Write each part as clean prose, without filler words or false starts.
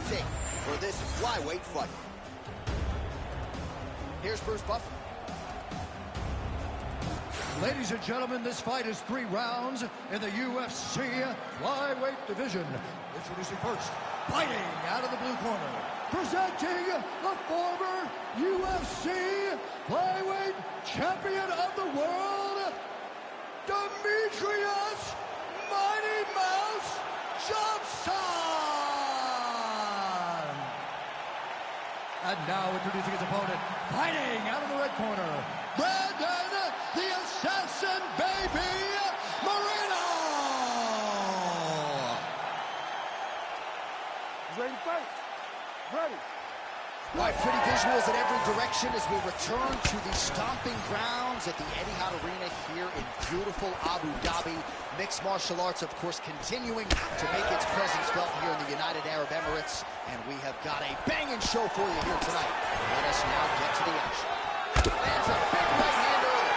take for this flyweight fight. Here's Bruce Buffer. Ladies and gentlemen, this fight is 3 rounds in the UFC flyweight division. Introducing first, fighting out of the blue corner, presenting the former UFC flyweight champion of the world, Demetrius Mighty Mouse Johnson! And now introducing his opponent, fighting out of the red corner, Brandon the Assassin Baby Moreno! Ready to fight? Ready. All right, pretty visuals in every direction as we return to the stomping grounds at the Etihad Arena here in beautiful Abu Dhabi. Mixed martial arts, of course, continuing to make its presence felt here in the United Arab Emirates. And we have got a banging show for you here tonight. Let us now get to the action. Lands a big right hand early.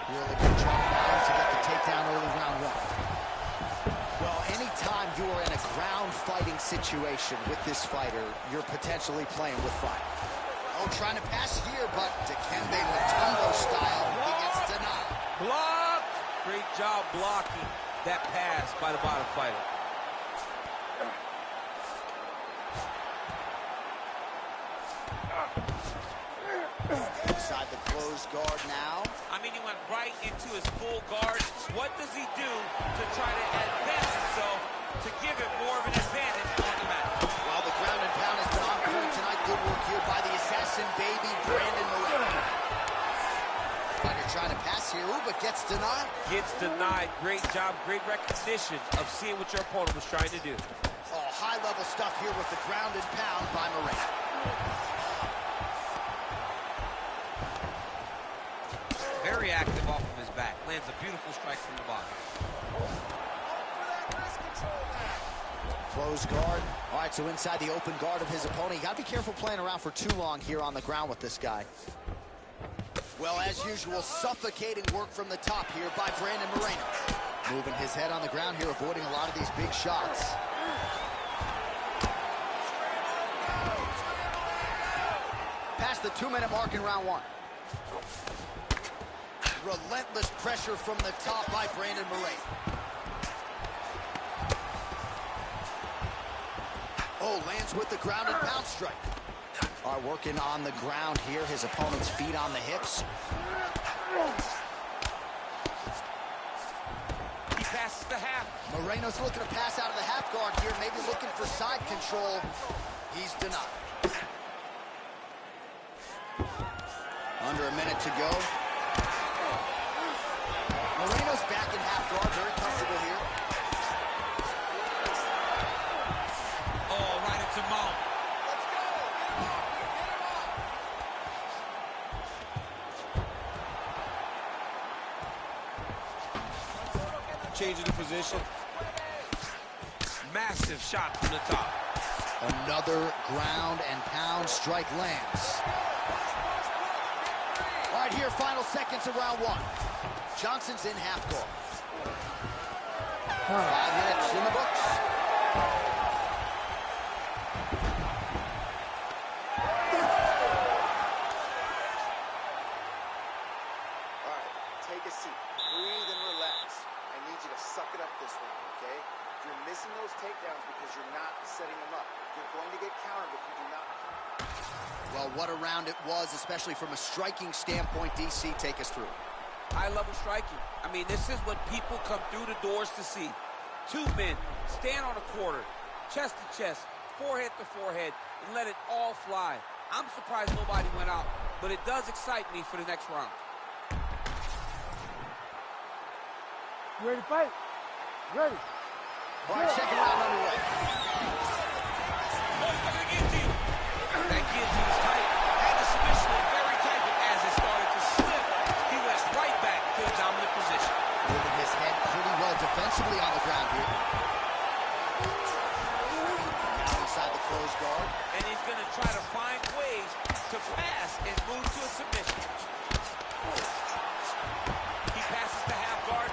Really good job now to get the takedown early round 1. Well, anytime you are in a ground fighting situation with this fighter, you're potentially playing with fire. Oh, trying to pass here, but Dikembe Mutombo style, he gets denied. Blocked! Great job blocking that pass by the bottom fighter. Inside the closed guard now. I mean, he went right into his full guard. What does he do to try to advance himself to give him more of an advantage on the mat? Well, the ground and pound has been on point tonight. Good work here by the Assassin Baby, Brandon Moreno. Fighter trying to pass here, ooh, but gets denied. Gets denied. Great job, great recognition of seeing what your opponent was trying to do. Oh, high-level stuff here with the ground and pound by Moreno. Very active off of his back. Lands a beautiful strike from the bottom. Closed guard. All right, so inside the open guard of his opponent. You got to be careful playing around for too long here on the ground with this guy. Well, as usual, suffocating work from the top here by Brandon Moreno. Moving his head on the ground here, avoiding a lot of these big shots. Past the 2-minute mark in round 1. Relentless pressure from the top by Brandon Moreno. Oh, lands with the ground and pound strike. All right, working on the ground here. His opponent's feet on the hips. He passes the half. Moreno's looking to pass out of the half guard here, maybe looking for side control. He's denied. Under a minute to go. Moreno's back in half guard, very comfortable here. Oh, right into mount. Let's go. Changing the position. Massive shot from the top. Another ground and pound strike lands. All right, here, final seconds of round 1. Johnson's in half guard. 5 minutes in the books. All right, take a seat. Breathe and relax. I need you to suck it up this round, okay? You're missing those takedowns because you're not setting them up. You're going to get countered if you do not. Well, what a round it was, especially from a striking standpoint. DC, take us through. High-level striking. I mean, this is what people come through the doors to see. 2 men stand on a quarter, chest to chest, forehead to forehead, and let it all fly. I'm surprised nobody went out, but it does excite me for the next round. You ready to fight? Ready. All right, second round underway. That guillotine is tight. Had the submission in very tight, but as it started to slip, he went right back to the dominant position. Moving his head pretty well defensively on the ground here. Now inside the closed guard. And he's going to try to find ways to pass and move to a submission. He passes the half guard.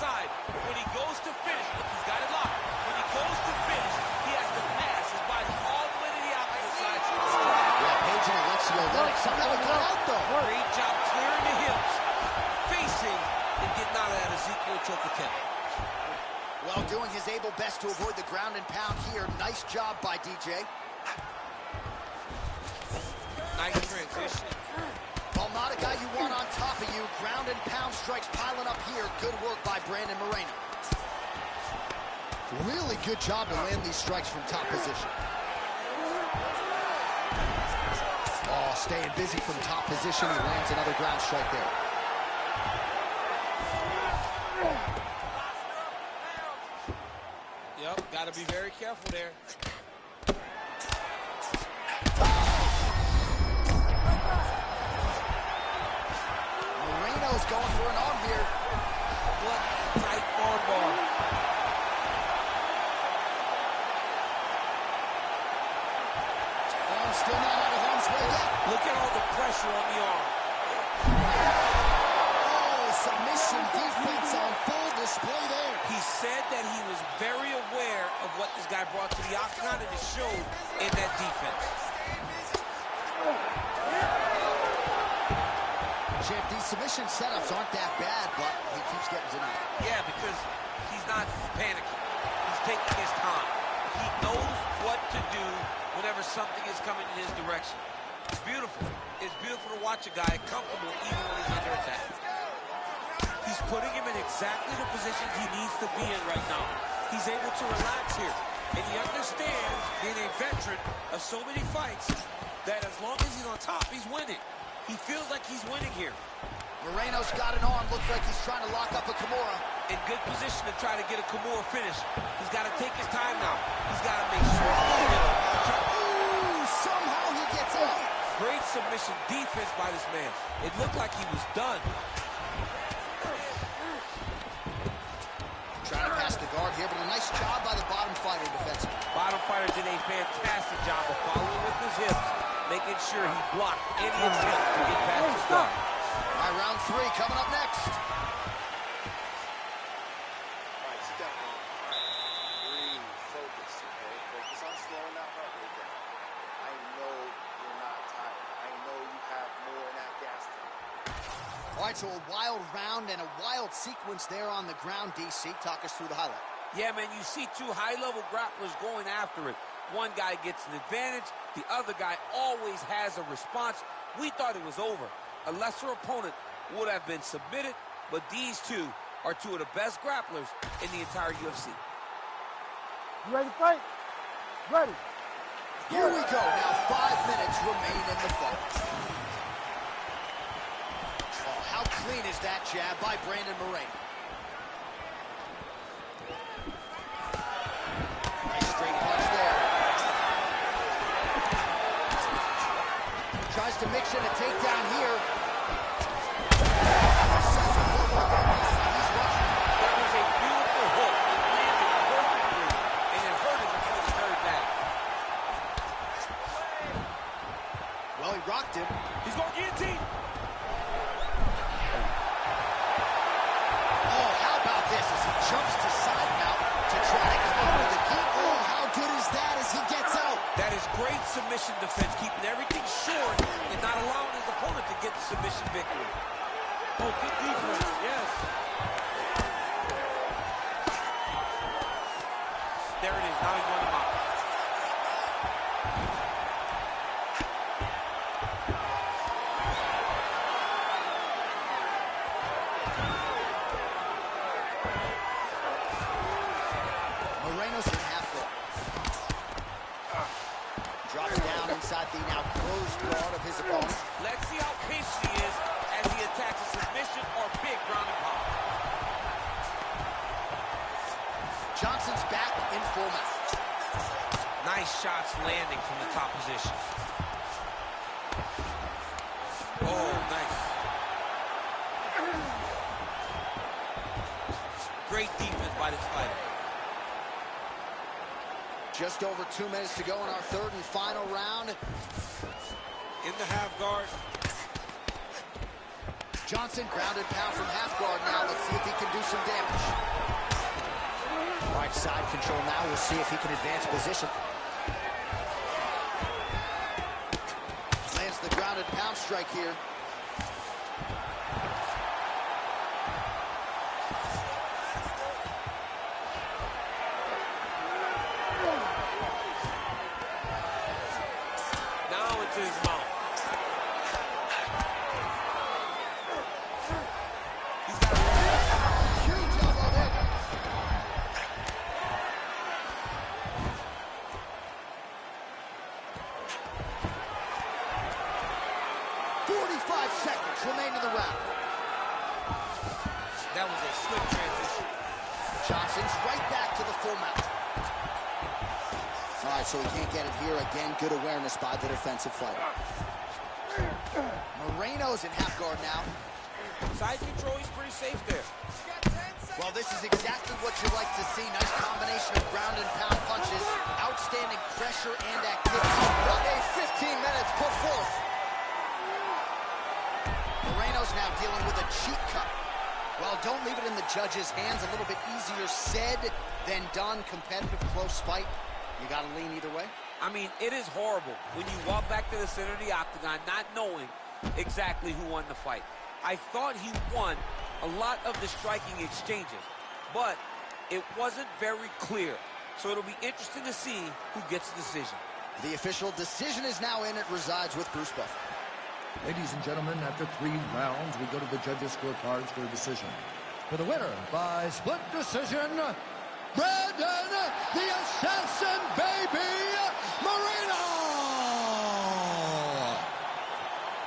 outside. When he goes to finish, look, he's got it locked. When he goes to finish, he has to pass his body all the way to the outside. Yeah, Page and Alexio let it. Somehow it got out, though. Great job clearing the hips, facing, and getting out of that Ezekiel choke attempt. Well, doing his able best to avoid the ground and pound here. Nice job by DJ. Nice transition. Well, not a guy you want on top of you. Ground and pound strikes piling up here. Good work by Brandon Moreno. Really good job to land these strikes from top position. Oh, staying busy from top position. He lands another ground strike there. Yep, got to be very careful there. Moreno's going for an arm here. What a tight arm bar. Oh, still not out of harm's way yet. Look at all the pressure on the arm. Oh, submission defense on full display there. He said that he was very aware of what this guy brought to the octagon, and it showed in that defense. Champ, these submission setups aren't that bad, but he keeps getting denied. Yeah, because he's not panicking. He's taking his time. He knows what to do whenever something is coming in his direction. It's beautiful. It's beautiful to watch a guy comfortable even when he's under attack. He's putting him in exactly the positions he needs to be in right now. He's able to relax here. And he understands, being a veteran of so many fights, that as long as he's on top, he's winning. He feels like he's winning here. Moreno's got an arm. Looks like he's trying to lock up a Kimura. In good position to try to get a Kimura finish. He's got to take his time now. He's got to make sure he hit him. Ooh, somehow he gets out. Great submission defense by this man. It looked like he was done. Trying to pass the guard here, but a nice job by the bottom fighter defensively. Bottom fighter did a fantastic job of following with his hips, making sure he blocked any attempt to get past his guard. All right, round 3 coming up next. All right, sit down. All right, breathe, focus, okay? Focus on slowing that heart rate down. I know you're not tired. I know you have more in that gas tank. All right, so a wild round and a wild sequence there on the ground, DC. Talk us through the highlight. Yeah, man, you see two high-level grapplers going after it. One guy gets an advantage. The other guy always has a response. We thought it was over. A lesser opponent would have been submitted, but these two are two of the best grapplers in the entire UFC. You ready to fight? Ready. Here we go. Now 5 minutes remain in the fight. Oh, how clean is that jab by Brandon Moreno? Nice straight punch there. Tries to mix in a takedown here. That was a beautiful hook. It landed perfectly, and it hurt him before the third bag. Well, he rocked him. He's going guillotine. Oh, how about this as he jumps to side mount to try to counter the kick. Oh, how good is that as he gets out? That is great submission defense, keeping everything short and not allowing his opponent to get the submission victory. Oh, good defense, yes. There it is, now he's won him out. Moreno's in half guard. Drops down inside the now closed guard of his opponent. Let's see how patient he is as he attacks a submission or big ground and pound. Johnson's back in full mount. Nice shots landing from the top position. Oh, nice. Great defense by this fighter. Just over 2 minutes to go in our third and final round. In the half guard. Johnson, grounded pound from half guard now. Let's see if he can do some damage. All right, side control now. We'll see if he can advance position. Lands the grounded pound strike here. Now into his mouth. He's got a Huge elbow there. Seconds remain in the round. That was a swift transition. Johnson's right back to the full mount. All right, so he can't get it here. Again, good awareness by the defensive fighter. Moreno's in half guard now. Side control, he's pretty safe there. Well, this is exactly what you like to see. Nice combination of ground and pound punches. Outstanding pressure and activity. What a 15 minutes put forth. Moreno's now dealing with a cheat cut. Well, don't leave it in the judge's hands. A little bit easier said than done. Competitive, close fight. You got to lean either way. I mean, it is horrible when you walk back to the center of the octagon not knowing exactly who won the fight. I thought he won a lot of the striking exchanges, but it wasn't very clear. So it'll be interesting to see who gets the decision. The official decision is now in. It resides with Bruce Buffer. Ladies and gentlemen, after 3 rounds, we go to the judges' scorecards for a decision. For the winner by split decision, Brandon, the Assassin Baby Moreno!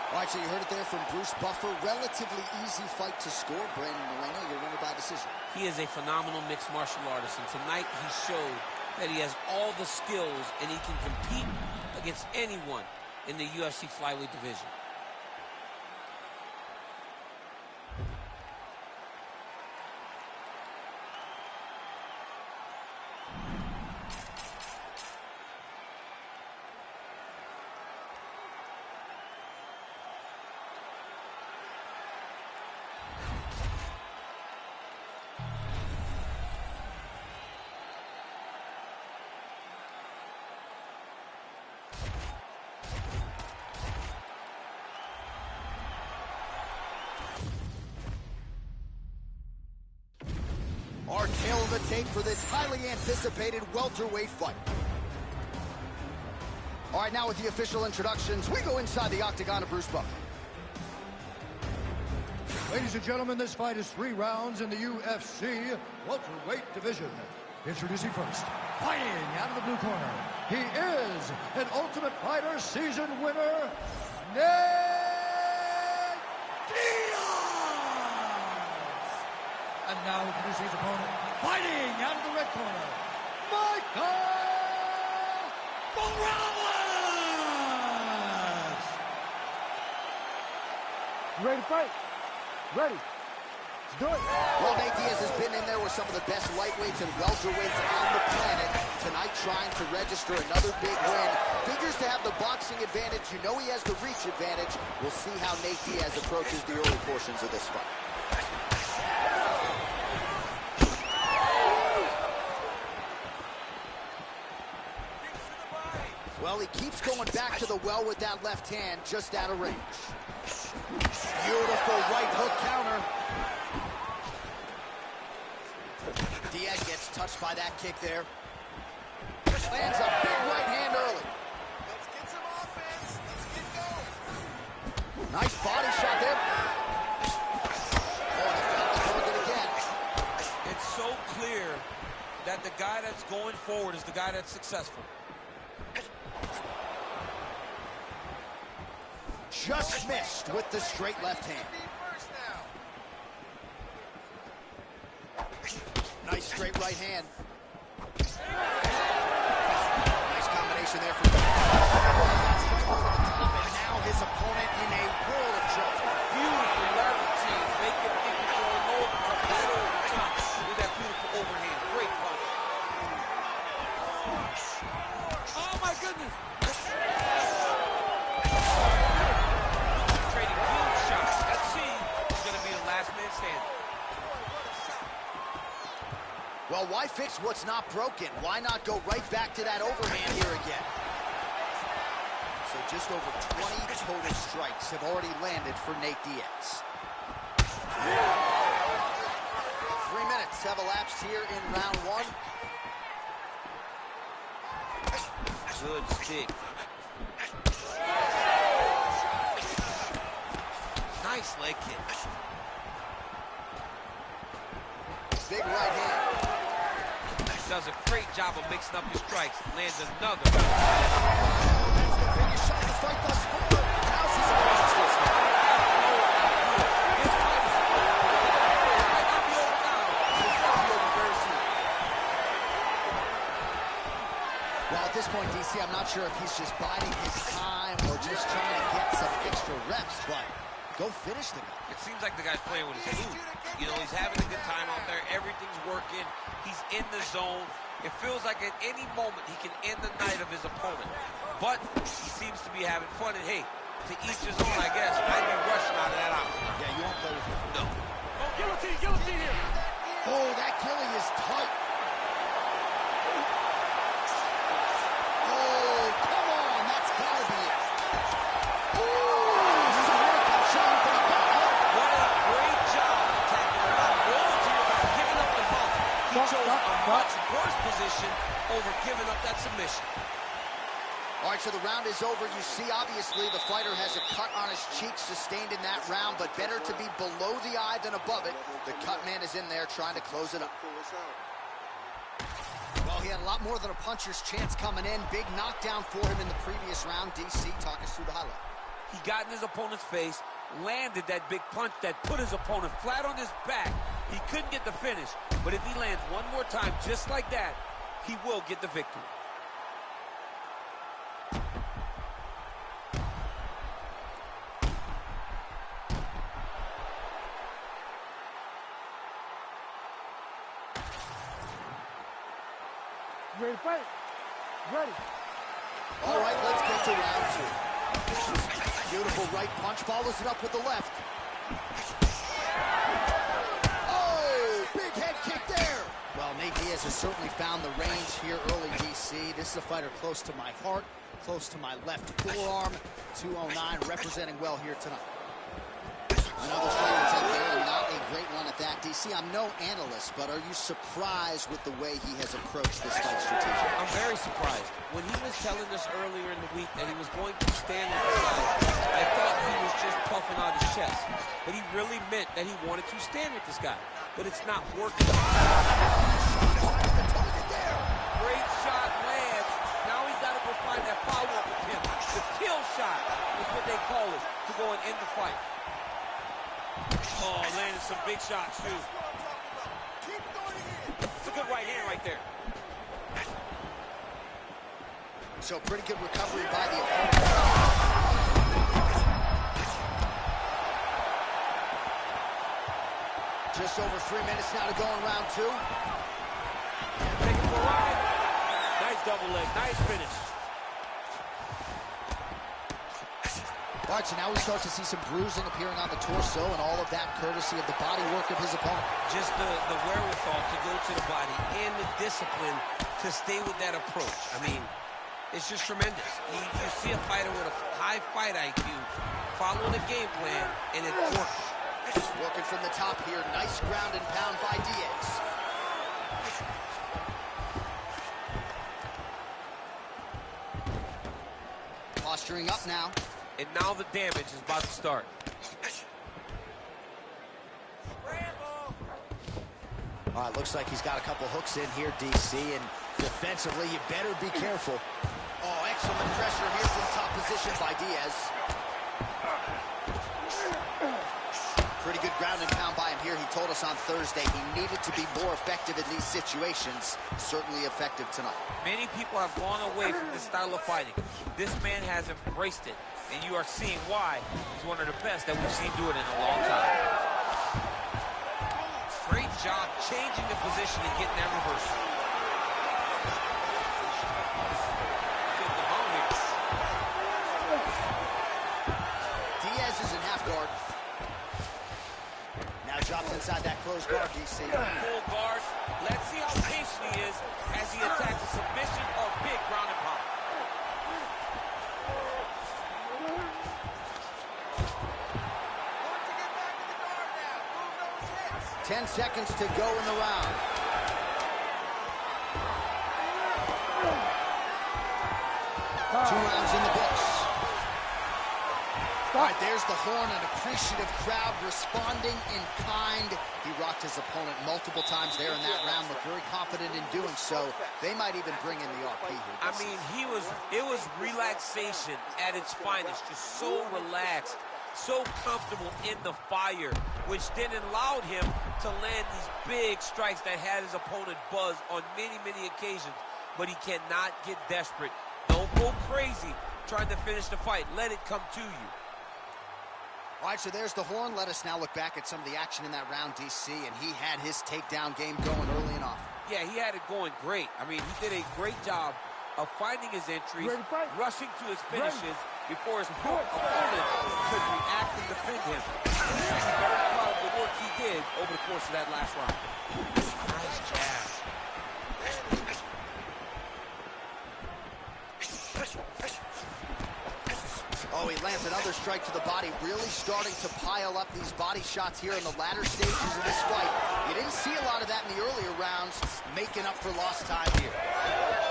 All right, so you heard it there from Bruce Buffer. Relatively easy fight to score. Brandon Moreno, your winner by decision. He is a phenomenal mixed martial artist, and tonight he showed that he has all the skills and he can compete against anyone in the UFC flyweight division. Our tail of the tape for this highly anticipated welterweight fight. All right, now with the official introductions, we go inside the octagon of Bruce Buffer. Ladies and gentlemen, this fight is 3 rounds in the UFC welterweight division. Introducing first, fighting out of the blue corner, he is an Ultimate Fighter season winner, Nate Diaz! And now introducing his opponent, fighting out of the red corner, Michael Morales! You ready to fight? Ready. Let's do it. Well, Nate Diaz has been in there with some of the best lightweights and welterweights on the planet. Tonight trying to register another big win. Figures to have the boxing advantage. You know he has the reach advantage. We'll see how Nate Diaz approaches the early portions of this fight. Well, he keeps going back to the well with that left hand, just out of range. Beautiful right hook counter. Diaz gets touched by that kick there. Lands a big right hand early. Let's get some offense. Let's get going. Nice body shot there. Oh, he found the target again. It's so clear that the guy that's going forward is the guy that's successful. Just missed with the straight left hand. Nice straight right hand. Nice combination there from and now his opponent in a world of trouble. Beautiful lateral change. Make him think he's going low, come right over the top with that beautiful overhand. Great punch. Oh my goodness. Trading huge shots. Let's see outstanding. Well, why fix what's not broken? Why not go right back to that overhand here again? So just over 20 total strikes have already landed for Nate Diaz. 3 minutes have elapsed here in round one. Good stick. Nice leg kick. Big right hand. Does a great job of mixing up his strikes. Lands another. That's the biggest shot of the fight thus far. How's his opponent's this guy? His fight might not be over now. It's going to be over very soon. Well, at this point, DC, I'm not sure if he's just biding his time or just trying to get some extra reps, but go finish the guy. It seems like the guy's playing with his food. You know, he's having a good time out there. Everything's working. He's in the zone. It feels like at any moment he can end the night of his opponent. But he seems to be having fun. And hey, to each his own, I guess. I'd be rushing out of that option. Yeah, you won't play with him. No. Oh, guillotine here. Oh, that gilly is tight. Oh, come on. That's got to be it. This is a workout shot for the back. What a great job attacking the back. Rolling to your back, giving up the bump. He chose a much worse position over giving up that submission. All right, so the round is over. You see, obviously, the fighter has a cut on his cheek sustained in that round, but better to be below the eye than above it. The cut man is in there trying to close it up. Well, he had a lot more than a puncher's chance coming in. Big knockdown for him in the previous round. DC, talk us through the highlight. He got in his opponent's face, landed that big punch that put his opponent flat on his back. He couldn't get the finish, but if he lands one more time just like that, he will get the victory. You ready to fight? Ready. All right, let's get to round two. Beautiful right punch, follows it up with the left. Oh, big head kick there. Well, Nate Diaz has certainly found the range here early, DC. This is a fighter close to my heart, close to my left forearm. 209 representing well here tonight. Another straight attempt there, and not a great one at that. DC, I'm no analyst, but are you surprised with the way he has approached this fight strategically? I'm very surprised. When he was telling us earlier in the week that he was going to stand with this guy, I thought he was just puffing out his chest. But he really meant that he wanted to stand with this guy. But it's not working. Great shot lands. Now he's got to go find that follow-up attempt. The kill shot is what they call it, to go and end the fight. Oh, landed some big shots, too. It's a good right hand right there. So pretty good recovery by the opponent. Just over 3 minutes now to go in round two. Take it for a ride. Nice double leg, nice finish. All right, so now we start to see some bruising appearing on the torso, and all of that courtesy of the body work of his opponent. Just the wherewithal to go to the body and the discipline to stay with that approach. I mean, it's just tremendous. You see a fighter with a high fight IQ following a game plan, and it's working. Working from the top here. Nice ground and pound by Diaz. Posturing up now. And now the damage is about to start. All right, looks like he's got a couple hooks in here, DC, and defensively, you better be careful. Oh, excellent pressure here from top position by Diaz. Pretty good ground and pound by him here. He told us on Thursday he needed to be more effective in these situations. Certainly effective tonight. Many people have gone away from this style of fighting. This man has embraced it, and you are seeing why he's one of the best that we've seen do it in a long time. Great job changing the position and getting that reversal. Getting them on here. Diaz is in half guard. Now Drops inside that closed guard, DC. Full guard. Let's see how patient he is as he attacks a submission or big ground and pound. 10 seconds to go in the round. Stop. 2 rounds in the books. Stop. All right, there's the horn, an appreciative crowd responding in kind. He rocked his opponent multiple times there in that round, looked very confident in doing so. They might even bring in the RP here. I mean, it was relaxation at its finest, just so relaxed, so comfortable in the fire, which then allowed him to land these big strikes that had his opponent buzzed on many, many occasions. But he cannot get desperate. Don't go crazy trying to finish the fight. Let it come to you. All right, so there's the horn. Let us now look back at some of the action in that round, DC, and he had his takedown game going early and often. Yeah, he had it going great. I mean, he did a great job of finding his entries, rushing to his finishes before his opponent could react and defend him. I'm very proud of the work he did over the course of that last round. Nice jab. Oh, he lands another strike to the body, really starting to pile up these body shots here in the latter stages of this fight. You didn't see a lot of that in the earlier rounds, making up for lost time here.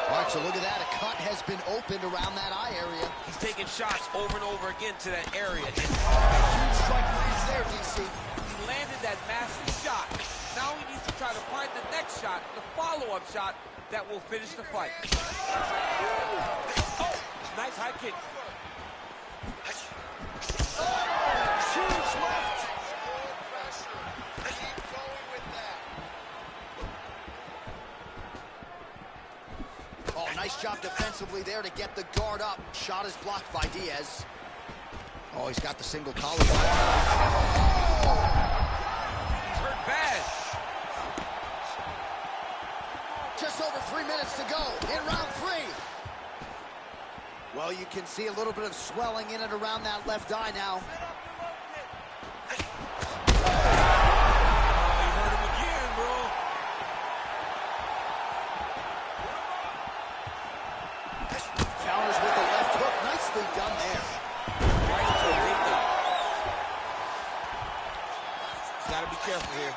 All right, so look at that. A cut has been opened around that eye area. He's taking shots over and over again to that area. A huge strike lands there, DC. He landed that massive shot. Now he needs to try to find the next shot, the follow-up shot that will finish the fight. Oh, nice high kick. Huge left. Keep going with that. Oh, nice job defensively there to get the guard up. Shot is blocked by Diaz. Oh, he's got the single collar. He's hurt bad. Just over 3 minutes to go in round 3. Well, you can see a little bit of swelling in and around that left eye now. Oh, he hurt him again, bro. Counters with the left hook. Nicely done there. Right into a big knee. He's got to be careful here.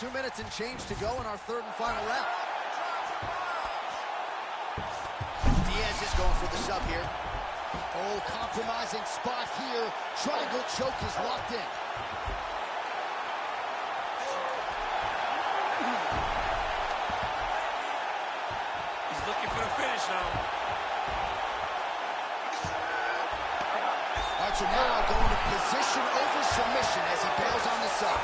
2 minutes and change to go in our 3rd and final round. Diaz is going for the sub here. Oh, compromising spot here. Triangle choke is locked in. He's looking for the finish now. All right, so now going to position over submission as he bails on the sub.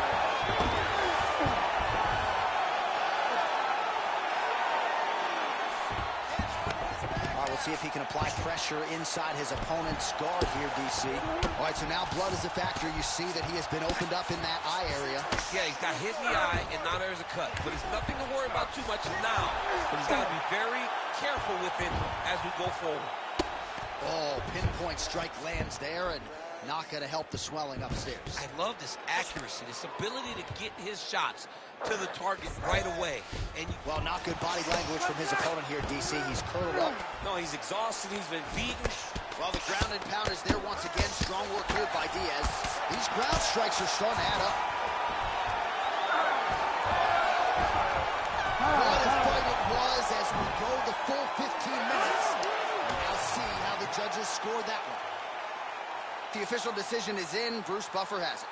See if he can apply pressure inside his opponent's guard here, DC. All right, so now blood is a factor. You see that he has been opened up in that eye area. Yeah, he's got hit in the eye, and now there's a cut. But it's nothing to worry about too much now. But he's got to be very careful with it as we go forward. Oh, pinpoint strike lands there, and not going to help the swelling upstairs. I love this accuracy, this ability to get his shots to the target right away. And well, not good body language from his opponent here, DC. He's curled up. No, he's exhausted. He's been beaten. Well, the ground and pound is there once again. Strong work here by Diaz. These ground strikes are starting to add up. What a fight it was as we go the full 15 minutes. We'll now see how the judges scored that one. The official decision is in. Bruce Buffer has it.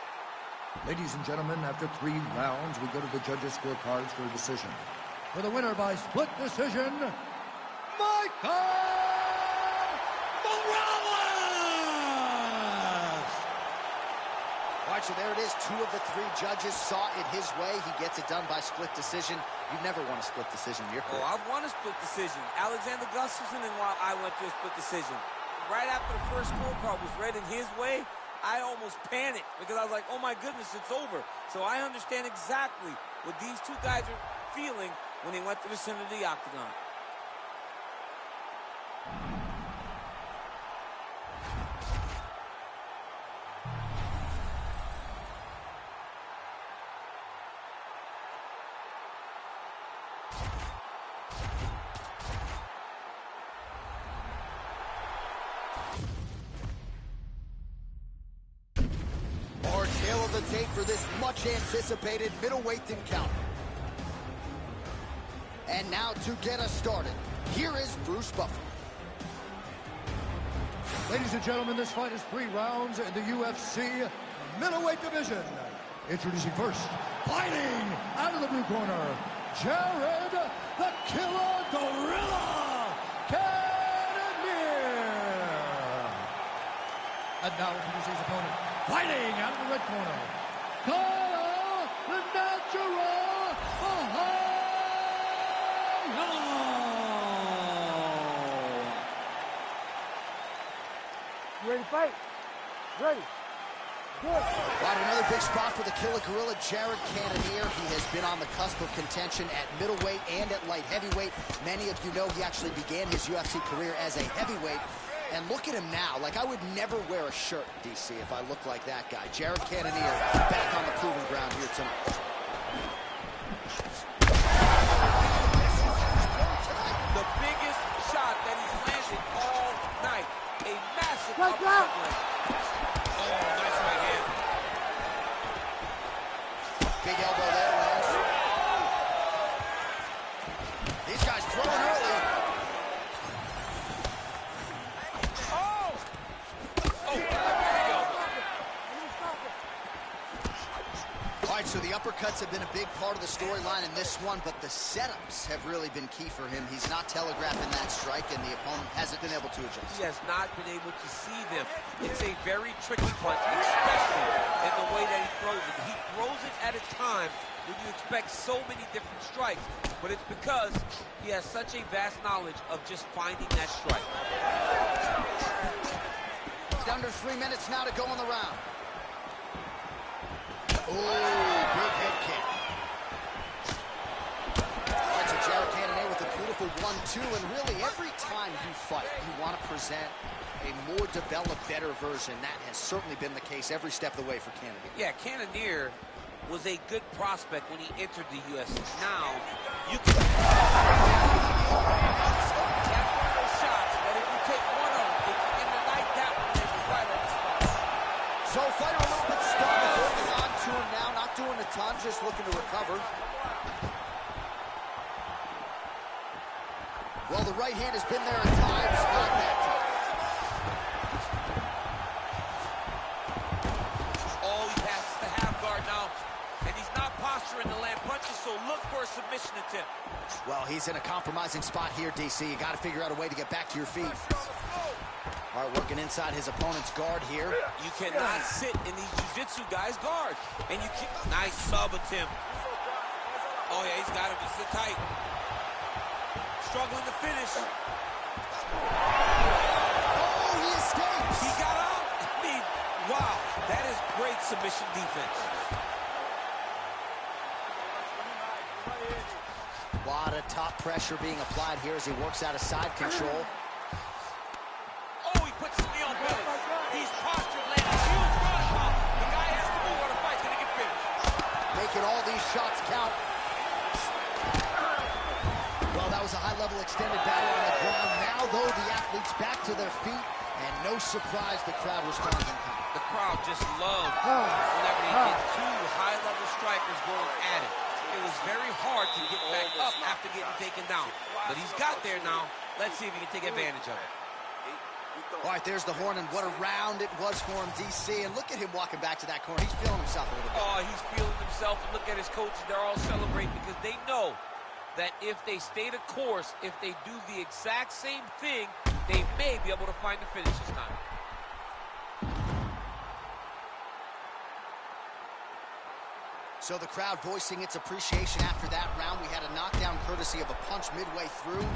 Ladies and gentlemen, after 3 rounds, we go to the judges' scorecards for a decision. For the winner by split decision, Michael Morales! All right, so there it is. 2 of the 3 judges saw it his way. He gets it done by split decision. You've never won a split decision in your career. Oh, I've won a split decision. Alexander Gustafsson, and while I went to a split decision. Right after the first scorecard was read in his way, I almost panicked because I was like, oh my goodness, it's over. So I understand exactly what these 2 guys are feeling when they went to the center of the octagon. tape for this much-anticipated middleweight encounter. And now to get us started, here is Bruce Buffer. Ladies and gentlemen, this fight is 3 rounds in the UFC middleweight division. Introducing first, fighting out of the blue corner, Jared the Killer Gorilla Cannonier. And now introducing his opponent, fighting out of the red corner, Kyle the Natural Ohio. You ready to fight? Ready. Good. Right, another big spot for the Killer Gorilla, Jared Cannonier. He has been on the cusp of contention at middleweight and at light heavyweight. Many of you know he actually began his UFC career as a heavyweight. And look at him now. Like, I would never wear a shirt, DC, if I look like that guy. Jared Cannonier back on the proving ground here tonight. The biggest shot that he's landed all night. A massive Right, uppercut. Oh, nice right hand. Big elbow there, Lance. These guys throwing early. Oh, there you go. All right, so the uppercuts have been a big part of the storyline in this one, but the setups have really been key for him. He's not telegraphing that strike, and the opponent hasn't been able to adjust. He has not been able to see them. It's a very tricky punch, especially in the way that he throws it. He throws it at a time when you expect so many different strikes, but it's because he has such a vast knowledge of just finding that strike. It's under 3 minutes now to go in the round. Oh, big head kick. All right, so Jared Cannonier with a beautiful 1-2, and really every time you fight, you want to present a more developed, better version. That has certainly been the case every step of the way for Cannonier. Yeah, Cannonier was a good prospect when he entered the UFC. Now, you can... That's one of those shots that if you take one of them, if you end the night that one, they can right on the spot. So fighter a little bit stunned, holding on to him now, not doing a ton, just looking to recover. Well, the right hand has been there at times, not that time. Oh, he passes the half guard now, and he's not posturing to land punches, so look for a submission attempt. Well, he's in a compromising spot here, DC. You got to figure out a way to get back to your feet. All right, working inside his opponent's guard here. You cannot sit in these jiu-jitsu guys' guard. And you keep... Nice sub attempt. Oh, yeah, he's got him. Just sit tight. Struggling to finish. Oh, he escapes. He got out. I mean, wow. That is great submission defense. A lot of top pressure being applied here as he works out of side control. Puts his knee on belly. He's postured, landing huge front pop. The guy has to move on a fight so he can finish. Making all these shots count. Well, that was a high-level extended battle on the ground. Now, though, the athletes back to their feet, and no surprise the crowd responds in kind. The crowd just loved whenever they get two high-level strikers going at it. It was very hard to get back up after getting taken down. But he's got there now. Let's see if he can take advantage of it. All right, there's the horn, and what a round it was for him, DC. And look at him walking back to that corner. He's feeling himself a little bit. Oh, he's feeling himself. And look at his coaches. They're all celebrating because they know that if they stay the course, if they do the exact same thing, they may be able to find the finish this time. So the crowd voicing its appreciation after that round. We had a knockdown courtesy of a punch midway through.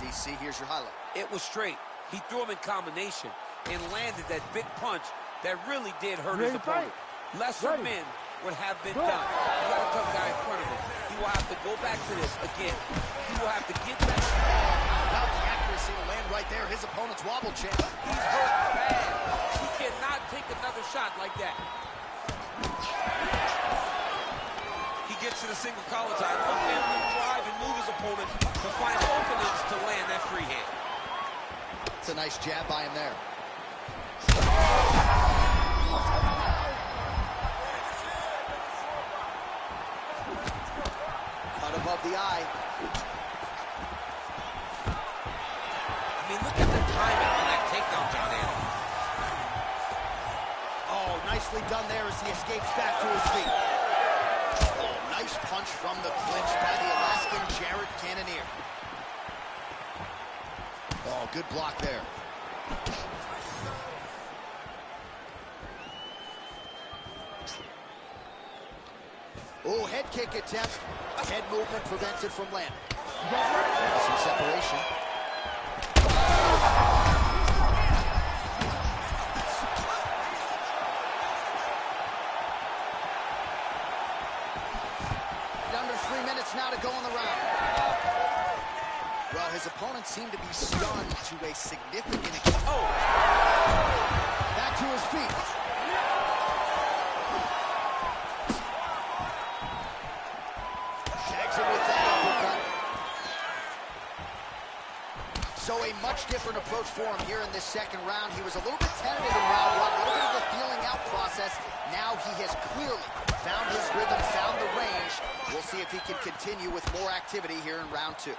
DC, here's your highlight. It was straight. He threw him in combination and landed that big punch that really did hurt his opponent. Lesser men would have been done. You got a tough guy in front of him. He will have to go back to this again. He will have to get back. About the accuracy will land right there. His opponent's wobble champ. He's hurt bad. He cannot take another shot like that. He gets to the single collar tie. Look at him drive and move his opponent to find openings to land that free hand. It's a nice jab by him there. the eye. I mean, look at the timing on that takedown, John Anderson. Oh, nicely done there as he escapes back to his feet. Oh, nice punch from the clinch by the Alaskan Jared Cannonier. Oh, good block there. Oh, head kick attempt. Head movement prevents it from landing. Some separation. Under 3 minutes now to go in the round. Well, his opponent seemed to be stunned to a significant extent. Oh! Back to his feet. Tags him with that uppercut. So a much different approach for him here in this second round. He was a little bit tentative in round one, a little bit of a feeling out process. Now he has clearly found his rhythm, found the range. We'll see if he can continue with more activity here in round two.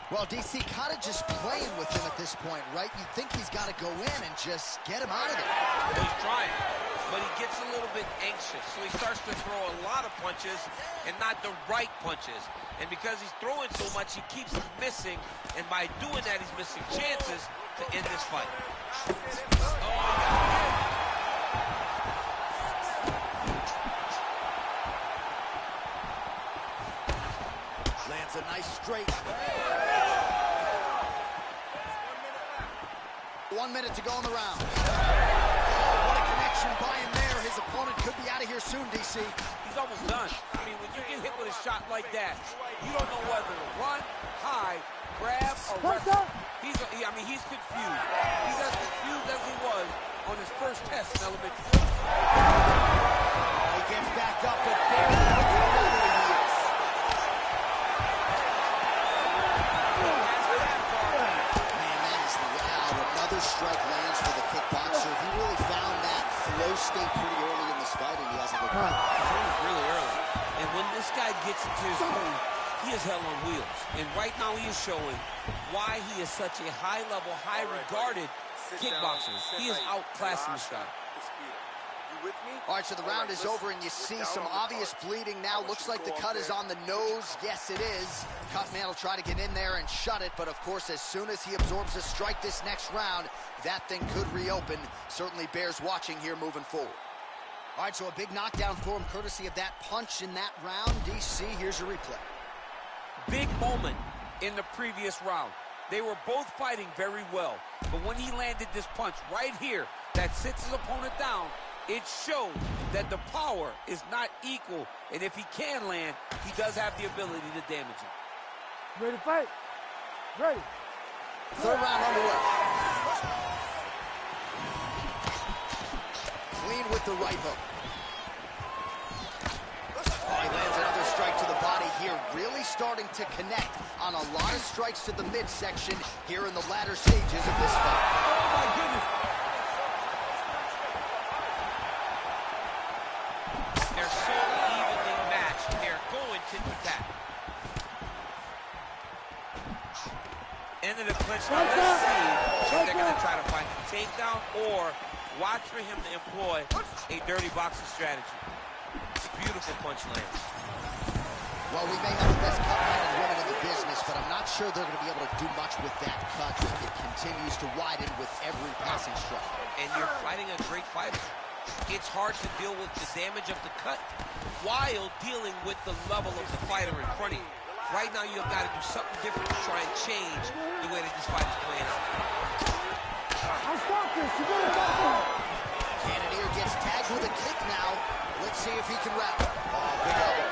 Well, DC kind of just playing with him at this point, right? You'd think he's got to go in and just get him out of there. Well, he's trying, but he gets a little bit anxious, so he starts to throw a lot of punches and not the right punches. And because he's throwing so much, he keeps missing, and by doing that, he's missing chances to end this fight. Oh, lands a nice straight. 1 minute to go in the round. Oh, what a connection by him there. His opponent could be out of here soon, DC. He's almost done. I mean, when you get hit with a shot like that, you don't know whether to run, hide, grab, or wrestle. He's confused. He's as confused as he was on his first test in elementary school. He gets backed up, but barely with the level he is. Man, that is loud. Another strike lands for the kickboxer. He really found that flow state pretty early in this fight, and he hasn't looked back. Really early. And when this guy gets into his groove, he is hell on wheels. And right now he is showing why he is such a high-level, high-regarded kickboxer. He is outclassing this guy. All right, so the round is over, and you see some obvious bleeding now. Looks like the cut is on the nose. Yes, it is. Cutman will try to get in there and shut it, but of course, as soon as he absorbs a strike this next round, that thing could reopen. Certainly bears watching here moving forward. All right, so a big knockdown for him, courtesy of that punch in that round. DC, here's your replay. Big moment in the previous round. They were both fighting very well, but when he landed this punch right here that sits his opponent down, it showed that the power is not equal, and if he can land, he does have the ability to damage it. Ready to fight? Ready. Third round underway. Clean with the right hook. Oh, he lands another strike to the body here, really starting to connect on a lot of strikes to the midsection here in the latter stages of this fight. Oh, my goodness. They're so evenly matched. They're going tit-for-tat. End of the clinch. Now let's see if they're going to try to find a takedown or watch for him to employ a dirty boxing strategy. Beautiful punch lands. Well, we may have the best cut man and women in the business, but I'm not sure they're going to be able to do much with that cut. It continues to widen with every passing strike. And you're fighting a great fighter. It's hard to deal with the damage of the cut while dealing with the level of the fighter in front of you. Right now, you've got to do something different to try and change the way that this fight is playing out. I'll stop this. You better stop it. Cannonier gets tagged with a kick now. Let's see if he can wrap it. Oh, big elbow.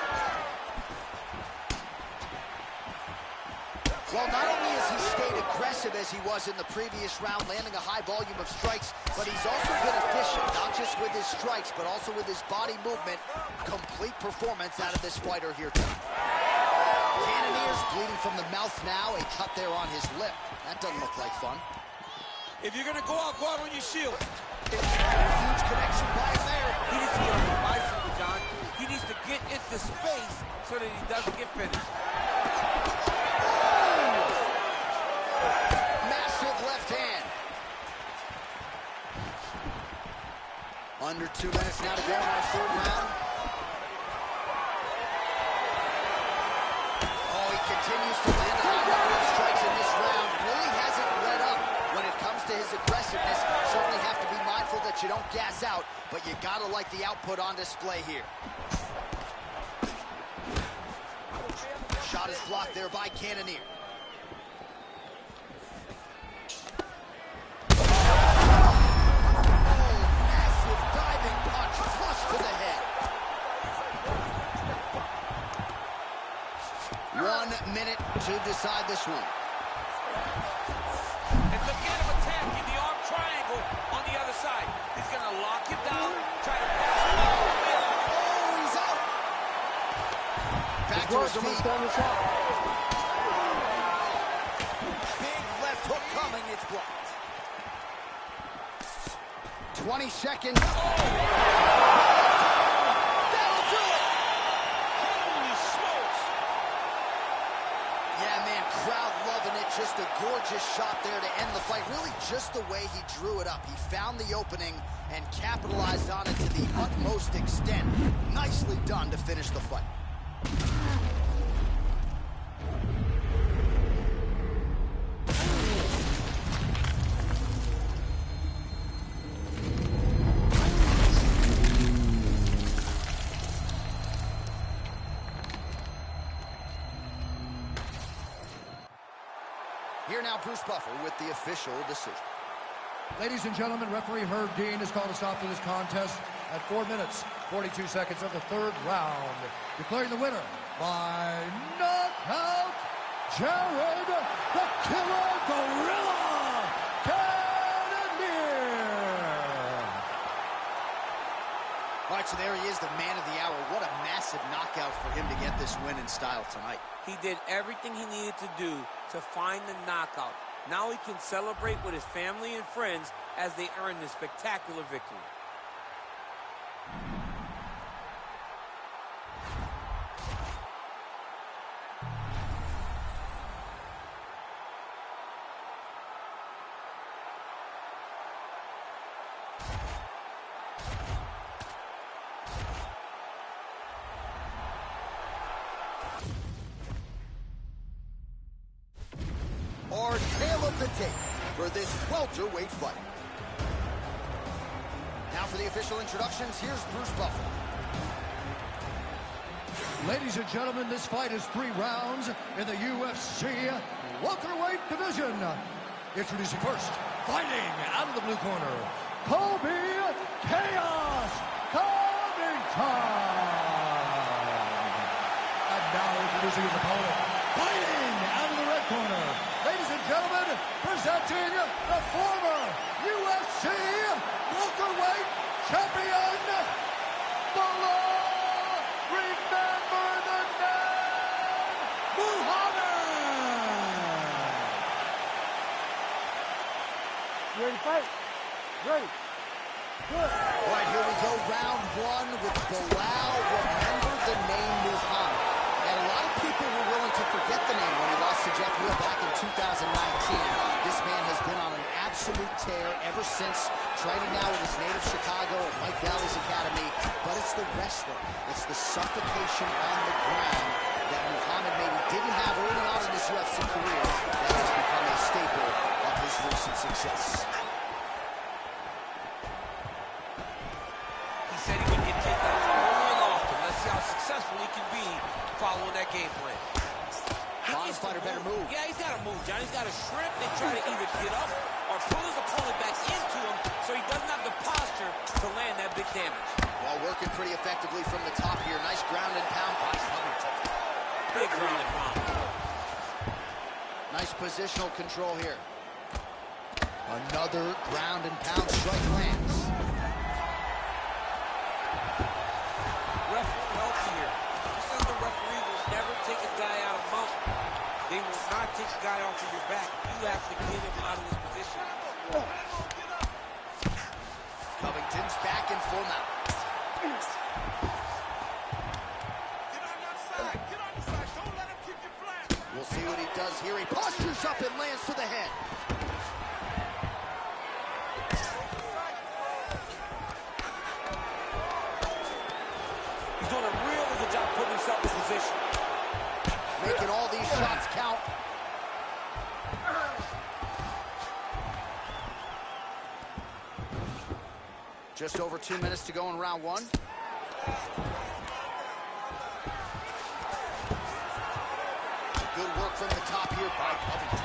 Well, not only has he stayed aggressive as he was in the previous round, landing a high volume of strikes, but he's also been efficient, not just with his strikes, but also with his body movement. Complete performance out of this fighter here tonight. Cannonier's bleeding from the mouth now, a cut there on his lip. That doesn't look like fun. If you're going to go out on your shield. Huge connection by him there. He didn't see it on the bicycle, John. He He needs to get into space so that he doesn't get finished. Massive left hand. Under 2 minutes now to go in our third round. Oh, he continues to land high number of strikes in this round. Really hasn't let up when it comes to his aggressiveness. Certainly have to be mindful that you don't gas out, but you gotta like the output on display here. Shot is blocked there by Cannonier. To decide this one. And look at him attacking the arm triangle on the other side. He's going to lock him down, try to pass him out. Oh, he's out. Back to his feet. Big left hook coming. It's blocked. 20 seconds. Oh! Just a gorgeous shot there to end the fight. Really just the way he drew it up. He found the opening and capitalized on it to the utmost extent. Nicely done to finish the fight. Here now, Bruce Buffer with the official decision. Ladies and gentlemen, referee Herb Dean has called a stop to this contest at 4 minutes, 42 seconds of the third round. Declaring the winner by knockout, Jared the Killer Gorilla Cannonier. All right, so there he is, the man of the hour. What a massive knockout for him to get this win in style tonight. He did everything he needed to do to find the knockout. Now he can celebrate with his family and friends as they earn this spectacular victory. Our tale of the tape for this welterweight fight. Now for the official introductions, here's Bruce Buffer. Ladies and gentlemen, this fight is 3 rounds in the UFC welterweight division. Introducing first, fighting out of the blue corner, Colby Chaos Covington. And now introducing his opponent, fighting out of the red corner, ladies and gentlemen, presenting the former UFC welterweight champion, below, remember the name, Muhammad. You ready to fight? Ready. Good. All right, here we go, round 1 with Bilal. Remember the name Muhammad. And a lot of people were willing to forget the name when he lost to Jeff Neal back in 2019. This man has been on an absolute tear ever since, training now with his native Chicago at Mike Valley's Academy. But it's the wrestling, it's the suffocation on the ground that Muhammad maybe didn't have early on in his UFC career that has become a staple of his recent success. He said he would get takedowns early and often. Let's see how successful he can be following that game plan. Modern fighter better move. Yeah, he's got to move, John. He's got to shrimp and try to either get up or pull his opponent back into him so he doesn't have the posture to land that big damage. While working pretty effectively from the top here. Nice ground and pound by Covington. Big ground and pound. Nice positional control here. Another ground and pound strike lands. Ref will help here. Just as the referee will never take a guy out of mount, they will not take a guy off of your back. You have to get him out of this position. Covington's back in full mount. Just over 2 minutes to go in round one. Good work from the top here by Covington.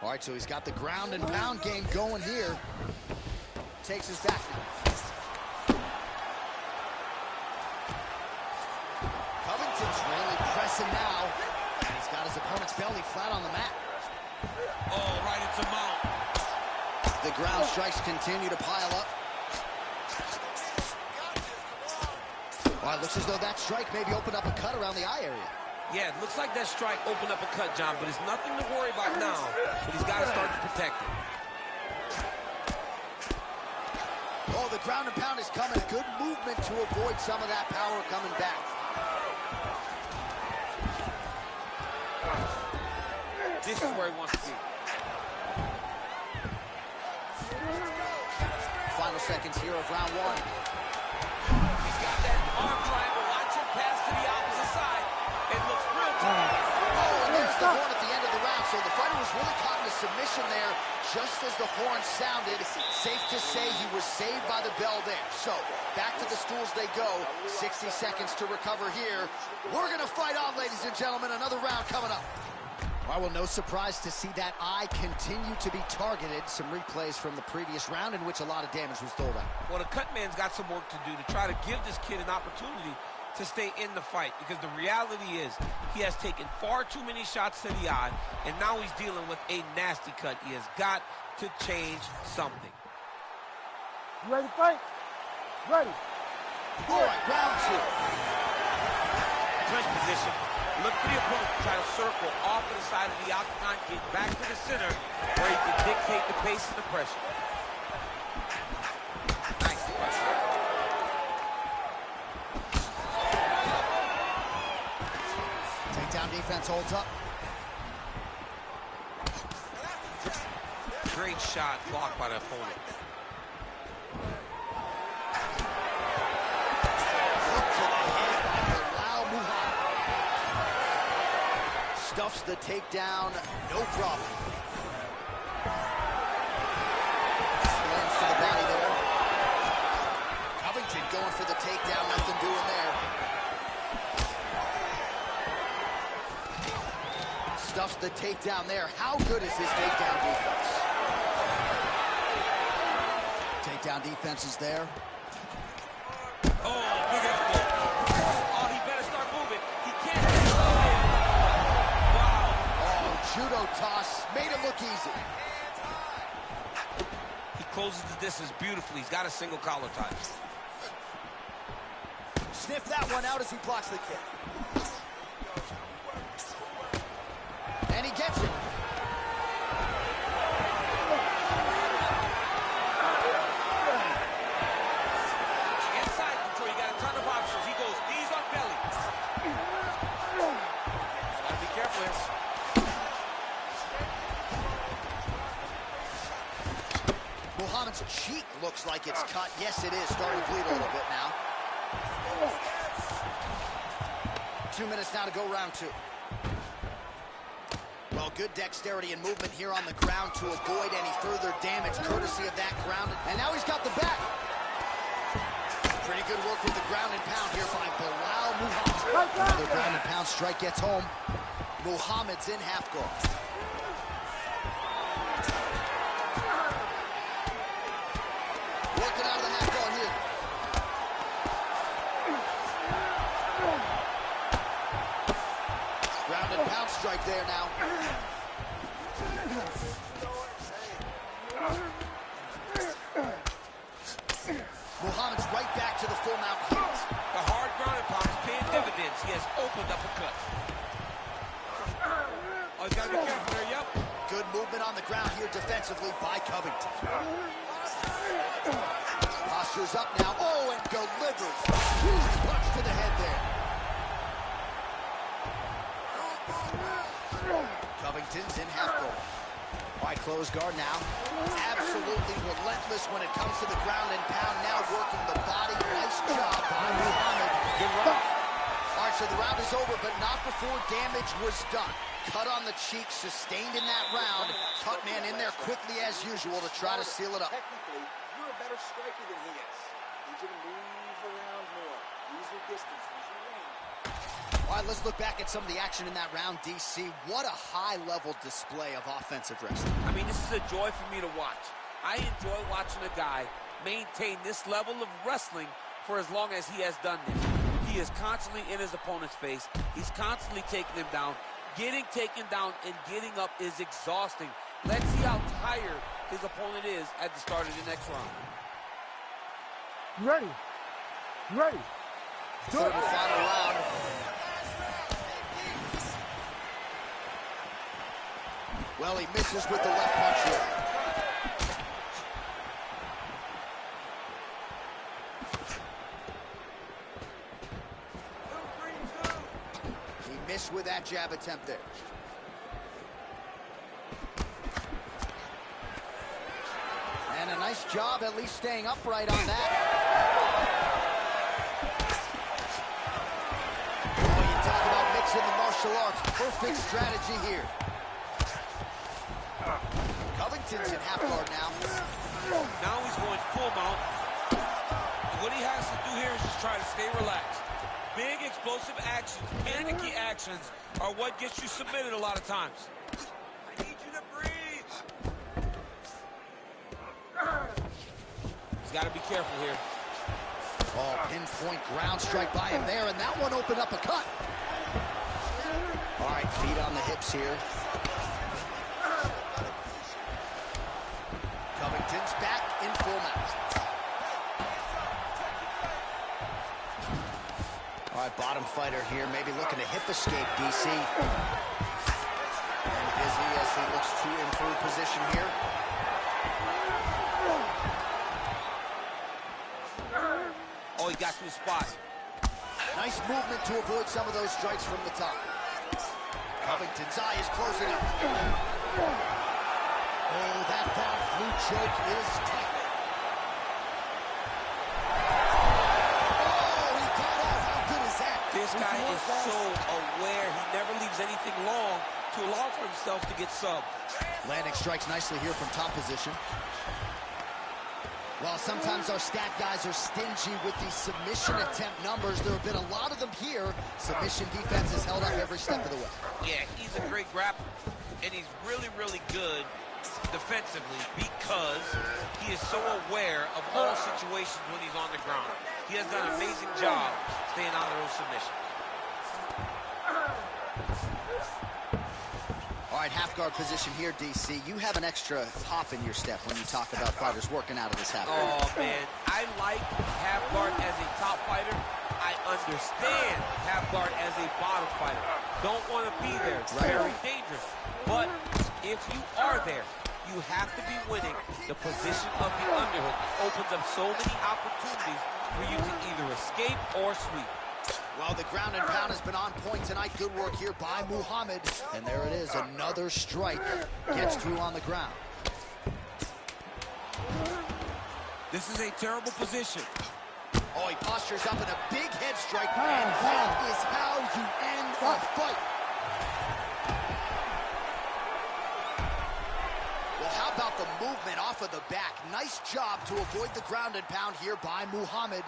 All right, so he's got the ground and pound game going here. Takes his back now. Covington's really pressing now. And he's got his opponent's belly flat on the mat. Oh, right into mount. The ground strikes continue to pile up. Well, it looks as though that strike maybe opened up a cut around the eye area. Yeah, it looks like that strike opened up a cut, John, but it's nothing to worry about now. But he's got to start to protect it. Oh, the ground and pound is coming. Good movement to avoid some of that power coming back. This is where he wants to be. Final seconds here of round one. He's got that arm triangle. Watch him pass to the opposite side. It looks real tough. Oh, and there's the horn at the end of the round. So the fighter was really caught in a submission there just as the horn sounded. Safe to say he was saved by the bell there. So back to the stools they go. 60 seconds to recover here. We're going to fight on, ladies and gentlemen. Another round coming up. Well, no surprise to see that eye continue to be targeted. Some replays from the previous round in which a lot of damage was doled out. Well, the cut man's got some work to do to try to give this kid an opportunity to stay in the fight, because the reality is he has taken far too many shots to the eye, and now he's dealing with a nasty cut. He has got to change something. You ready to fight? Ready. All right, round two. Clinch position. Look for the opponent to try to circle off to the side of the octagon, get back to the center where he can dictate the pace and the pressure. Nice pressure. Takedown defense holds up. Great shot blocked by the opponent. Stuffs the takedown, no problem. Lands to the body there. Covington going for the takedown, nothing doing there. Stuffs the takedown there. How good is his takedown defense? Takedown defense is there. Oh, big elbow. Oh, he better start moving. He can't. Judo toss, made it look easy. He closes the distance beautifully. He's got a single collar tie. Sniff that one out as he blocks the kick. And he gets it. Inside control, you got a ton of options. He goes knees on belly. Gotta be careful here. Muhammad's cheek looks like it's cut. Yes, it is. Starting to bleed a little bit now. 2 minutes now to go round two. Well, good dexterity and movement here on the ground to avoid any further damage, courtesy of that ground. And now he's got the back. Pretty good work with the ground and pound here by Bilal Muhammad. Another ground and pound strike gets home. Muhammad's in half guard. Working out of the half guard here. Ground and pound strike there now. Muhammad's right back to the full mount here. The hard ground and pound is paying dividends. He has opened up a cut. Oh, he's got to be careful there, yep. Good movement on the ground here defensively by Covington. Posture's up now. Oh, and delivers. Huge punch to the head there. Covington's in half guard. All right, close guard now. Absolutely relentless when it comes to the ground and pound. Now working the body. Nice job by Muhammad. Good run. All right, so the round is over, but not before damage was done. Cut on the cheek, sustained in that round. Cut man in there quickly as usual to try to seal it up. Technically, you're a better striker than he is. Need you to move around more. Use your distance, use your range. All right, let's look back at some of the action in that round, DC. What a high-level display of offensive wrestling. I mean, this is a joy for me to watch. I enjoy watching a guy maintain this level of wrestling for as long as he has done this. He is constantly in his opponent's face. He's constantly taking him down. Getting taken down and getting up is exhausting. Let's see how tired his opponent is at the start of the next round. You ready? You ready? Third and final round. Well, he misses with the left punch here. He missed with that jab attempt there. And a nice job at least staying upright on that. Oh, you talk about mixing the martial arts. Perfect strategy here. Covington's in half guard now. Now he's going full mount. And what he has to do here is just try to stay relaxed. Big explosive actions, panicky actions are what gets you submitted a lot of times. I need you to breathe. He's got to be careful here. Oh, pinpoint ground strike by him there, and that one opened up a cut. All right, feet on the hips here. Covington's back in full mount. All right, bottom fighter here, maybe looking to hip escape, DC. And busy as he looks to improve position here. Oh, he got to his spot. Nice movement to avoid some of those strikes from the top. Covington's eye is closing up. Oh, that down flu choke is tight. This guy is so aware. He never leaves anything long to allow for himself to get subbed. Landing strikes nicely here from top position. While sometimes our stat guys are stingy with the submission attempt numbers, there have been a lot of them here. Submission defense has held up every step of the way. Yeah, he's a great grappler, and he's really, really good defensively because he is so aware of all situations when he's on the ground. He has done an amazing job staying out of those submissions. All right, half guard position here, DC. You have an extra hop in your step when you talk about fighters working out of this half guard. Oh, man, I like half guard as a top fighter. I understand half guard as a bottom fighter. Don't want to be there. It's very dangerous. But if you are there, you have to be winning. The position of the underhook opens up so many opportunities for you to either escape or sweep. Well, the ground and pound has been on point tonight. Good work here by Muhammad. And there it is, another strike gets through on the ground. This is a terrible position. Oh, he postures up in a big head strike, and that is how you end a fight. Well, how about the movement off of the back? Nice job to avoid the ground and pound here by Muhammad.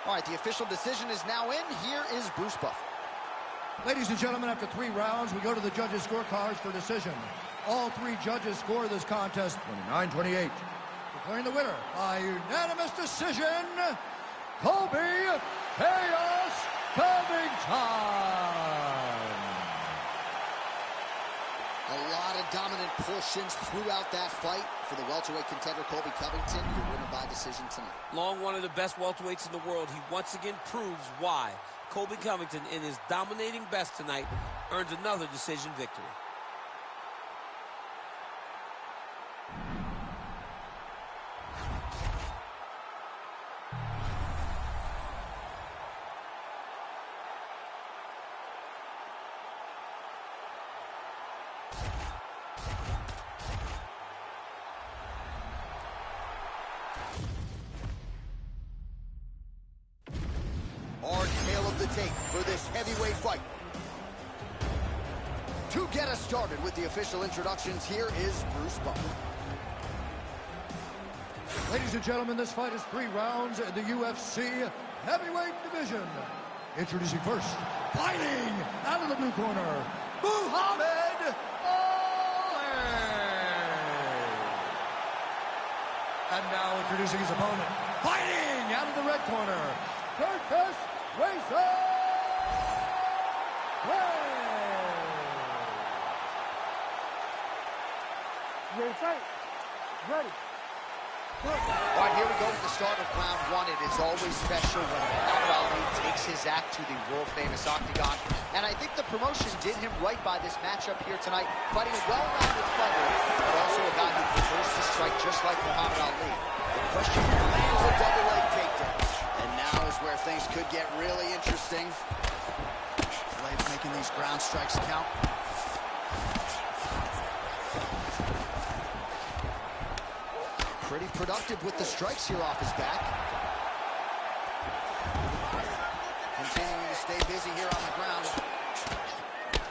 All right, the official decision is now in. Here is Bruce Buffer. Ladies and gentlemen, after 3 rounds, we go to the judges' scorecards for decision. All 3 judges score this contest 29-28. Declaring the winner by unanimous decision, Colby Chaos Covington. A lot of dominant portions throughout that fight for the welterweight contender Colby Covington, your winner by decision tonight. Long one of the best welterweights in the world. He once again proves why Colby Covington, in his dominating best tonight, earns another decision victory. To get us started with the official introductions, here is Bruce Buffer. Ladies and gentlemen, this fight is 3 rounds in the UFC heavyweight division. Introducing first, fighting out of the blue corner, Muhammad Ali. And now introducing his opponent, fighting out of the red corner, Curtis Racer. You ready to fight? Ready. All right, here we go to the start of round 1. It is always special when Muhammad Ali takes his act to the world-famous octagon. And I think the promotion did him right by this matchup here tonight, fighting a well-rounded fighter, but also a guy who prefers to strike just like Muhammad Ali. The question lands a double leg takedown. And now is where things could get really interesting. Blades making these ground strikes count. Pretty productive with the strikes here off his back. Continuing to stay busy here on the ground.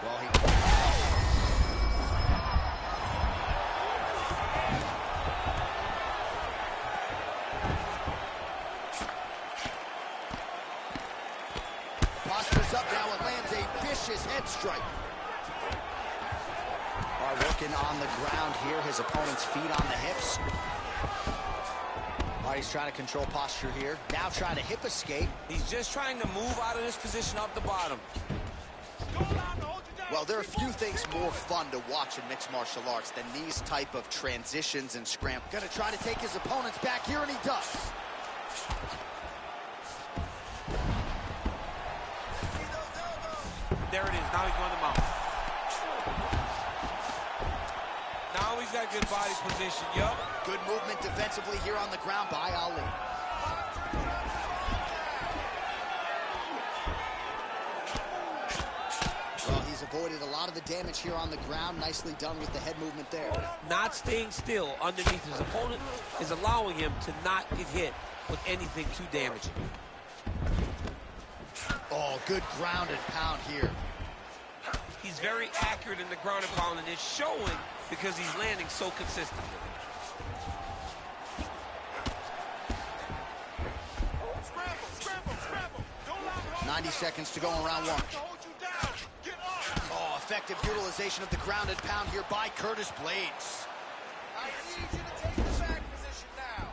Well, postures up now and lands a vicious head strike. Are working on the ground here. His opponent's feet on the hips. He's trying to control posture here. Now trying to hip escape. He's just trying to move out of this position off the bottom. Well, there are few things more fun to watch in mixed martial arts than these type of transitions and scrambles. Gonna try to take his opponents back here, and he does. There it is. Now he's going to mount. Now he's got good body position. Yup. Good movement defensively here on the ground by Ali. Well, he's avoided a lot of the damage here on the ground. Nicely done with the head movement there. Not staying still underneath his opponent is allowing him to not get hit with anything too damaging. Oh, good ground and pound here. He's very accurate in the ground and pound, and it's showing because he's landing so consistently. 90 seconds to go in round 1. Oh, effective utilization of the ground and pound here by Curtis Blades. I need you to take the back position now.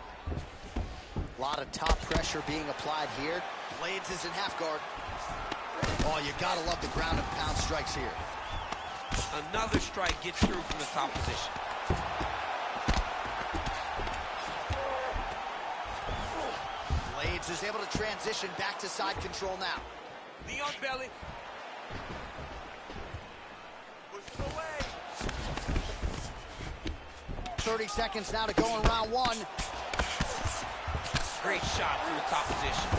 A lot of top pressure being applied here. Blades is in half guard. Oh, you gotta love the ground and pound strikes here. Another strike gets through from the top position. Blades is able to transition back to side control now. Knee on belly. Push it away. 30 seconds now to go in round 1. Great shot from the top position.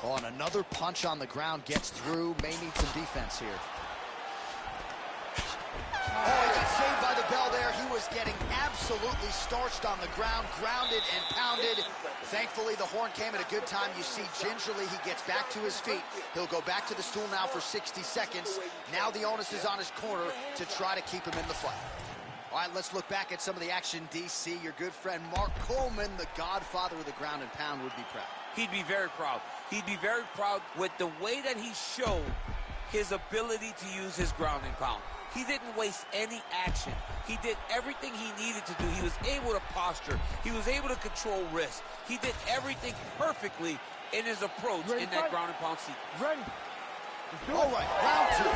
Oh, and another punch on the ground gets through. May need some defense here. Oh, he got saved by the bell there. He was getting absolutely starched on the ground, grounded and pounded. Thankfully, the horn came at a good time. You see, gingerly, he gets back to his feet. He'll go back to the stool now for 60 seconds. Now the onus is on his corner to try to keep him in the fight. All right, let's look back at some of the action, DC. Your good friend Mark Coleman, the godfather of the ground and pound, would be proud. He'd be very proud. He'd be very proud with the way that he showed his ability to use his ground and pound. He didn't waste any action. He did everything he needed to do. He was able to posture. He was able to control wrist. He did everything perfectly in his approach in that ground and pound seat. Ready. Let's do it. All right, round 2.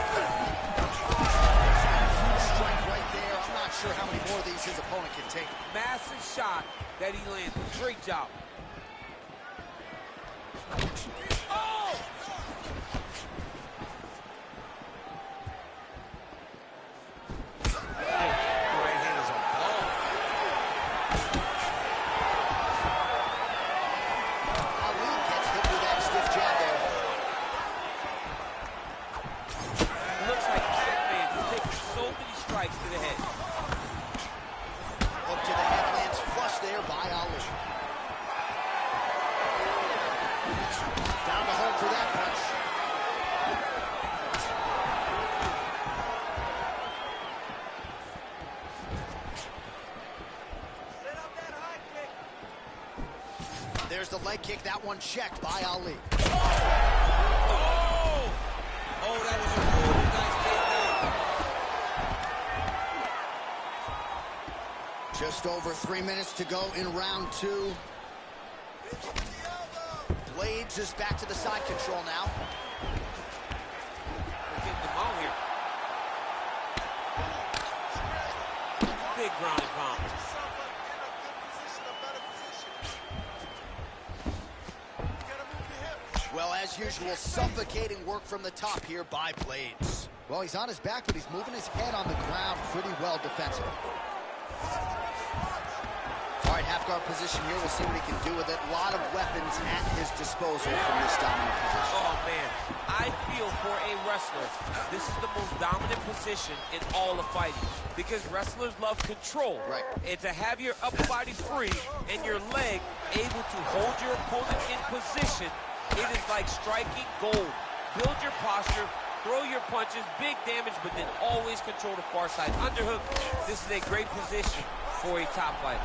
Strike right there. I'm not sure how many more of these his opponent can take. Massive shot that he landed. Great job. Oh! Down the hole for that punch. Set up that high kick. There's the leg kick. That one checked by Ali. Oh, that was a really nice takedown. Just over 3 minutes to go in round 2. Blades is back to the side control now. We're getting them out here. Big ground and pound. Well, as usual, suffocating work from the top here by Blades. Well, he's on his back, but he's moving his head on the ground pretty well defensively. All right, half guard position here. We'll see what he can do with it. A lot of weapons at his disposal from this dominant position. Oh, man. I feel for a wrestler, this is the most dominant position in all of fighting because wrestlers love control. Right. And to have your upper body free and your leg able to hold your opponent in position, it is like striking gold. Build your posture, throw your punches, big damage, but then always control the far side. Underhook, this is a great position for a top fighter.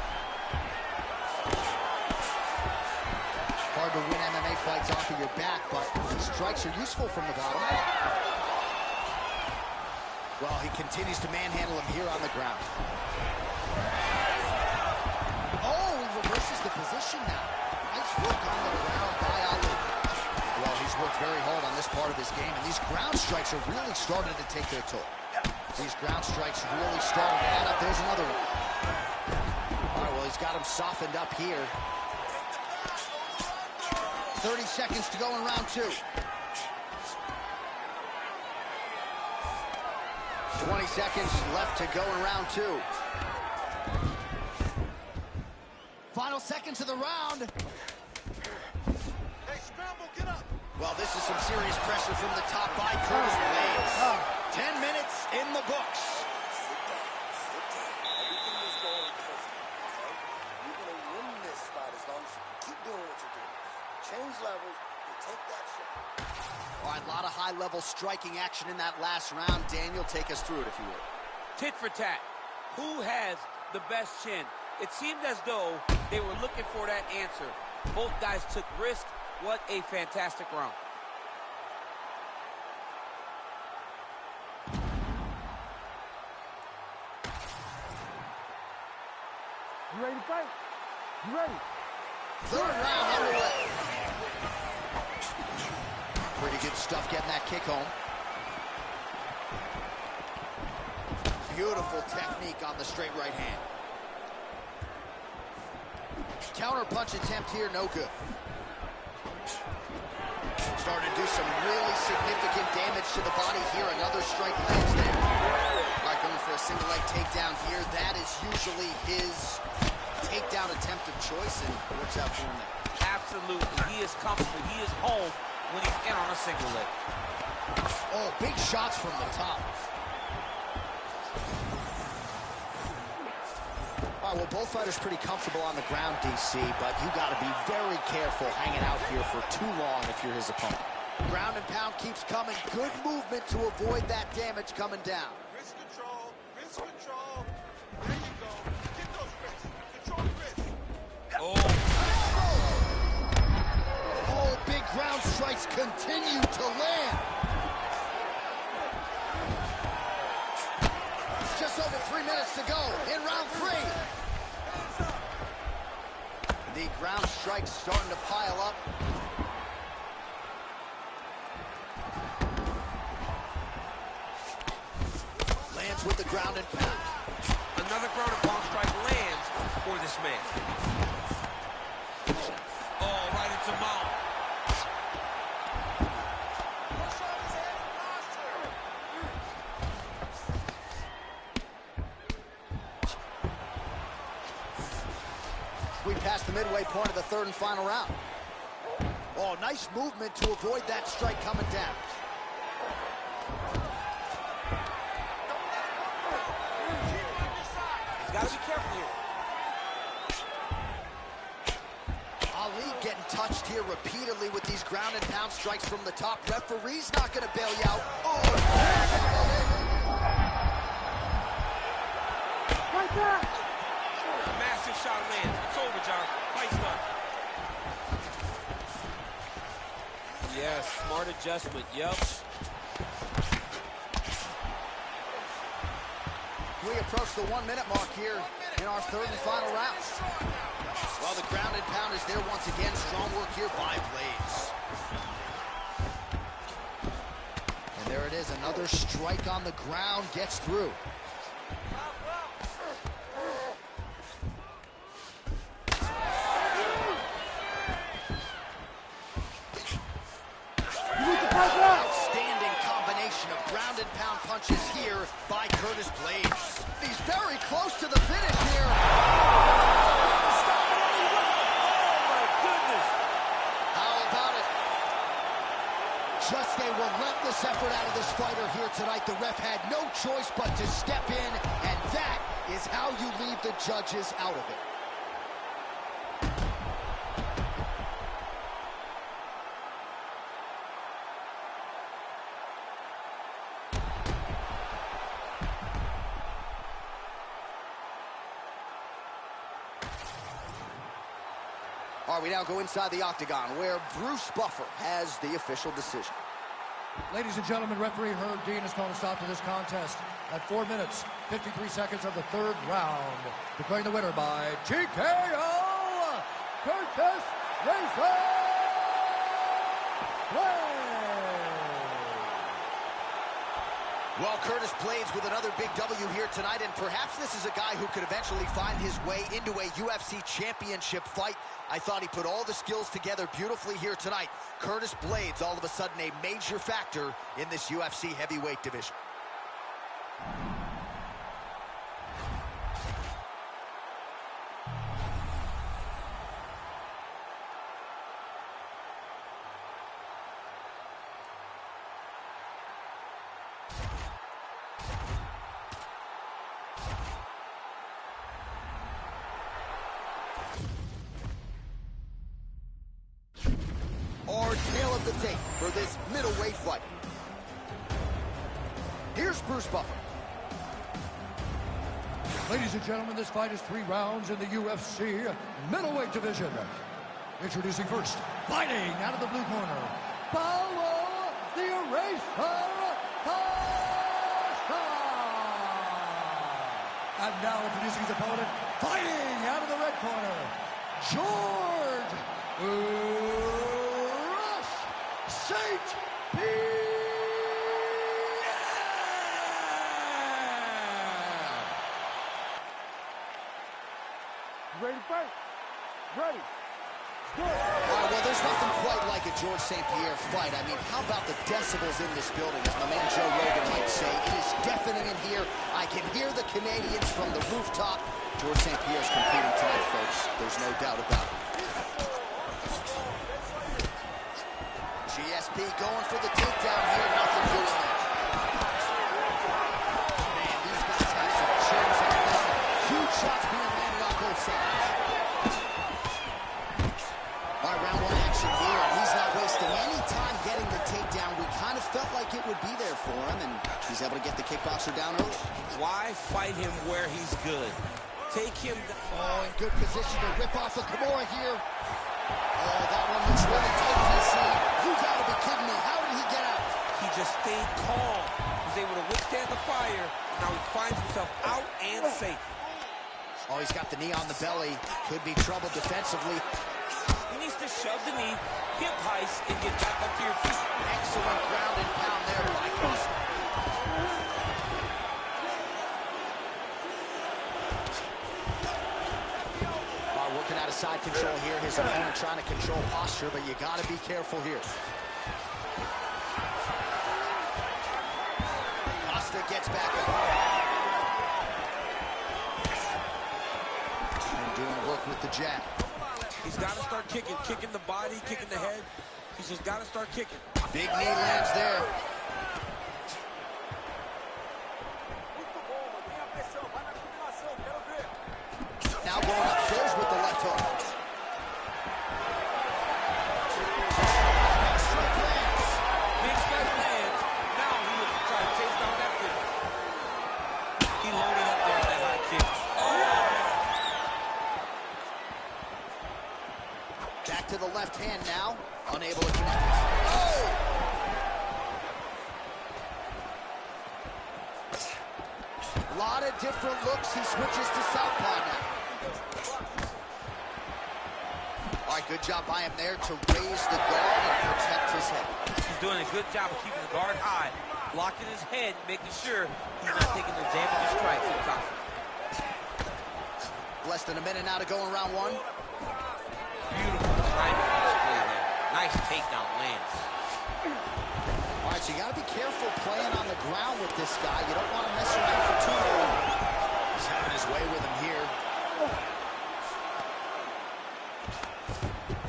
Hard to win MMA fights off of your back, but strikes are useful from the bottom. Well, he continues to manhandle him here on the ground. Oh, he reverses the position now. Nice work on the ground by Ali. Well, he's worked very hard on this part of his game, and these ground strikes are really starting to take their toll. These ground strikes really starting to add up. There's another one. All right, well, he's got him softened up here. 30 seconds to go in round 2. 20 seconds left to go in round 2. Final seconds of the round. Hey, scramble, get up. Well, this is some serious pressure from the top by Curtis Blades. 10 minutes in the books. Everything is going perfect, okay? You're going to win this fight as long as you keep doing what you're doing. Change levels, you take that shot. All right, a lot of high-level striking action in that last round. Daniel, take us through it, if you will. Tit for tat. Who has the best chin? It seemed as though they were looking for that answer. Both guys took risk. What a fantastic round. You ready to fight? You ready? Third round underway. Pretty good stuff getting that kick home. Beautiful technique on the straight right hand. Counter punch attempt here, no good. Starting to do some really significant damage to the body here. Another strike lands there. All right, going for a single leg takedown here. That is usually his takedown attempt of choice, and it works out for him there. Absolutely. He is comfortable. He is home when he's in on a single leg. Oh, big shots from the top. All right, well, both fighters pretty comfortable on the ground, DC, but you got to be very careful hanging out here for too long if you're his opponent. Ground and pound keeps coming. Good movement to avoid that damage coming down. Wrist control, wrist control. There you go. Get those wrists. Control the wrists. Oh, Oh, big ground strikes continue to land. Just over 3 minutes to go in round 3. The ground strikes starting to pile up. Lands with the ground and pound. another ground and pound strike lands for this man. Oh, right into mount. We passed the midway point of the third and final round. Oh, nice movement to avoid that strike coming down. He's got to be careful here. Ali getting touched here repeatedly with these ground and pound strikes from the top. Referee's not going to bail you out. Oh! Right there. Massive shot lands. It's over, John. Fight's done. Yes, smart adjustment. Yep. We approach the 1 minute mark here in our third and final round. Well, the ground and pound is there once again. Strong work here by Blades. And there it is, another strike on the ground, gets through. Outstanding combination of ground and pound punches here by Curtis Blades. He's very close to the finish here. Just a relentless effort out of this fighter here tonight. The ref had no choice but to step in, and that is how you leave the judges out of it. All right, we now go inside the octagon where Bruce Buffer has the official decision. Ladies and gentlemen, referee Herb Dean has called a stop to this contest at 4 minutes, 53 seconds of the third round. Declaring the winner by TKO, Curtis Razor Blades. Well, Curtis Blades with another big W here tonight, and perhaps this is a guy who could eventually find his way into a UFC championship fight. I thought he put all the skills together beautifully here tonight. Curtis Blades, all of a sudden, a major factor in this UFC heavyweight division. Our tail of the tape for this middleweight fight. Here's Bruce Buffer. Ladies and gentlemen, this fight is 3 rounds in the UFC middleweight division. Introducing first, fighting out of the blue corner, Paulo the Eraser Costa. And now introducing his opponent, fighting out of the red corner, George Rush St. Pierre. Ready to fight? Ready. All right, well, there's nothing quite like a George St. Pierre fight. I mean, how about the decibels in this building? As my man Joe Rogan might say, it is deafening in here. I can hear the Canadians from the rooftop. George St. Pierre's competing tonight, folks. There's no doubt about it. GSP going for the takedown here. Nothing doing there. Man, these guys have some chins on them. Huge shots being landed on both sides. All right, round 1 action here, and he's not wasting any time getting the takedown. We kind of felt like it would be there for him, and he's able to get the kickboxer down early. Why fight him where he's good? Take him. Oh, in good position to rip off a Kimura here. Oh, that one looks really tight to see. You gotta be kidding me. How did he get out? He just stayed calm. He was able to withstand the fire. Now he finds himself out and safe. Oh, he's got the knee on the belly. Could be trouble defensively. He needs to shove the knee, hip heist, and get back up to your feet. Excellent ground and pound there by Costa. Working out of side control here. His opponent trying to control posture, but you got to be careful here. Costa gets back up. And doing work with the jab. He's got to start kicking the body, kicking the head. He's just got to start kicking. Big knee lands there. Now going upstairs with the left hook. different looks. He switches to southpaw now. All right, good job by him there to raise the guard and protect his head. He's doing a good job of keeping the guard high, blocking his head, making sure he's not taking the damaging strikes on top. Less than a minute now to go in round one. Beautiful timing on display there. Nice takedown lands. All right, so you got to be careful playing on the ground with this guy. You don't want to mess around for too long. He's having his way with him here.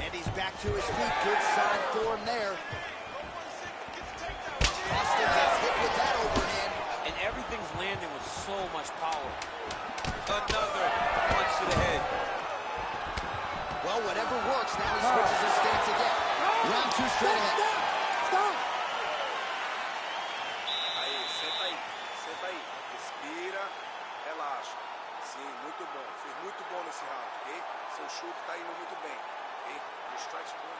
And he's back to his feet. Good sign for him there. Austin gets hit with that overhand. And everything's landing with so much power. Another punch to the head. Well, whatever works. Now he switches his stance again. Round two straight ahead. Stop! Aí, senta aí. Senta aí. Respira, relaxa. Sim, muito bom. Fez muito bom nesse round, ok? Seu chute tá indo muito bem, ok? Your strikes are good.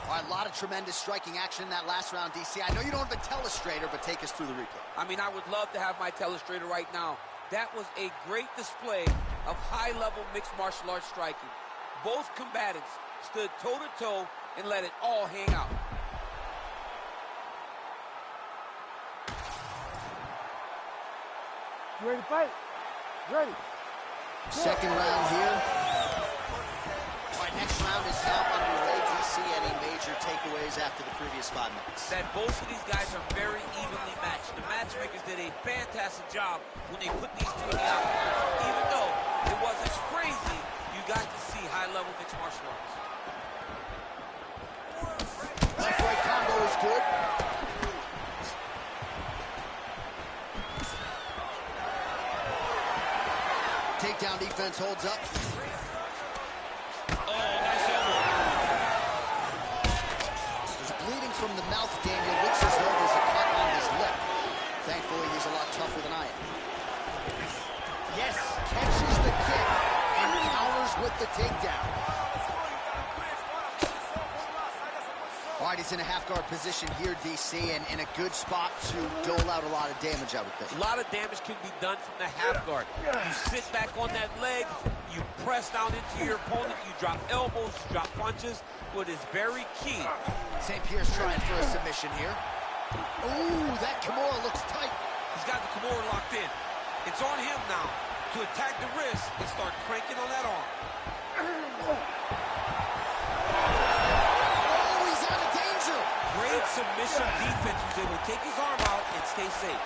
All right, a lot of tremendous striking action in that last round, DC. I know you don't have a telestrator, but take us through the replay. I mean, I would love to have my telestrator right now. That was a great display of high-level mixed martial arts striking. Both combatants stood toe-to-toe and let it all hang out. You ready to fight? Ready. Second round here. All right, next round is now underway. DC, any major takeaways after the previous 5 minutes? That both of these guys are very evenly matched. The matchmakers did a fantastic job when they put these two in the octagon. Even though it wasn't crazy, you got to see high-level mixed martial arts. Left-right combo is good. Takedown defense holds up. Oh, nice elbow. There's bleeding from the mouth, Daniel. Looks as though there's a cut on his lip. Thankfully, he's a lot tougher than I am. Yes, catches the kick and counters with the takedown. All right, he's in a half-guard position here, DC, and in a good spot to dole out a lot of damage, I would think. A lot of damage can be done from the half guard. You sit back on that leg, you press down into your opponent, you drop elbows, you drop punches. What is very key. St. Pierre's trying for a submission here. Ooh, that Kimura looks tight. He's got the Kimura locked in. It's on him now to attack the wrist and start cranking on that arm. Great submission defense. He was able to take his arm out and stay safe.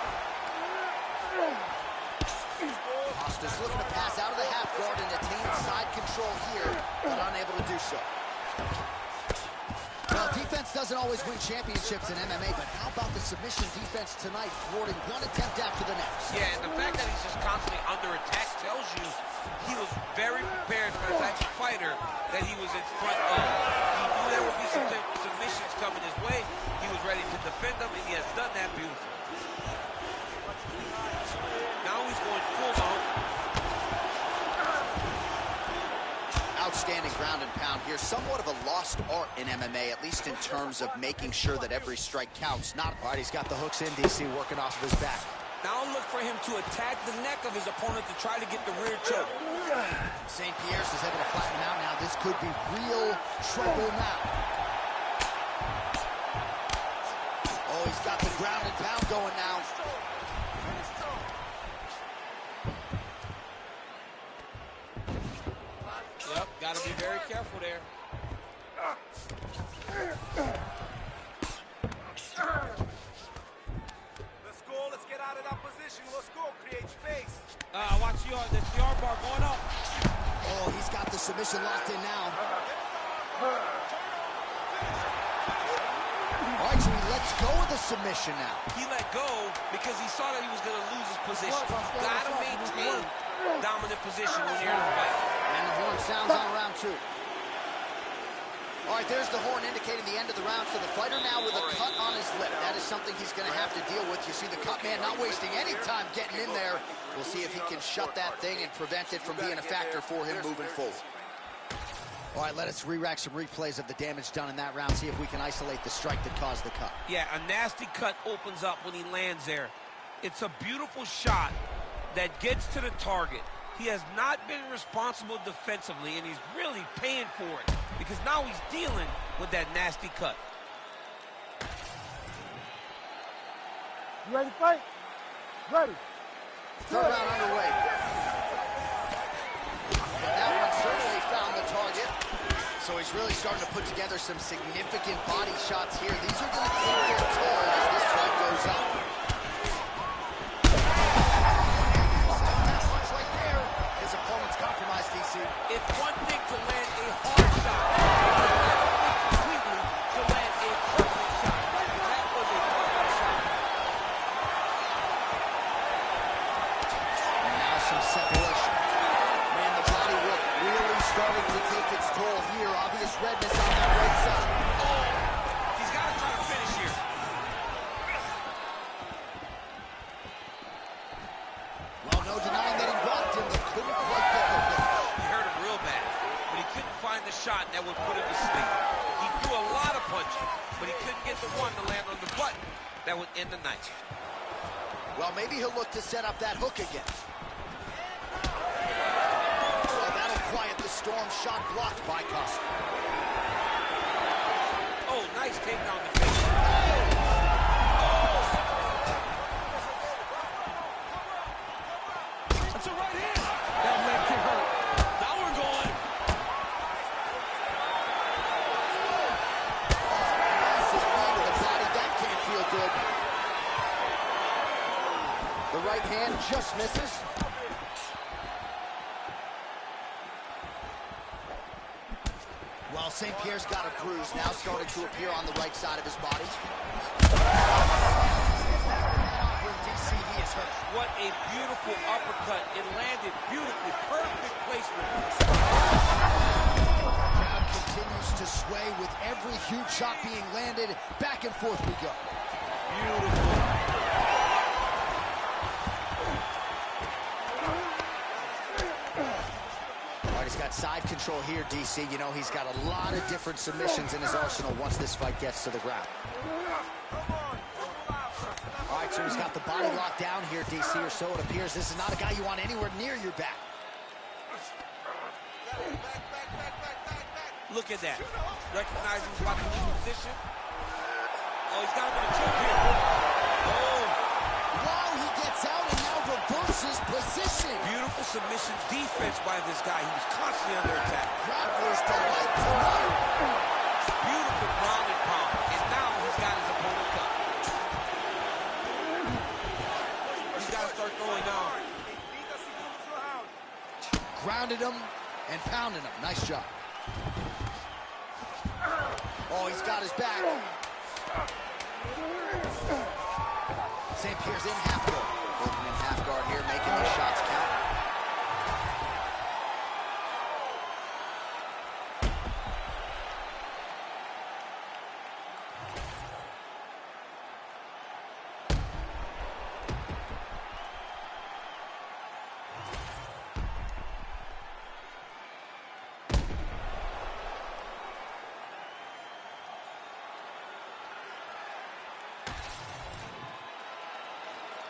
Costa's looking to pass out of the half guard and attain side control here, but unable to do so. Well, defense doesn't always win championships in MMA, but how about the submission defense tonight, thwarting one attempt after the next? Yeah, and the fact that he's just constantly under attack tells you he was very prepared for the type of fighter that he was in front of. He knew there would be some submissions coming his way. He was ready to defend them, and he has done that beautifully. Now he's going full mount. Outstanding ground and pound here. Somewhat of a lost art in MMA, at least in terms of making sure that every strike counts. Not all right, he's got the hooks in, DC, working off of his back. Now look for him to attack the neck of his opponent to try to get the rear choke. St. Pierre's is able to flatten him out now. This could be real trouble now. Oh, he's got the ground and pound going now. Yep, got to be very careful there. Let's go. Let's get out of that position. Let's go. Create space. Watch the arm bar going up. Oh, he's got the submission locked in now. All right, so he lets go of the submission now. He let go because he saw that he was going to lose his position. Got to maintain dominant position when you're in a fight. And the horn sounds on round two. All right, there's the horn indicating the end of the round. So the fighter now with a cut on his lip. That is something he's going to have to deal with. You see the cut man not wasting any time getting in there. We'll see if he can shut that thing and prevent it from being a factor for him moving forward. All right, let us re-rack some replays of the damage done in that round. See if we can isolate the strike that caused the cut. Yeah, a nasty cut opens up when he lands there. It's a beautiful shot, that gets to the target. He has not been responsible defensively, and he's really paying for it because now he's dealing with that nasty cut. You ready to fight? Ready. Third round underway. And that one certainly found the target. So he's really starting to put together some significant body shots here. These are going to keep their toll as this fight goes up. That punch right there. His opponent's compromised, DC. It's one thing to land a hard shot. It's another thing completely to land a perfect shot. That was a perfect shot. And now some separation. Man, the body work really starting to take its toll here. Obvious redness on that right side. Oh, he's got to try to finish here. Well, no denying that he blocked him, but couldn't quite get the finish. He hurt him real bad, but he couldn't find the shot that would put him to sleep. He threw a lot of punches, but he couldn't get the one to land on the button that would end the night. Well, maybe he'll look to set up that hook again. Well, that'll quiet the storm. Shot blocked by Costa. Oh, nice takedown defense. That's a right hand. That leg kick hurt. Now we're going. Massive knee to the body. That can't feel good. The right hand just misses. Well, St. Pierre's got a bruise, now starting to appear on the right side of his body. DC, he is hurt. What a beautiful uppercut. It landed beautifully. Perfect placement. Crowd continues to sway with every huge shot being landed. Back and forth we go. Beautiful. He's got side control here, DC. You know, he's got a lot of different submissions in his arsenal once this fight gets to the ground. All right, so he's got the body locked down here, DC, or so it appears. This is not a guy you want anywhere near your back. Look at that. Recognizing he's about to lose position. Oh, he's got him in a choke here. Oh. Wow, he gets out and now reverses position. Beautiful submission defense by this guy. He was constantly under attack. Grappler's delight tonight. Beautiful ground and pound. And now he's got his opponent cut. He's got to start throwing down. Grounded him and pounded him. Nice job. Oh, he's got his back. St. Pierre's in half guard. Working in half guard here, making these shots count.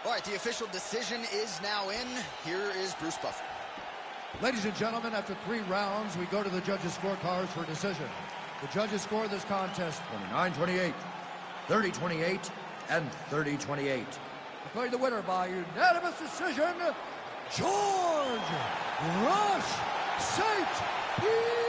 All right, the official decision is now in. Here is Bruce Buffer. Ladies and gentlemen, after 3 rounds, we go to the judges' scorecards for a decision. The judges score this contest 29-28, 30-28, and 30-28. Declaring the winner by unanimous decision, George Rush St. Pierre!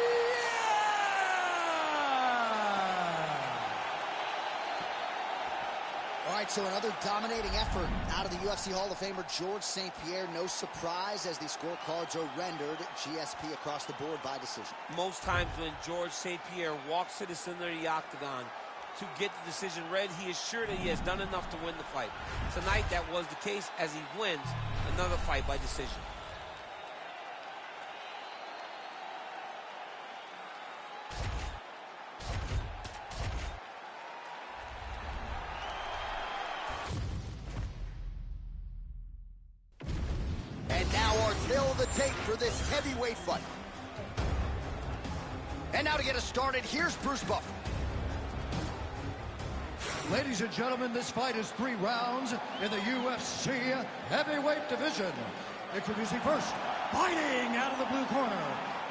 All right, so another dominating effort out of the UFC Hall of Famer George St. Pierre. No surprise as the scorecards are rendered GSP across the board by decision. Most times when George St. Pierre walks to the center of the octagon to get the decision read, he is sure that he has done enough to win the fight. Tonight, that was the case as he wins another fight by decision. And now our tale of the tape for this heavyweight fight. And now to get us started, here's Bruce Buffer. Ladies and gentlemen, this fight is 3 rounds in the UFC heavyweight division. Introducing first, fighting out of the blue corner,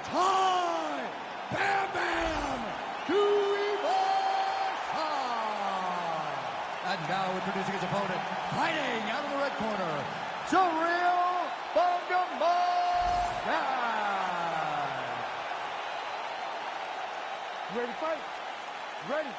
Ty Bam Bam Tuivasa. And now introducing his opponent, fighting out of the red corner, Cyril Bongamon. You ready to fight? Ready.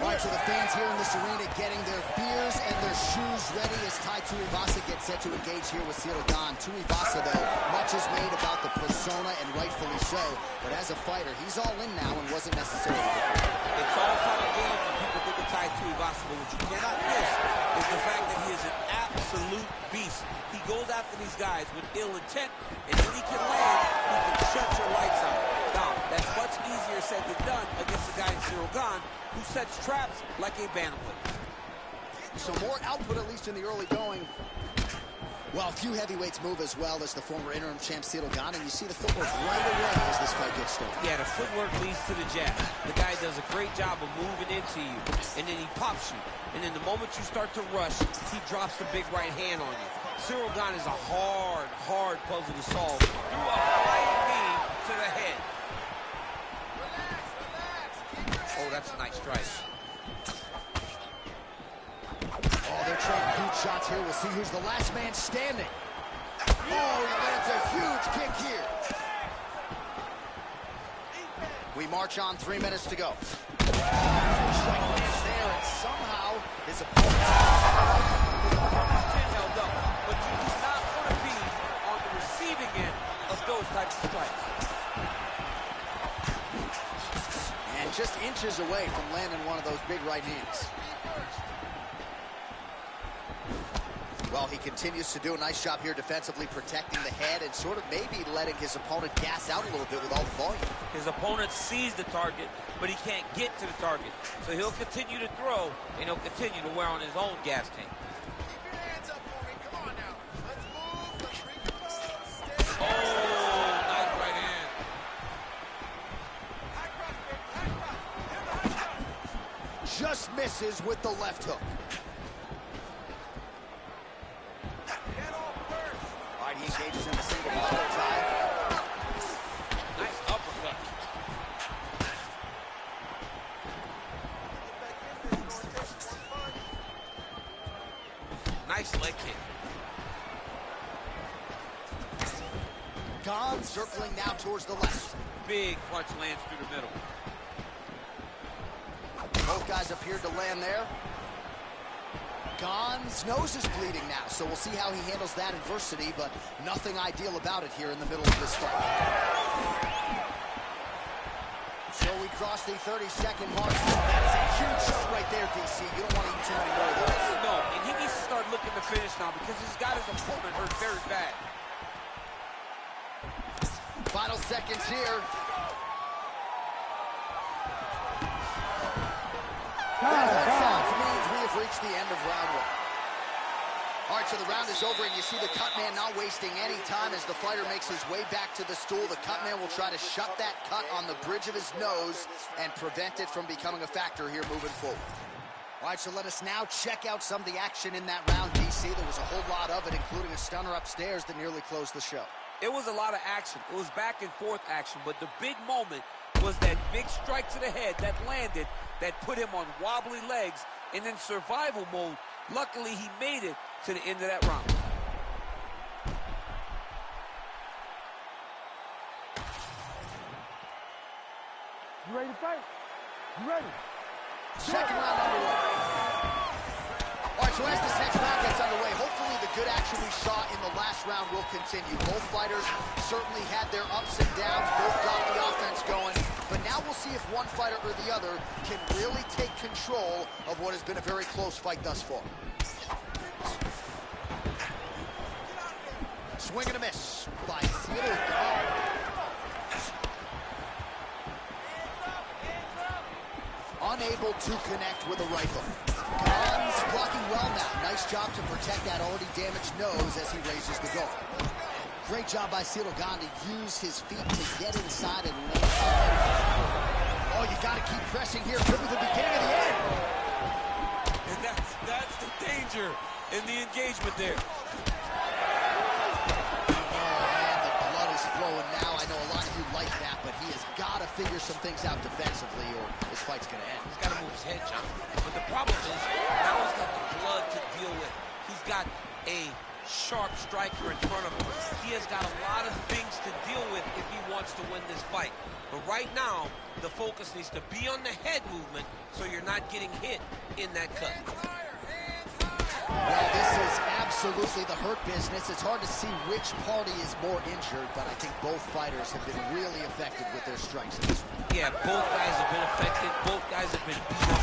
All right, so the fans here in this arena getting their beers and their shoes ready as Tai Tuivasa gets set to engage here with Ciryl Gane. Tuivasa, though, much is made about the persona, and rightfully so. But as a fighter, he's all in now and wasn't necessarily before. It's all fun and games when people look at Tai Tuivasa, but what you cannot miss is the fact that he is an absolute beast. He goes after these guys with ill intent, and when he can land, he can shut your lights out. Now, that's much easier said than done against a guy in Ciryl Gane who sets traps like a bantamweight. So more output, at least in the early going. Well, a few heavyweights move as well as the former interim champ Ciryl Gane, and you see the footwork right away as this fight gets started. Yeah, the footwork leads to the jab. The guy does a great job of moving into you, and then he pops you. And then the moment you start to rush, he drops the big right hand on you. Ciryl Gane is a hard puzzle to solve. Through a flying knee to the head. Oh, that's a nice strike. Oh, they're trading huge shots here. We'll see who's the last man standing. Oh, he lands a huge kick here. We march on, 3 minutes to go. Strike lands there, and somehow his opponent's chin held up, but you do not want to be on the receiving end of those types of strikes. And just inches away from landing one of those big right hands. Well, he continues to do a nice job here defensively, protecting the head and sort of maybe letting his opponent gas out a little bit with all the volume. His opponent sees the target, but he can't get to the target. So he'll continue to throw, and he'll continue to wear on his own gas tank. Keep your hands up for me. Come on now. Let's move. Let's recompose. Oh, nice right hand. Just misses with the left hook. All right, he engages in the single collar tie. Nice uppercut. Nice leg kick. Gane circling now towards the left. Big punch lands through the middle. Both guys appeared to land there. Gane's nose is bleeding now, so we'll see how he handles that adversity, but nothing ideal about it here in the middle of this fight. So we cross the 30-second mark. That's a huge shot right there, DC. You don't want to eat too many more of those. No, and he needs to start looking to finish now because he's got his opponent hurt very bad. Final seconds here. That sounds means we have reached the end of round 1. All right, so the round is over, and you see the cut man not wasting any time as the fighter makes his way back to the stool. The cut man will try to shut that cut on the bridge of his nose and prevent it from becoming a factor here moving forward. All right, so let us now check out some of the action in that round, DC. There was a whole lot of it, including a stunner upstairs that nearly closed the show. It was a lot of action. It was back and forth action, but the big moment was that big strike to the head that landed, that put him on wobbly legs, and in survival mode, luckily he made it to the end of that round. You ready to fight? You ready? Second round underway. All right, so as this next round gets underway, hopefully the good action we saw in the last round will continue. Both fighters certainly had their ups and downs, both got the offense going, but now we'll see if one fighter or the other can really take control of what has been a very close fight thus far. Swing and a miss by Ciryl Gane. Unable to connect with a right hook. Gane's blocking well now. Nice job to protect that already damaged nose as he raises the goal. Great job by Ciryl Gane to use his feet to get inside and land. Oh, you got to keep pressing here. Could be the beginning of the end. there. Flowing now. I know a lot of you like that, but he has got to figure some things out defensively or this fight's going to end. He's got to move his head, John. But the problem is, now he's got the blood to deal with. He's got a sharp striker in front of him. He has got a lot of things to deal with if he wants to win this fight. But right now, the focus needs to be on the head movement so you're not getting hit in that cut. Well, this is absolutely the hurt business. It's hard to see which party is more injured, but I think both fighters have been really effective with their strikes in this one. Yeah, both guys have been affected. Both guys have been beat up.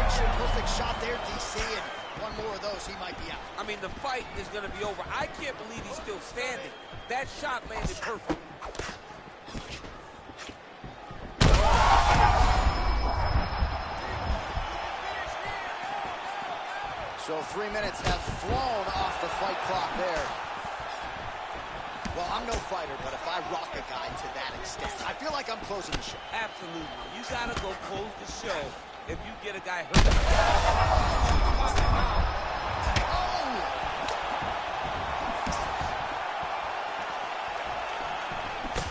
Picture perfect shot there, DC, and one more of those, he might be out. I mean, the fight is going to be over. I can't believe he's still standing. That shot landed perfect. So 3 minutes have flown off the fight clock there. Well, I'm no fighter, but if I rock a guy to that extent, I feel like I'm closing the show. Absolutely. You got to go close the show if you get a guy hurt. Oh!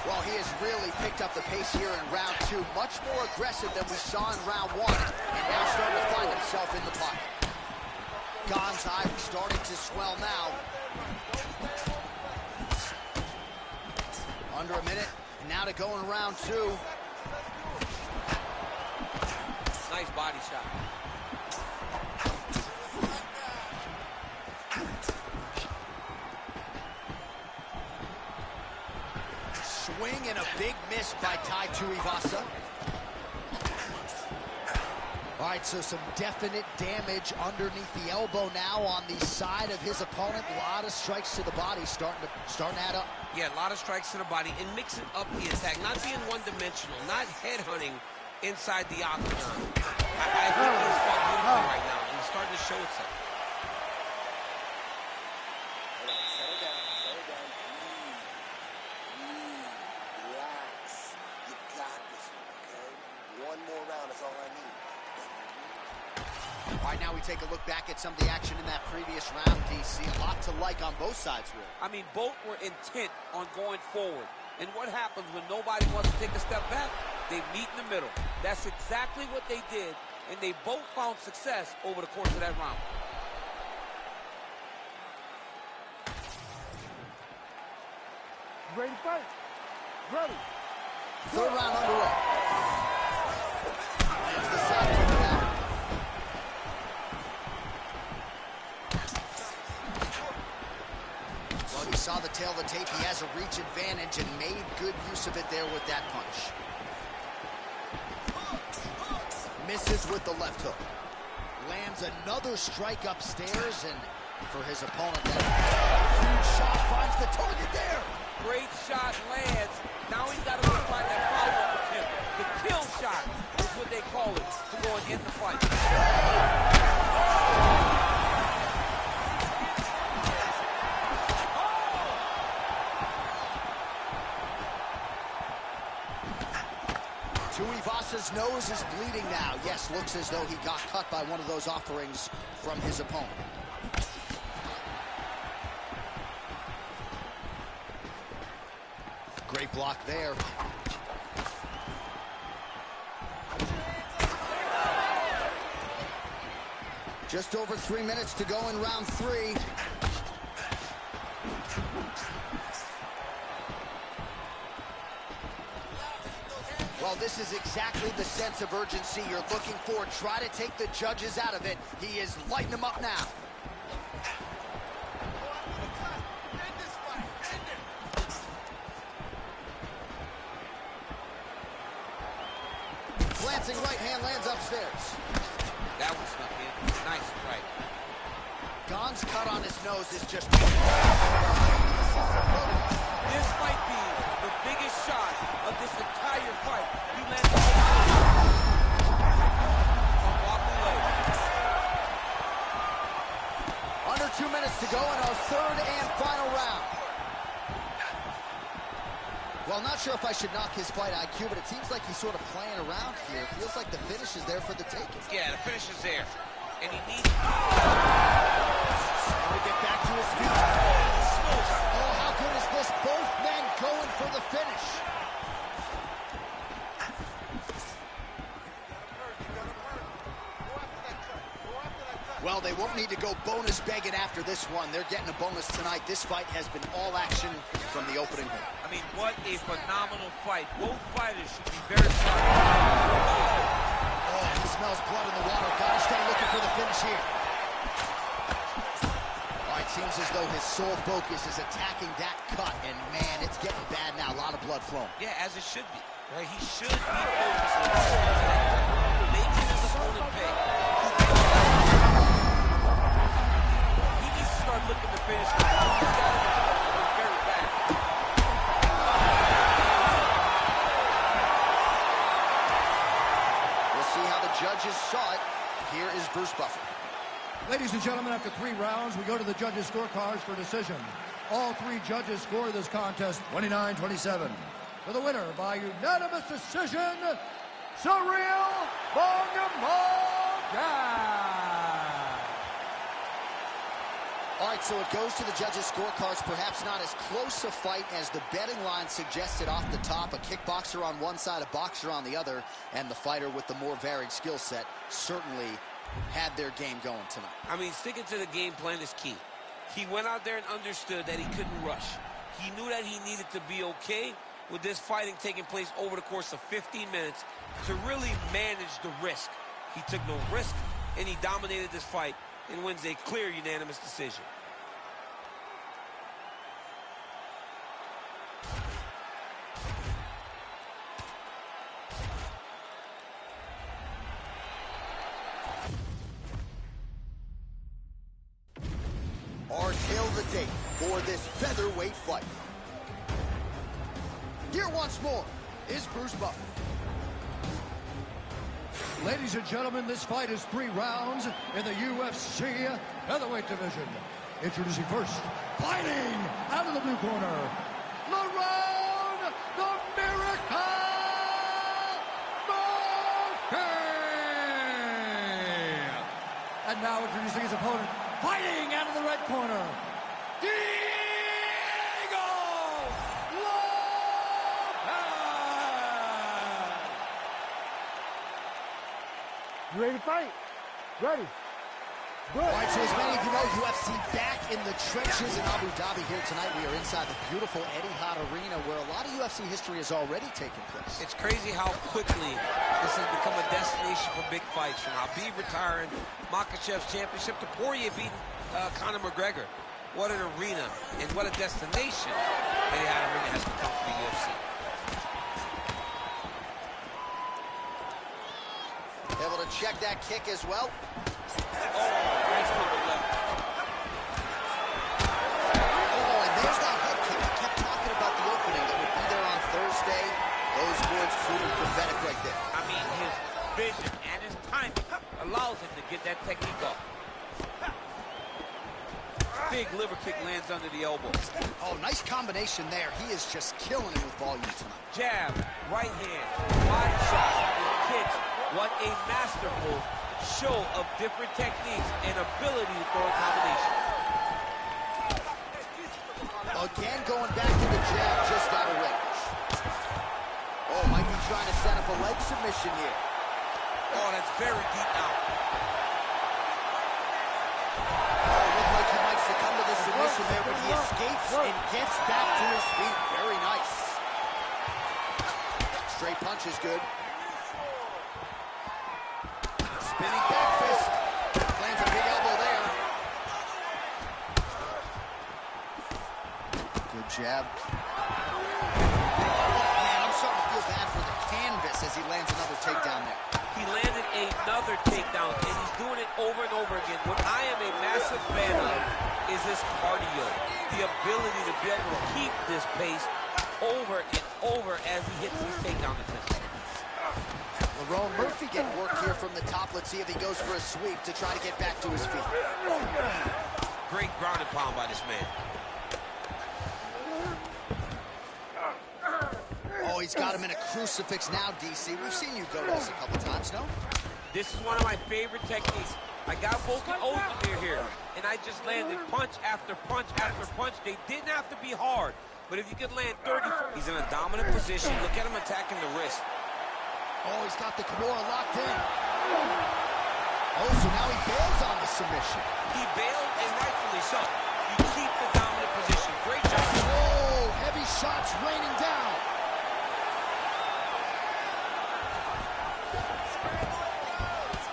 Well, he has really picked up the pace here in round 2. Much more aggressive than we saw in round 1. And now starting to find himself in the pocket. Gon's eye starting to swell now. Under a minute, and now to go in round 2. Nice body shot. Swing and a big miss by Tai Tuivasa. All right, so some definite damage underneath the elbow now on the side of his opponent. A lot of strikes to the body starting to add up. Yeah, a lot of strikes to the body and mixing up the attack, not being one-dimensional, not head-hunting inside the octagon. I think he's fought beautifully right now, and he's starting to show itself. Settle down, relax. You got this, okay? One more round is all I need. All right, now we take a look back at some of the action in that previous round, DC. A lot to like on both sides, really. I mean, both were intent on going forward. And what happens when nobody wants to take a step back? They meet in the middle. That's exactly what they did, and they both found success over the course of that round. Ready to fight? Ready. Third round underway. Lands the side kick now. Well, you saw the tail of the tape. He has a reach advantage and made good use of it there with that punch. Misses with the left hook. Lands another strike upstairs, and for his opponent, that huge shot finds the target there. Great shot lands. Now he's got to go find that follow-up attempt. The kill shot is what they call it to go and end the fight. Tuivasa's nose is bleeding now. Yes, looks as though he got cut by one of those offerings from his opponent. Great block there. Just over 3 minutes to go in round 3. Well, this is exactly the sense of urgency you're looking for. Try to take the judges out of it. He is lighting them up now. Glancing right hand lands upstairs. That one snuck in. Nice strike. Gon's cut on his nose is just... This might be the biggest shot of this entire fight. He lands on wobbly leg. Under 2 minutes to go in our third and final round. Well, I'm not sure if I should knock his fight IQ, but it seems like he's sort of playing around here. It feels like the finish is there for the taking. Yeah, the finish is there. And he needs... Here we get back to his feet. Oh, how good is this? Both men going for the finish. Well, they won't need to go bonus begging after this one. They're getting a bonus tonight. This fight has been all action from the opening. I mean, what a phenomenal fight. Both fighters should be very proud. Oh, he smells blood in the water. Gotta stay looking for the finish here. All right, seems as though his sole focus is attacking that cut, and man, it's getting bad now. A lot of blood flowing. Yeah, as it should be. Right? He should be focused on making his opponent pay. He needs to start looking to finish. He's got it very bad. We'll see how the judges saw it. Here is Bruce Buffer. Ladies and gentlemen, after 3 rounds, we go to the judges' scorecards for decision. All 3 judges score this contest 29-27. For the winner by unanimous decision, Cyril Bongamoga. All right, so it goes to the judges' scorecards. Perhaps not as close a fight as the betting line suggested off the top. A kickboxer on one side, a boxer on the other, and the fighter with the more varied skill set certainly had their game going tonight. I mean, sticking to the game plan is key. He went out there and understood that he couldn't rush. He knew that he needed to be okay with this fighting taking place over the course of 15 minutes to really manage the risk. He took no risk, and he dominated this fight and wins a clear unanimous decision. Our tale of the tape for this featherweight fight. Here once more is Bruce Buffer. Ladies and gentlemen, this fight is 3 rounds in the UFC featherweight division. Introducing first, fighting out of the blue corner, LaRon the Miracle Murphy. And now introducing his opponent, fighting out of the red corner, Diego Lopez. You ready to fight? Ready. Good. All right, so as many of you know, UFC back in the trenches in Abu Dhabi here tonight. We are inside the beautiful Etihad Arena where a lot of UFC history has already taken place. It's crazy how quickly this has become a destination for big fights. From Habib retiring, Makhachev's championship, to Poirier beating Conor McGregor. What an arena and what a destination Etihad Arena has become for the UFC. Able to check that kick as well. Oh, nice to the left. Oh, and there's that head kick. He kept talking about the opening that would be there on Thursday. Those words proving prophetic right there. I mean, his vision and his timing allows him to get that technique off. Big liver kick lands under the elbow. Oh, nice combination there. He is just killing it with volume tonight. Jab, right hand, wide shot, kicks. What a masterful show of different techniques and ability to throw a combination. Again, going back to the jab, just out of range. Oh, might be trying to set up a leg submission here. Oh, that's very deep now. Oh, looked like he might succumb to the submission there, but he escapes and gets back to his feet. Very nice. Straight punch is good. Spinning back fist. Lands a big elbow there. Good jab. Oh, man, I'm starting to feel bad for the canvas as he lands another takedown there. He landed another takedown, and he's doing it over and over again. What I am a massive fan of is his cardio. The ability to be able to keep this pace over and over as he hits these takedown attempts. Lerone Murphy getting work here from the top. Let's see if he goes for a sweep to try to get back to his feet. Great ground and pound by this man. Oh, he's got him in a crucifix now, DC. We've seen you go to this a couple times, no? This is one of my favorite techniques. I got both the Ozdemir here, and I just landed punch after punch after punch. They didn't have to be hard, but if you could land 30, he's in a dominant position. Look at him attacking the wrist. Oh, he's got the Kimura locked in. Oh, so now he bails on the submission. He bailed, and rightfully so. You keep the dominant position. Great job. Oh, heavy shots raining down.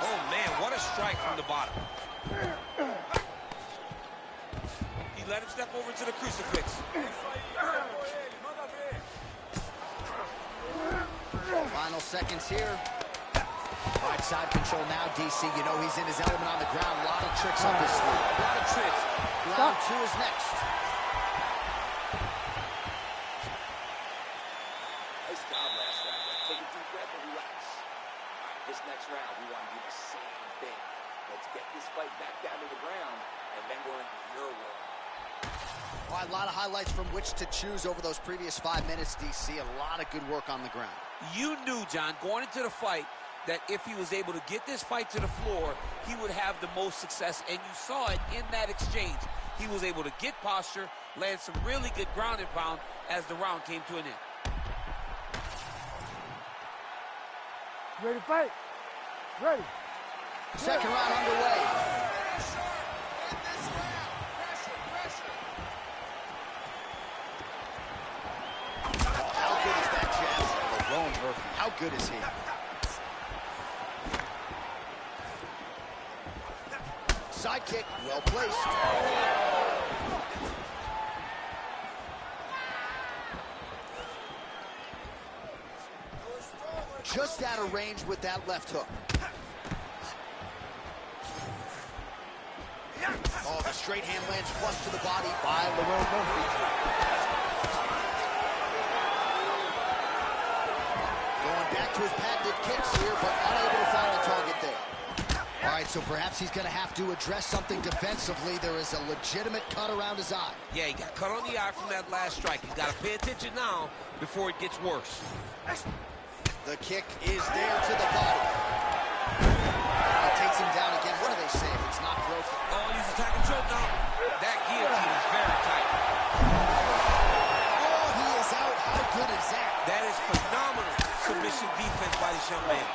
Oh, man, what a strike from the bottom. He let him step over to the crucifix. Final seconds here. Right side control now, DC. You know he's in his element on the ground. A lot of tricks up his sleeve. A lot of tricks. Round 2 is next. Nice job last round. Take a deep breath and relax. All right, this next round, we want to do the same thing. Let's get this fight back down to the ground, and then we're in your world. All right, a lot of highlights from which to choose over those previous 5 minutes, DC. A lot of good work on the ground. You knew, John, going into the fight, that if he was able to get this fight to the floor, he would have the most success, and you saw it in that exchange. He was able to get posture, land some really good ground and pound as the round came to an end. Ready to fight? Ready. Second round underway. How good is that jab? Lerone Murphy. How good is he? Side kick, well placed. Just out of range with that left hook. Oh, the straight hand lands flush to the body by Lerone Murphy. Going back to his patented kicks here, but unable to find the target there. All right, so perhaps he's going to have to address something defensively. There is a legitimate cut around his eye. Yeah, he got cut on the eye from that last strike. He's got to pay attention now before it gets worse. The kick is there to the body. It takes him down again. What do they say? It's not broken. Oh, he's attacking choke now. That guillotine is very tight. Oh, he is out. How good is that? That is phenomenal submission defense by this young man.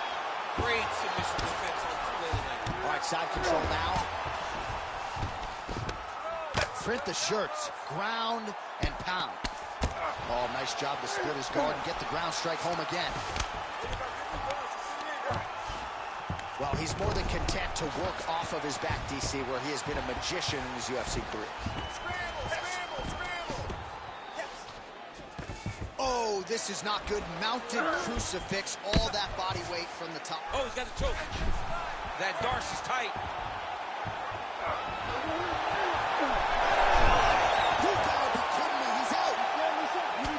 Great submission defense on display tonight. All right, side control now. Print the shirts. Ground and pound. Oh, nice job to split his guard and get the ground strike home again. Well, he's more than content to work off of his back, DC, where he has been a magician in his UFC career. Oh, this is not good. Mounted crucifix, all that body weight from the top. Oh, he's got the choke. That Darce is tight. You gotta be kidding me, he's out.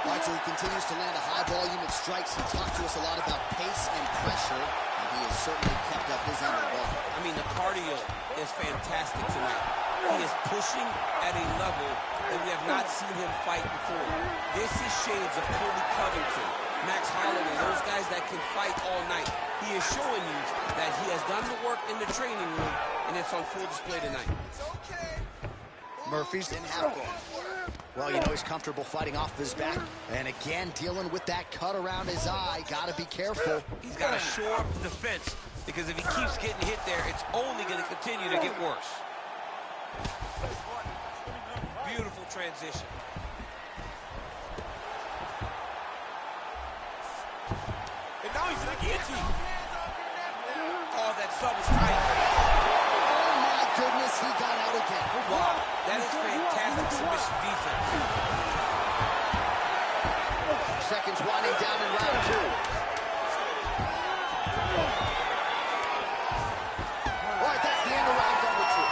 All right, so he continues to land a high volume of strikes. He talked to us a lot about pace and pressure, and he has certainly kept up his end of the ball. I mean, the cardio is fantastic tonight. He is pushing at a level that we have not seen him fight before. This is shades of Colby Covington, Max Holloway, those guys that can fight all night. He is showing you that he has done the work in the training room, and it's on full display tonight. Murphy's in half guard. Well, you know he's comfortable fighting off his back. And again, dealing with that cut around his eye. Got to be careful. He's got to shore up the defense, because if he keeps getting hit there, it's only going to continue to get worse. Beautiful transition. And now he's in the guillotine. Oh, that sub is tight. Oh, my goodness, he got out again. Wow, that is fantastic submission defense. Seconds winding down in round 2. All right, that's the end of round number 2.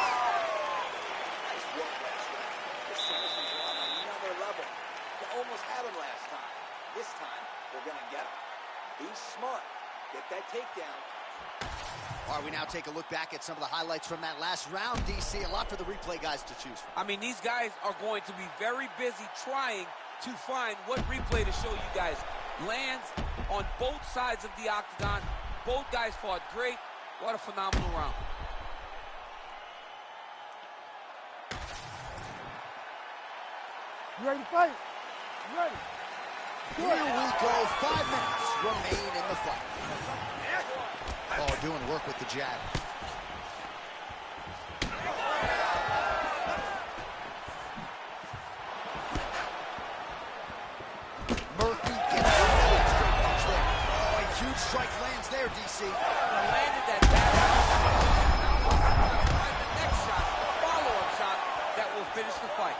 Nice work last round. The submissions are on another level. You almost had him last time. This time, we're going to get him. Be smart. Get that takedown. All right, we now take a look back at some of the highlights from that last round, DC. A lot for the replay guys to choose from. I mean, these guys are going to be very busy trying to find what replay to show you guys. Lands on both sides of the octagon. Both guys fought great. What a phenomenal round. You ready to fight? You ready? Here we go. 5 minutes remain in the fight. Oh, doing work with the jab. Murphy gets a straight punch there. Oh, a huge strike lands there, DC. Landed that bad. Now find the next shot, the follow-up shot that will finish the fight.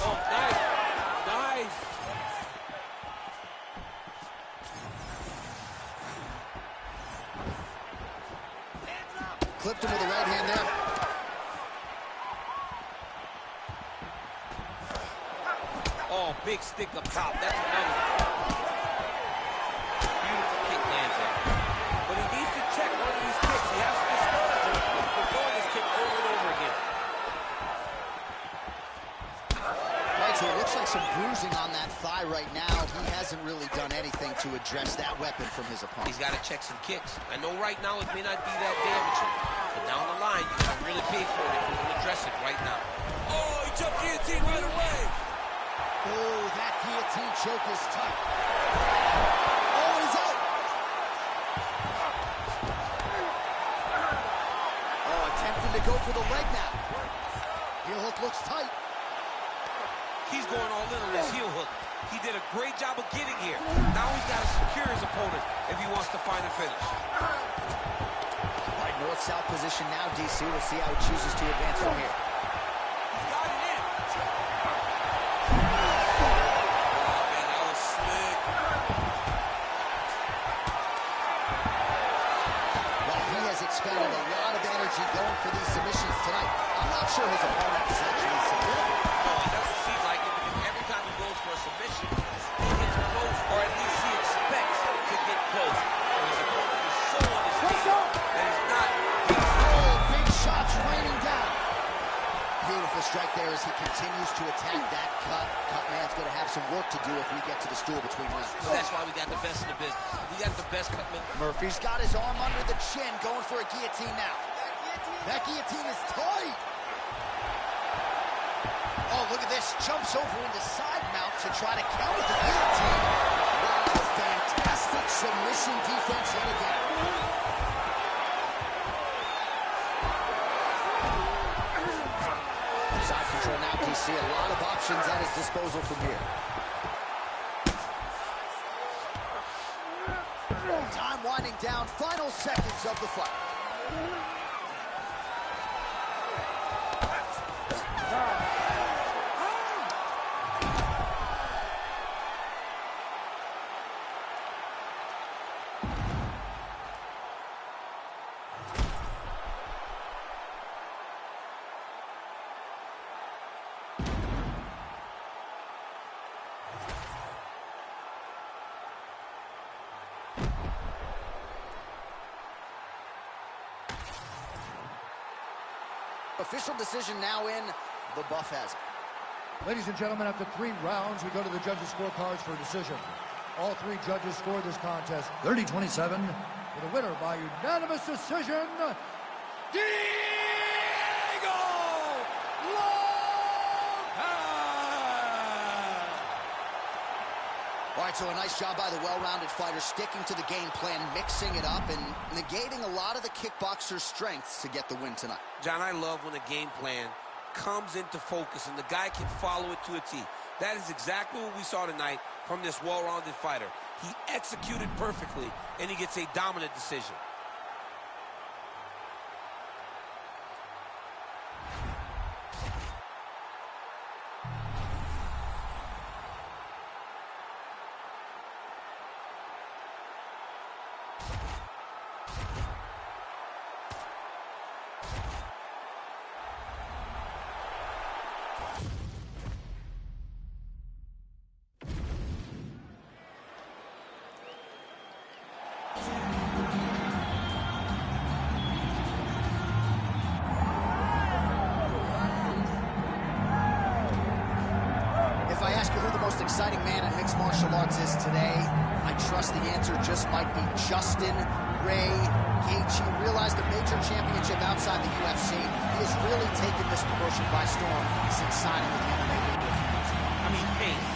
Oh, nice. Nice. Clipped him with a right hand there. Oh, big stick up top. That's another. Beautiful kick lands there. But he needs to check one of these kicks. He has to discourage him from throwing this kick over and over again. Right, so it looks like some bruising on that thigh right now. He hasn't really done anything to address that weapon from his opponent. He's got to check some kicks. I know right now it may not be that damaging, but down the line, you got to really pay for it if you can address it right now. Oh, he jumped guillotine right away. Oh, that guillotine choke is tight. Oh, he's out. Oh, attempting to go for the leg now. Heel hook looks tight. He's going all in on this heel hook. He did a great job of getting here. Now he's got to secure his opponent if he wants to find a finish. All right, north-south position now, DC. We'll see how he chooses to advance from here. He's got it in. Oh, man, that was slick. Well, he has expended a lot of energy going for these submissions tonight. I'm not sure his opponent is actually submitted. No, it doesn't seem like it, because every time he goes for a submission, he gets close, or at least he expects to get close. And his opponent is so on his feet that he's not. Oh, big shots raining down. Beautiful strike there as he continues to attack that cut. Cutman's going to have some work to do if we get to the stool between rounds. That's why we got the best in the business. We got the best cutman. Murphy's got his arm under the chin, going for a guillotine now. That guillotine is tight. Oh, look at this. Jumps over into side mount to try to counter the guillotine. Wow, fantastic submission defense yet again. Side control now, DC. A lot of options at his disposal from here. Time winding down. Final seconds of the fight. Official decision now in. The buff has it. Ladies and gentlemen, after 3 rounds, we go to the judges' scorecards for a decision. All 3 judges scored this contest 30-27 with a winner by unanimous decision, Diego Lopez! All right, so a nice job by the well-rounded fighter, sticking to the game plan, mixing it up, and negating a lot of the kickboxer's strengths to get the win tonight. John, I love when a game plan comes into focus and the guy can follow it to a T. That is exactly what we saw tonight from this well-rounded fighter. He executed perfectly, and he gets a dominant decision. exciting man in mixed martial arts is today? I trust the answer just might be Justin Ray Gaethje. Realized a major championship outside the UFC. He has really taken this promotion by storm since signing with the MMA League. I mean, pace,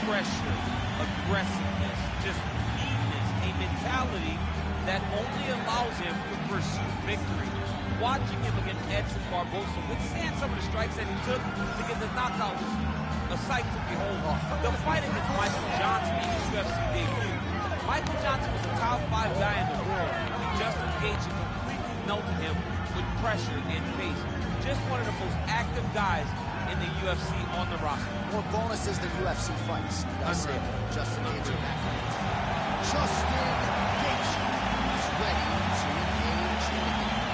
pressure, aggressiveness, just meanness, a mentality that only allows him to pursue victory. Watching him against Edson Barbosa, withstand some of the strikes that he took to get the knockout was a sight to behold. The fight against Michael Johnson in his UFC debut. Michael Johnson was a top 5 guy in the world. Justin Gaethje completely melted him with pressure and pace. Just one of the most active guys in the UFC on the roster. More bonuses than UFC fights. Justin Gaethje back. Justin Gaethje is ready to engage in the game.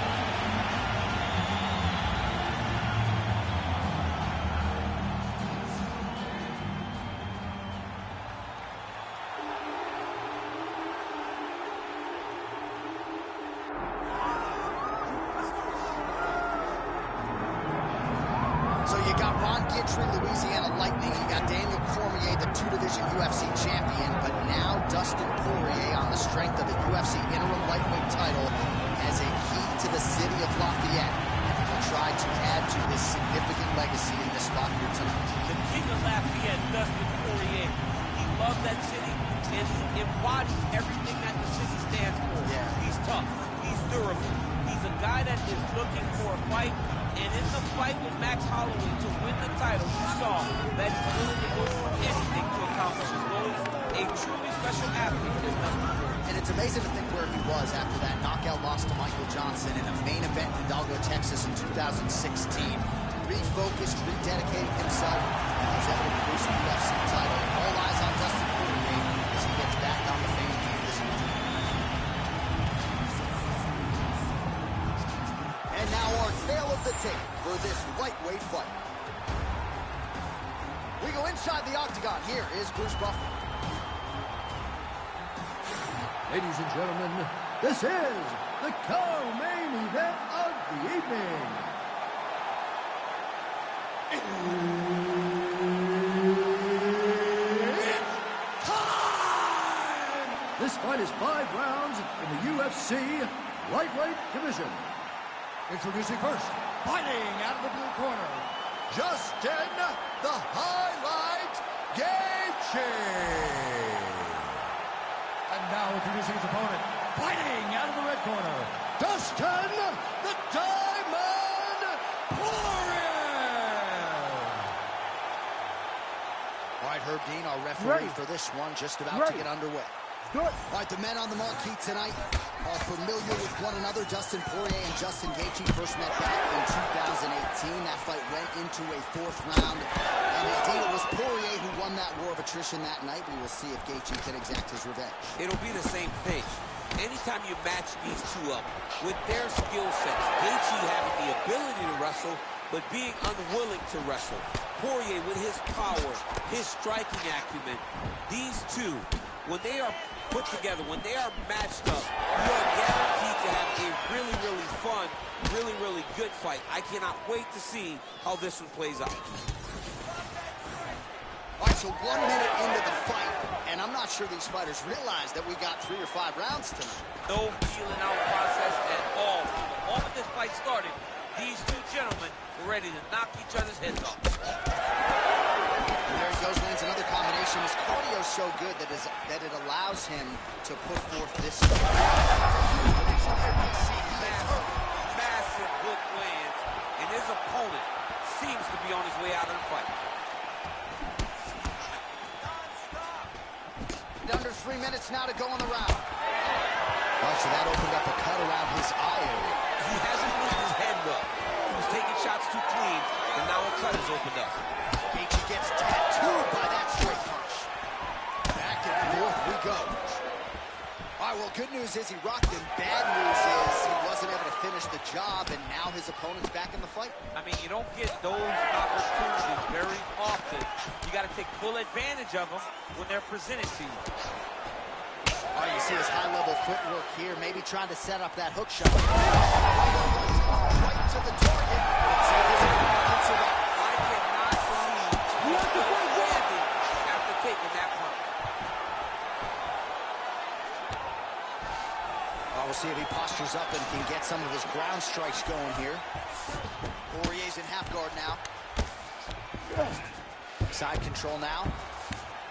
So you got Ron Gitry, Louisiana Lightning. You got Daniel Cormier, the 2-division UFC champion. But now Dustin Poirier, on the strength of the UFC interim lightweight title, has a key to the city of Lafayette. And he will try to add to his significant legacy in this spot here tonight. The king of Lafayette, Dustin Poirier. He loves that city and he embodies everything that the city stands for. Yeah. He's tough. He's durable. He's a guy that is looking for a fight. And in the fight with Max Holloway to win the title, you saw that he's willing to go for anything to accomplish his goals. A truly special athlete is Dustin Poirier. And it's amazing to think where he was after that knockout loss to Michael Johnson in the main event in Hidalgo, Texas in 2016. Refocused, rededicating himself, and was able to produce a UFC title. All eyes on Dustin Poirier as he gets back on the fame team this week. And now our tale of the tape for this lightweight fight. We go inside the octagon. Here is Bruce Buffer. Ladies and gentlemen, this is the co-main event of the evening. It's time! This fight is 5 rounds in the UFC lightweight division. Introducing first, fighting out of the blue corner, Justin the Highlight Gaethje. And now introducing his opponent, fighting out of the red corner, Dustin the Diamond Poirier. All right, Herb Dean, our referee for this one, just about to get underway. Do it. All right, the men on the marquee tonight are familiar with one another. Dustin Poirier and Justin Gaethje first met back in 2018. That fight went into a 4th round. And indeed, it was Poirier who won that war of attrition that night. We will see if Gaethje can exact his revenge. It'll be the same thing. Anytime you match these two up with their skill sets, Gaethje having the ability to wrestle, but being unwilling to wrestle. Poirier with his power, his striking acumen, these two, when they are put together, when they are matched up, you are guaranteed to have a really, really fun, really, really good fight. I cannot wait to see how this one plays out. All right, so 1 minute into the fight, and I'm not sure these fighters realize that we got 3 or 5 rounds tonight. No feeling out process at all. The moment this fight started, these two gentlemen were ready to knock each other's heads off. And there he goes, lands another combination. His cardio is so good that it allows him to put forth this. Massive hook lands, and his opponent seems to be on his way out of the fight. Under 3 minutes now to go in the round. All right, so that opened up a cut around his eye area. He hasn't moved his head well. He was taking shots too clean, and now a cut has opened up. Gaethje gets tattooed by that straight punch. Back and forth we go. All right, well, good news is he rocked him. Bad news is he wasn't able to finish the job, and now his opponent's back in the fight. I mean, you don't get those opportunities very often. You got to take full advantage of them when they're presented to you. All right, you see his high-level footwork here, maybe trying to set up that hook shot. Right to the target. Let's see if his opponent can survive. I cannot believe he's still standing after Well, we'll see if he postures up and can get some of his ground strikes going here. Poirier's in half guard now. Side control now.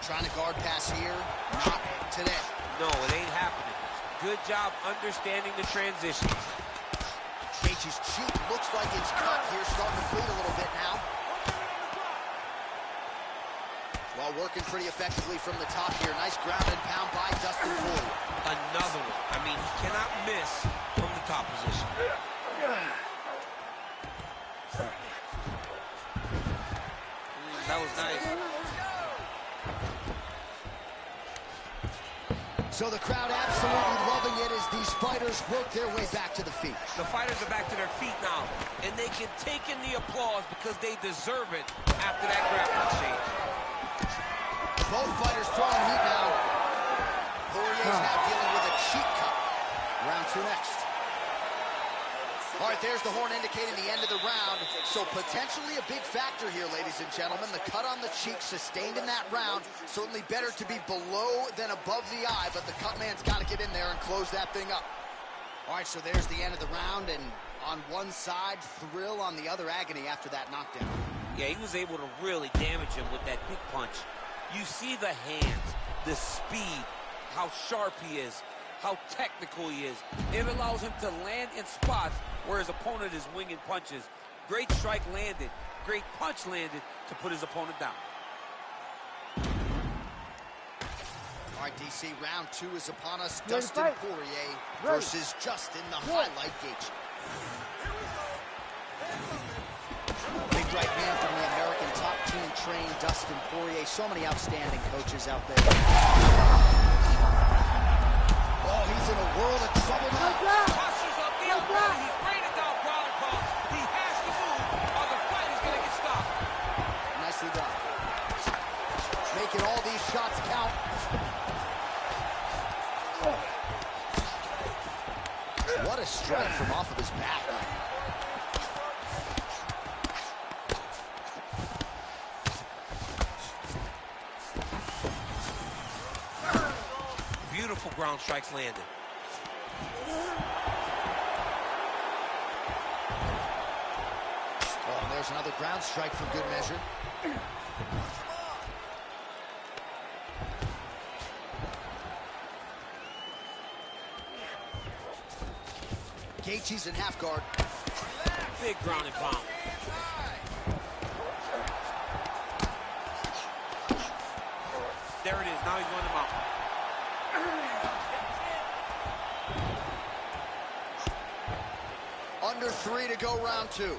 Trying to guard pass here. Not today. No, it ain't happening. Good job understanding the transitions. Gaethje's cheek looks like it's cut here, starting to bleed a little bit now. Well, working pretty effectively from the top here. Nice ground and pound by Dustin Poirier. Another one. I mean, he cannot miss from the top position. That was nice. So the crowd absolutely loving it as these fighters work their way back to the feet. The fighters are back to their feet now, and they can take in the applause because they deserve it after that grappling exchange. Both fighters throwing heat now. Poirier's now dealing with a cheek cut. Round 2 next. All right, there's the horn indicating the end of the round. So potentially a big factor here, ladies and gentlemen. The cut on the cheek sustained in that round. Certainly better to be below than above the eye, but the cut man's got to get in there and close that thing up. All right, so there's the end of the round, and on one side, thrill, on the other, agony after that knockdown. Yeah, he was able to really damage him with that big punch. You see the hands, the speed, how sharp he is, how technical he is. It allows him to land in spots where his opponent is winging punches. Great strike landed, great punch landed to put his opponent down. All right, DC, round 2 is upon us. Dustin Poirier versus Justin, the highlight Gaethje. Big right hand from the American top team trained Dustin Poirier. So many outstanding coaches out there. Oh, he's in a world of trouble now. Postures up, he's raining down ground calls. He has to move or the fight is going to get stopped. Nicely done. Making all these shots count. What a strike from off of his back. Beautiful ground strikes landed. Oh, and there's another ground strike for good measure. Gaethje's in half guard. Big ground and pound. There it is. Now he's running him out. Under 3 to go, round 2.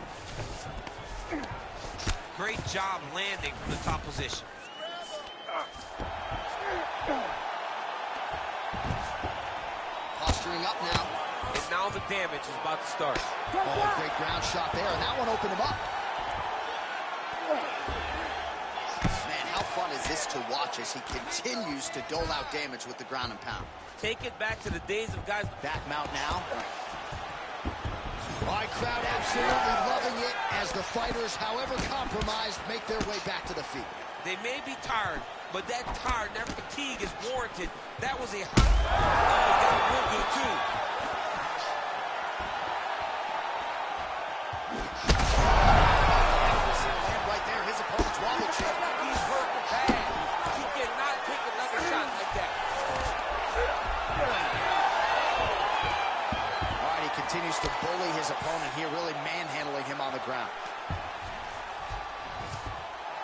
Great job landing from the top position. Posturing up now. And now the damage is about to start. Oh, great ground shot there, and that one opened him up. Man, how fun is this to watch as he continues to dole out damage with the ground and pound. Take it back to the days of guys. Back mount now. All right, crowd absolutely loving it as the fighters, however compromised, make their way back to the feet. They may be tired, but that tiredness, that fatigue is warranted. That was a hot... Oh, he got real good, too. Land right there, his opponent's wobble chip. He's hurt bad. He cannot take another shot like that. All right, he continues to bully his opponent here, really manhandling him on the ground.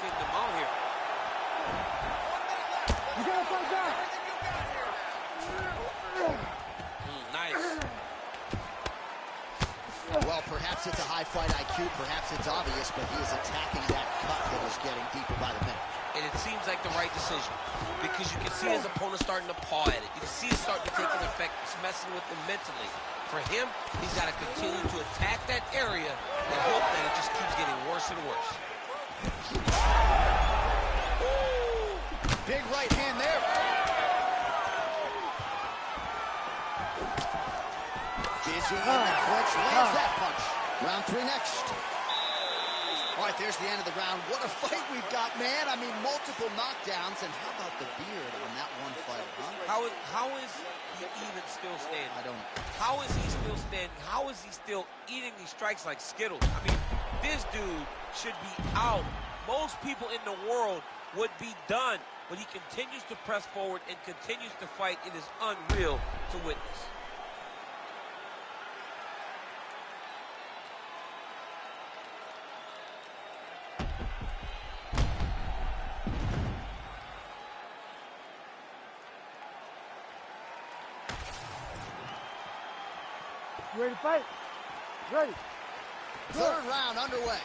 Getting him out here. You gotta fight back. Nice. Well, perhaps it's a high fight IQ, perhaps it's obvious, but he is attacking that cut that is getting deeper by the minute. And it seems like the right decision because you can see his opponent starting to paw at it. You can see it starting to take an effect. It's messing with him mentally. For him, he's got to continue to attack that area and hope that it just keeps getting worse and worse. Big right hand there. Dizzy in the clinch, lands that punch. Round 3 next. All right, there's the end of the round. What a fight we've got, man. I mean, multiple knockdowns. And how about the beard on that one fighter, huh? How is he even still standing? I don't know. How is he still standing? How is he still eating these strikes like Skittles? I mean, this dude should be out. Most people in the world would be done, but he continues to press forward and continues to fight. It is unreal to witness. You ready to fight? Ready. Third round underway.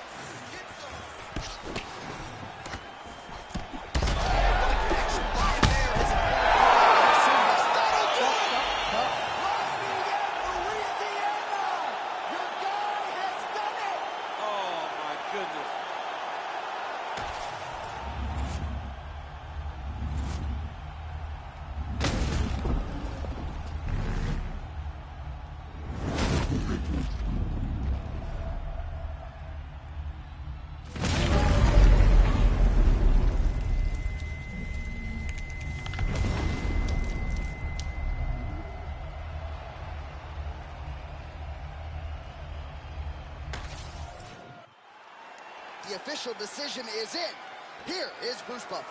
Oh, my goodness. The official decision is in. Here is Bruce Buffer.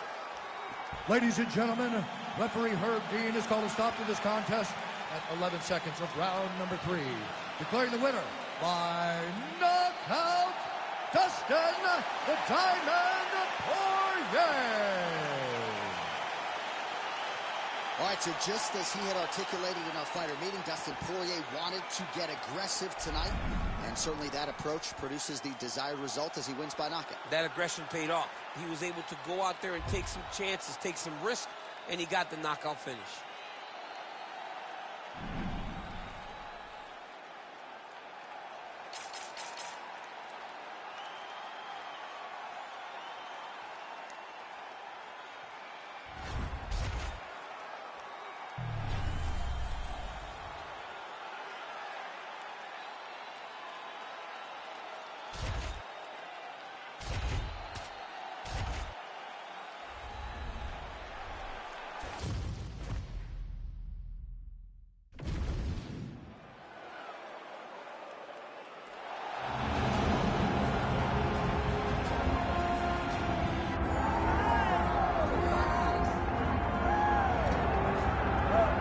Ladies and gentlemen, referee Herb Dean has called a stop to this contest at 11 seconds of round number 3. Declaring the winner by knockout, Dustin the Diamond Poirier. All right, so just as he had articulated in our fighter meeting, Dustin Poirier wanted to get aggressive tonight, and certainly that approach produces the desired result as he wins by knockout. That aggression paid off. He was able to go out there and take some chances, take some risk, and he got the knockout finish.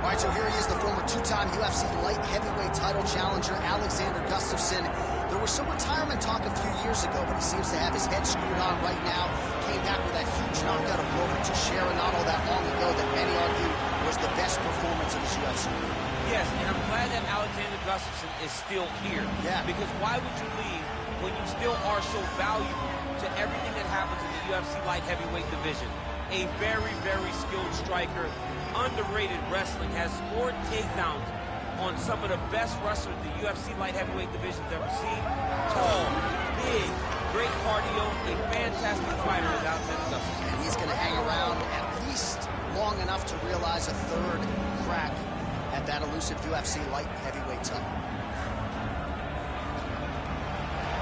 All right, so here he is, the former two-time UFC light heavyweight title challenger, Alexander Gustafsson. There was some retirement talk a few years ago, but he seems to have his head screwed on right now. Came back with that huge knockout of Glover Teixeira not all that long ago that many argue was the best performance of his UFC. Yes, and I'm glad that Alexander Gustafsson is still here. Yeah. Because why would you leave when you still are so valuable to everything that happens in the UFC light heavyweight division? A very, very skilled striker, underrated wrestling, has scored takedowns on some of the best wrestlers the UFC light heavyweight division's ever seen. Tall, big, great cardio, a fantastic fighter is Alexander Gustafsson. And he's going to hang around at least long enough to realize a third crack at that elusive UFC light heavyweight title.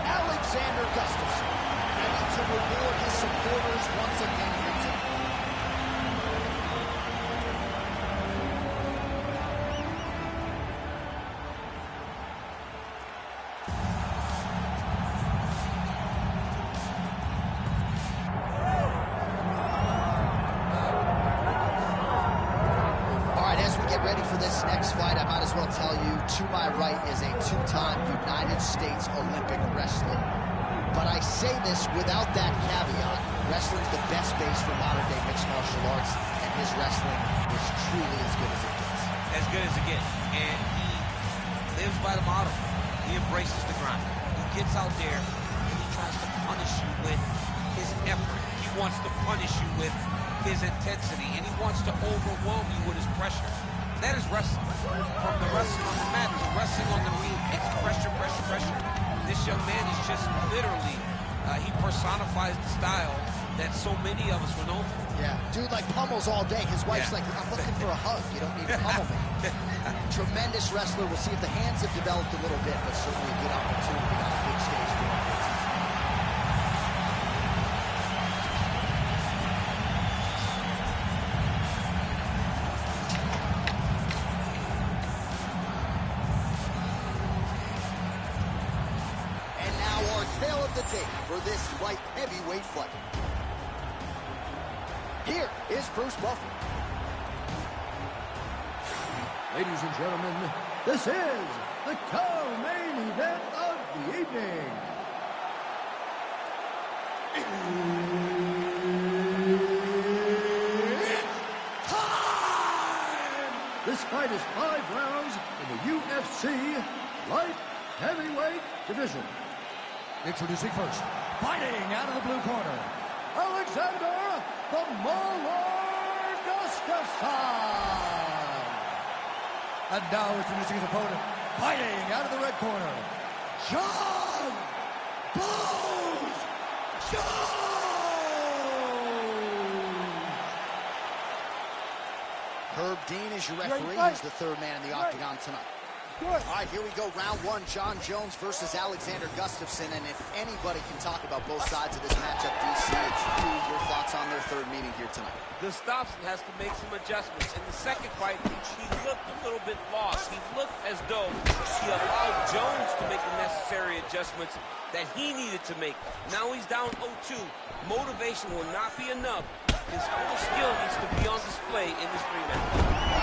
Alexander Gustafsson ready to reward his supporters once again here tonight. Ready for this next fight, I might as well tell you, to my right is a two-time United States Olympic wrestler. But I say this without that caveat. Wrestling's the best base for modern-day mixed martial arts, and his wrestling is truly as good as it gets. As good as it gets. And he lives by the motto. He embraces the grind. He gets out there, and he tries to punish you with his effort. He wants to punish you with his intensity, and he wants to overwhelm you with his pressure. That is wrestling. From the wrestling on the mat to wrestling on the ring, it's pressure, pressure, pressure. This young man is just literally, he personifies the style that so many of us were known for. Yeah, dude like pummels all day. His wife's like, I'm looking for a hug. You don't need to pummel me. Tremendous wrestler. We'll see if the hands have developed a little bit, but certainly a good opportunity on a big stage for him. tale of the tape for this light heavyweight fight. Here is Bruce Buffer. Ladies and gentlemen, this is the co-main event of the evening. It's time! This fight is 5 rounds in the UFC light heavyweight division. Introducing first, fighting out of the blue corner, Alexander the Mauler Gustafsson. And now introducing his opponent, fighting out of the red corner, John Bones Jones. Herb Dean is your referee. He's the third man in the octagon tonight. All right, here we go. Round 1, John Jones versus Alexander Gustafsson. And if anybody can talk about both sides of this matchup, DC, it's you. Your thoughts on their third meeting here tonight? Gustafsson has to make some adjustments. In the second fight, he looked a little bit lost. He looked as though he allowed Jones to make the necessary adjustments that he needed to make. Now he's down 0-2. Motivation will not be enough. His full skill needs to be on display in this rematch.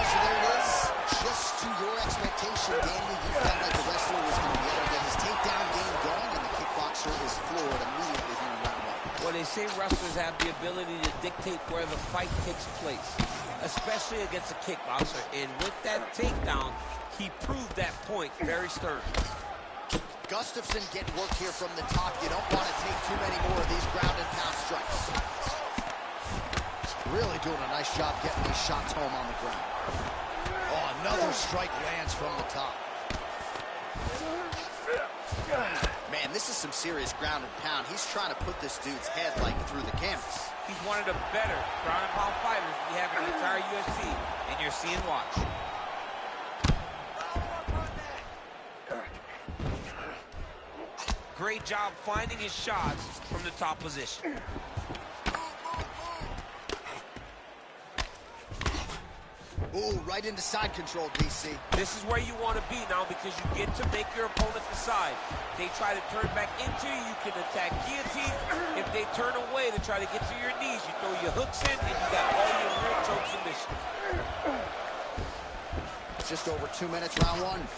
So there it is. Just to your expectation, Danny, you felt like the wrestler was going to be able to get his takedown game going, and the kickboxer is floored immediately here in round 1. Well, they say wrestlers have the ability to dictate where the fight takes place, especially against a kickboxer. And with that takedown, he proved that point very sternly. Gustafsson getting work here from the top. You don't want to take too many more of these ground and pound strikes. Really doing a nice job getting these shots home on the ground. Oh, another strike lands from the top. Man, this is some serious ground and pound. He's trying to put this dude's head like through the canvas. He's one of the better ground and pound fighters we have in the entire UFC, and you're seeing watch. Great job finding his shots from the top position. Ooh, right into side control, DC. This is where you want to be now because you get to make your opponent decide. They try to turn back into you, you can attack guillotine. If they turn away to try to get to your knees, you throw your hooks in and you got all your rear choke submission. Just over 2 minutes, round 1.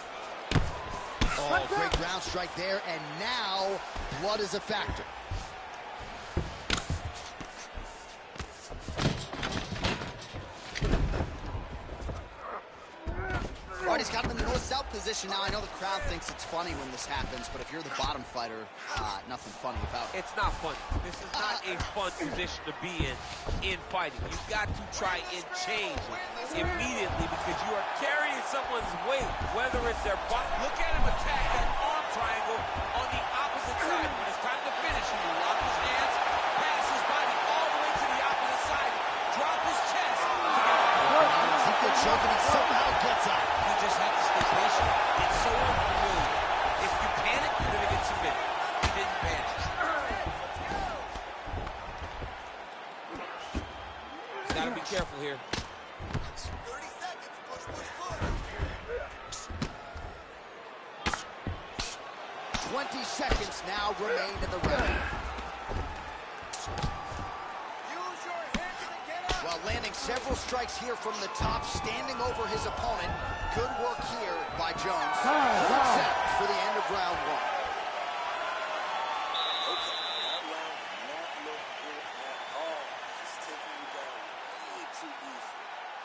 Oh, great ground strike there, and now blood is a factor. All right, he's got him in the north-south position now. I know the crowd thinks it's funny when this happens, but if you're the bottom fighter, nothing funny about it. It's not funny. This is not a fun position to be in fighting. You've got to try and change immediately because you are carrying someone's weight, whether it's their butt. Look at him attack that arm triangle on the opposite side. When it's time to finish, he will lock his hands, pass his body all the way to the opposite side, drop his chest. Ezekiel choking, he somehow gets up. You just have to stay patient. It's so unfamiliar. If you panic, you're going to get submitted. He didn't panic. He's got to be careful here. 30 seconds. Push, push, push. 20 seconds now remain in the round. Use your hands to get up. While landing several strikes here from the top, standing over his opponent. Good work here by Jones. Set for the end of round 1. Okay, that round did not look good at all. He's taking you down way too easy.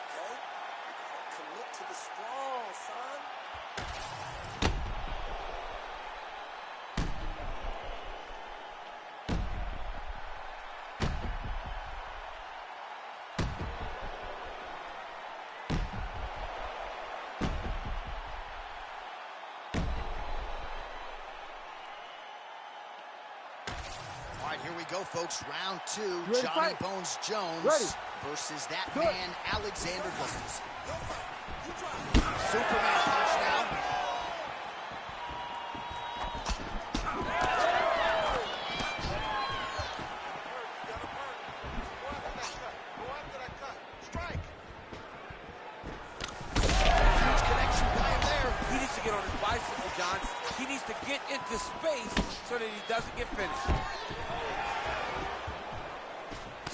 Okay? You gotta commit to the sprawl, son. All right, here we go, folks. Round 2, Ready, Johnny fight. Bones Jones versus that Good. man, Alexander Gustafsson. Superman punch now. He needs to get on his bicycle, John. He needs to get into space so that he doesn't get finished.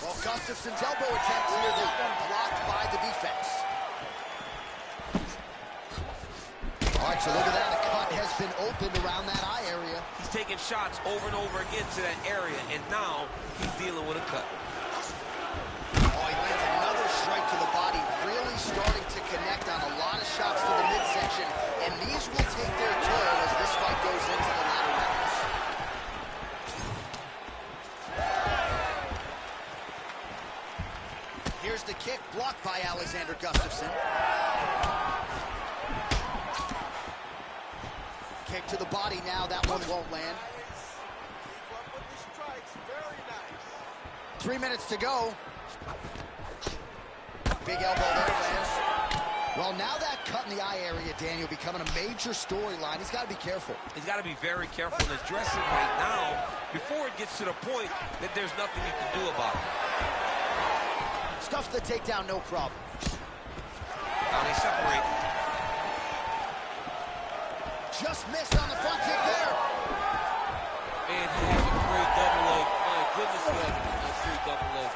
Well, Gustafson's elbow attempt here, that one blocked by the defense. All right, so look at that. A cut has been opened around that eye area. He's taking shots over and over again to that area, and now he's dealing with a cut. Oh, he lands another strike to the body, really starting to connect on a lot of shots to the midsection, and these will take their toll as this fight goes into the latter rounds. Here's the kick, blocked by Alexander Gustafsson. Kick to the body now, that one won't land. Keep up with the strikes, very nice. 3 minutes to go. Big elbow there, lands. Well, now that cut in the eye area, Daniel, becoming a major storyline. He's got to be careful. He's got to be very careful and address it right now before it gets to the point that there's nothing you can do about it. Stuffs the takedown, no problem. Now they separate. Just missed on the front kick there. And he has a great double leg. My goodness, he has a great double leg.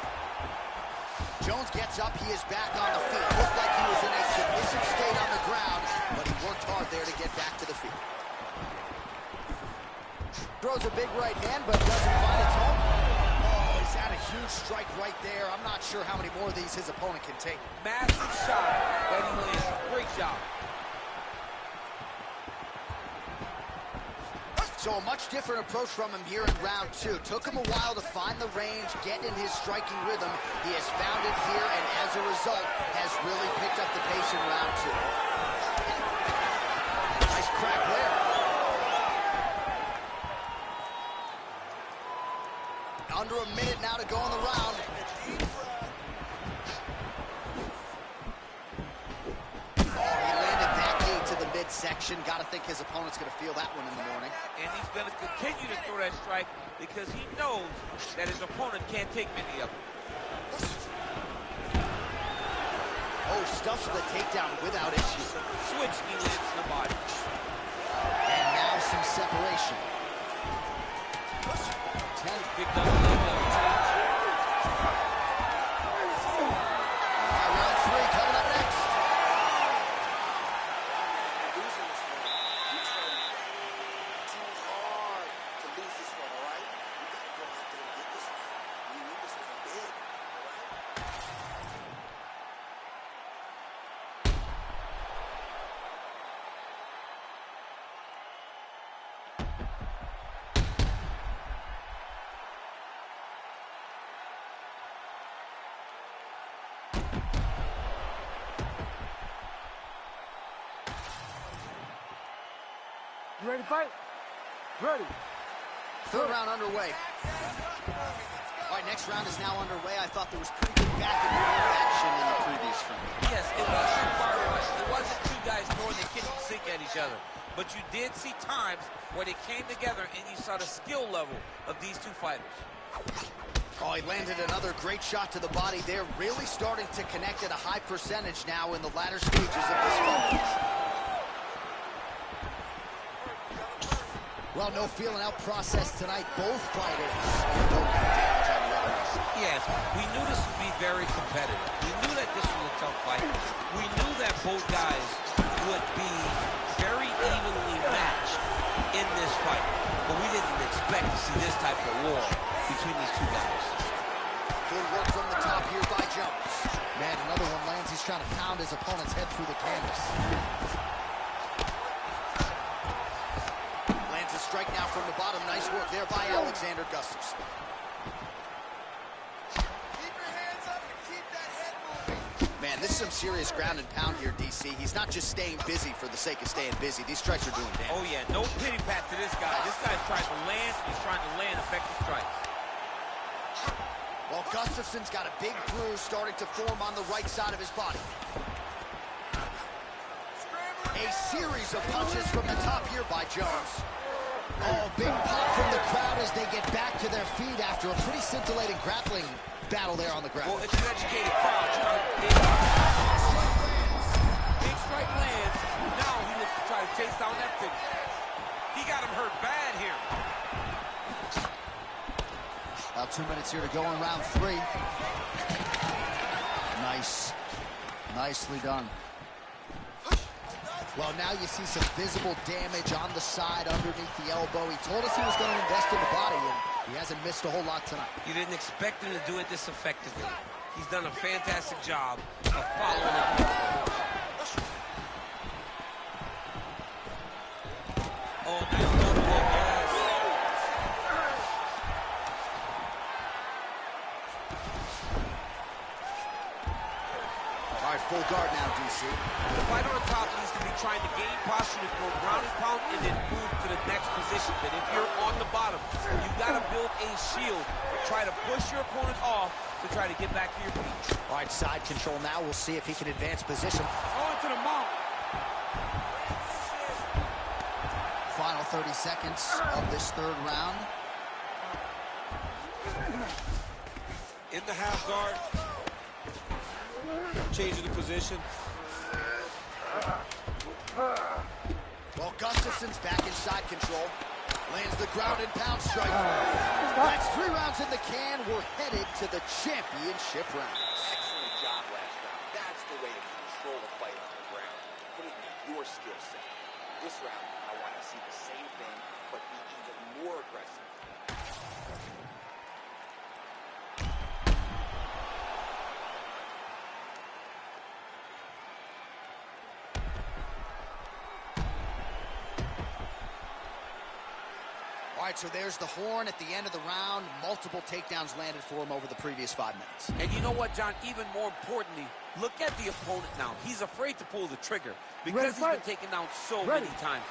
Jones gets up, he is back on the feet. Looked like he was in a submissive state on the ground, but he worked hard there to get back to the feet. Throws a big right hand, but doesn't find its home. Oh, he's had a huge strike right there. I'm not sure how many more of these his opponent can take. Massive shot that he lands. Great job. So a much different approach from him here in round two. Took him a while to find the range, get in his striking rhythm. He has found it here, and as a result, has really picked up the pace in round two. Nice crack there. Under a minute now to go in the round. Midsection. Got to think his opponent's going to feel that one in the morning. And he's going to continue to throw that strike because he knows that his opponent can't take many of them. Oh, stuffs the takedown without issue. Switch, he lands in the body. And now some separation. 10 big double leg change. Round three coming up next. You ready to fight? Ready. Third round underway. All right, next round is now underway. I thought there was pretty good back and forth action in the previous round. Yes, it wasn't far away. It wasn't two guys throwing the kitchen sink at each other. But you did see times where they came together and you saw the skill level of these two fighters. Oh, he landed another great shot to the body there. Really starting to connect at a high percentage now in the latter stages of this fight. Well, no feeling out process tonight. Both fighters are no damage on the others. Yes, we knew this would be very competitive. We knew that this was a tough fight. We knew that both guys would be very evenly matched in this fight. But we didn't expect to see this type of war between these two guys. Good work from the top here by Jones. Man, another one lands. He's trying to pound his opponent's head through the canvas. Strike now from the bottom. Nice work there by Alexander Gustafsson. Keep your hands up and keep that head moving. Man, this is some serious ground and pound here, DC. He's not just staying busy for the sake of staying busy. These strikes are doing damage. Oh, yeah. No pity pat to this guy. This guy's trying to land. He's trying to land effective strikes. Well, Gustafsson's got a big bruise starting to form on the right side of his body. A series of punches from the top here by Jones. Oh, big pop from the crowd as they get back to their feet after a pretty scintillating grappling battle there on the ground. Well, it's an educated crowd. Big strike lands. Now he looks to try to chase down that finish. He got him hurt bad here. 2 minutes here to go in round 3. Nice. Nicely done. Well, now you see some visible damage on the side underneath the elbow. He told us he was going to invest in the body, and he hasn't missed a whole lot tonight. You didn't expect him to do it this effectively. He's done a fantastic job of following it. Oh, nice double leg, yes. All right, full guard now, DC. The fighter on top needs to be trying to gain posture to throw ground and pound and then move to the next position. But if you're on the bottom, you got to build a shield. Try to push your opponent off to try to get back to your feet. All right, side control now. We'll see if he can advance position. Oh, to the mount. Final 30 seconds of this third round. In the half guard. Changing the position. Well, Gustafson's back in side control. Lands the ground and pound strike. That's 3 rounds in the can. We're headed to the championship rounds. Excellent job last round. That's the way to control the fight on the ground. Put it in your skill set. This round, I want to see the same thing, but be even more aggressive. All right, so there's the horn at the end of the round. Multiple takedowns landed for him over the previous 5 minutes. And you know what, John? Even more importantly, look at the opponent now. He's afraid to pull the trigger because he's been taken down so many times.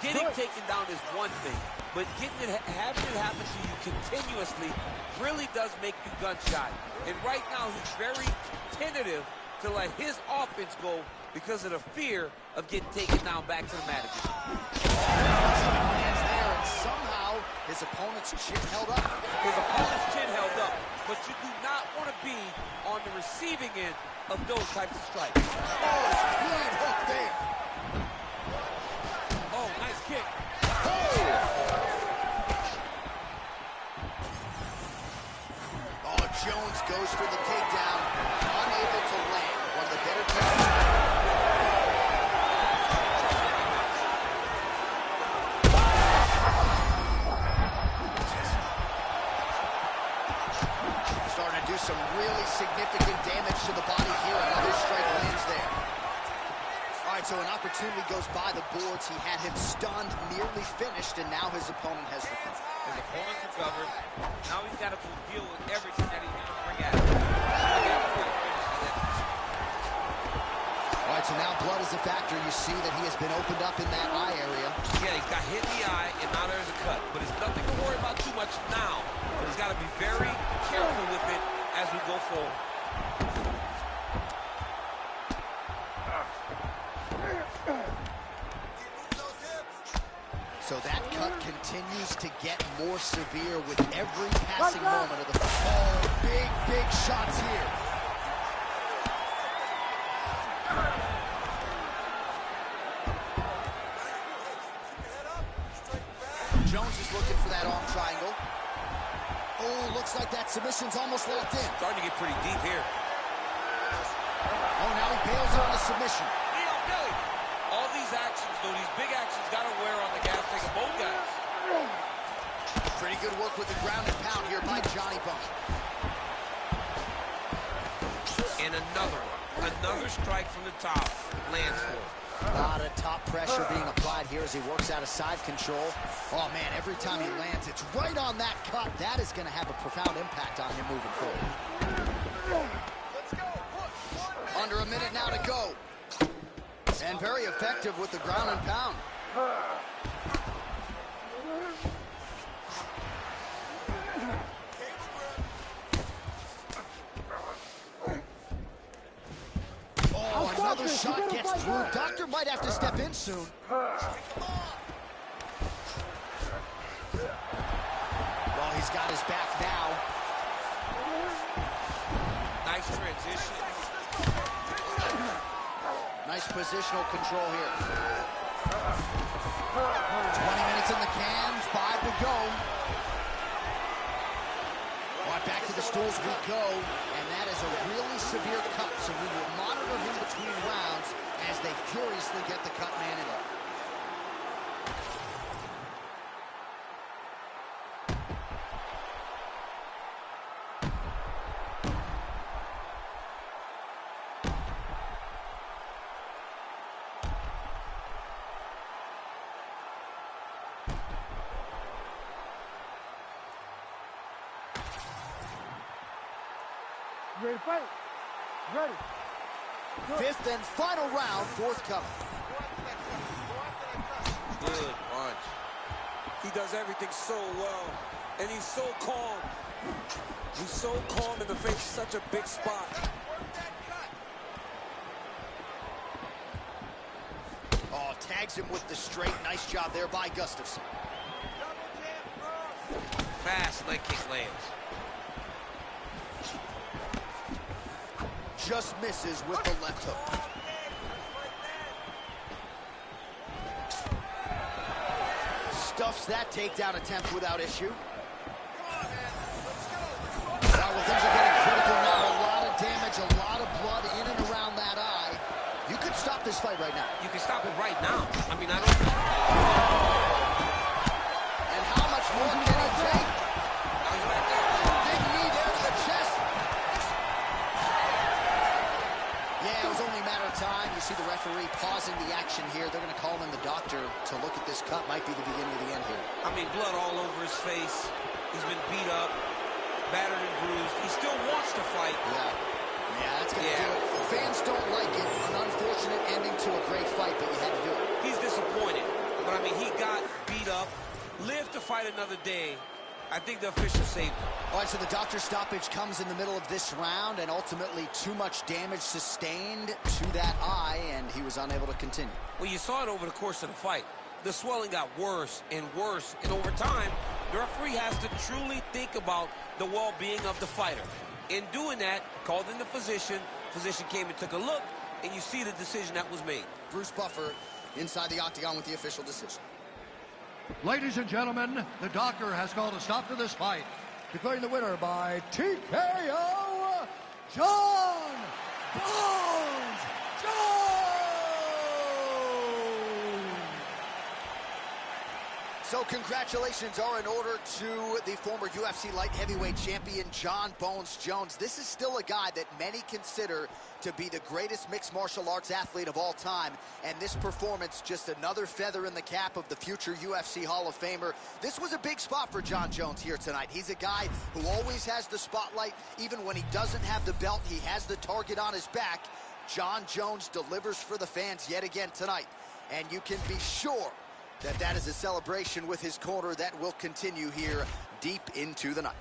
Getting taken down is one thing, but having it happen to you continuously really does make you gun-shy. And right now, he's very tentative to let his offense go because of the fear of getting taken down back to the mat again. Lands there, and somehow his opponent's chin held up. His opponent's chin held up, but you do not want to be on the receiving end of those types of strikes. Oh, clean hook there. Oh, nice kick. Oh, Jones goes for the takedown, unable to land. One of the better takedowns. Starting to do some really significant damage to the body here. Another strike lands there. All right, so an opportunity goes by the boards. He had him stunned, nearly finished, and now his opponent has recovered. His opponent's recovered. Now he's got to deal with everything that he's going to bring at him. All right, so now blood is a factor. You see that he has been opened up in that eye area. Yeah, he's got hit in the eye, and now there's a cut. But it's nothing to worry about too much now. But he's got to be very careful with it as we go forward. So that cut continues to get more severe with every passing moment of the fight. Oh, big shots here. Jones is looking for that arm triangle. Oh, looks like that submission's almost locked in. Starting to get pretty deep here. Oh, now he bails on the submission. Billy. All these actions, though, these big actions, got to wear on the gas tank of both guys. Pretty good work with the ground and pound here by Johnny Bunk. And another strike from the top lands for him. A lot of top pressure being applied here as he works out of side control. Oh, man, every time he lands, it's right on that cut. That is going to have a profound impact on him moving forward. Under a minute now to go. And very effective with the ground and pound. Oh, another shot gets through. Doctor might have to step in soon. Well, he's got his back now. Nice transition. Nice positional control here. 20 minutes in the can, 5 to go. All right, stools we go, and that is a really severe cut, so we will monitor him between rounds as they furiously get the cut man in there. You ready to fight? Ready. Good. Fifth and final round forthcoming. Good punch. He does everything so well, and he's so calm. He's so calm in the face of such a big spot. Oh, tags him with the straight. Nice job there by Gustafsson. Fast leg kick lands. Just misses with the left hook. Stuffs that takedown attempt without issue. All right, well, things are getting critical now. A lot of damage, a lot of blood in and around that eye. You could stop this fight right now. You can stop it right now. I mean, I don't... And how much more can he take? Big knee there to the chest. Yeah, it was only a matter of time. You see the referee pausing the action here. They're going to call in the doctor to look at this cut. Might be the beginning of the end here. I mean, blood all over his face. He's been beat up, battered and bruised. He still wants to fight. Yeah, that's going to do it. Fans don't like it. An unfortunate ending to a great fight, but you had to do it. He's disappointed. But, I mean, he got beat up, lived to fight another day. I think the official saved him. All right, so the doctor's stoppage comes in the middle of this round, and ultimately too much damage sustained to that eye, and he was unable to continue. Well, you saw it over the course of the fight. The swelling got worse and worse, and over time, the referee has to truly think about the well-being of the fighter. In doing that, called in the physician. Physician came and took a look, and you see the decision that was made. Bruce Buffer inside the octagon with the official decision. Ladies and gentlemen, the doctor has called a stop to this fight, declaring the winner by TKO, John Bones Jones! So congratulations are in order to the former UFC light heavyweight champion, John Bones Jones. This is still a guy that many consider to be the greatest mixed martial arts athlete of all time. And this performance, just another feather in the cap of the future UFC Hall of Famer. This was a big spot for John Jones here tonight. He's a guy who always has the spotlight. Even when he doesn't have the belt, he has the target on his back. John Jones delivers for the fans yet again tonight. And you can be sure that that is a celebration with his corner that will continue here deep into the night.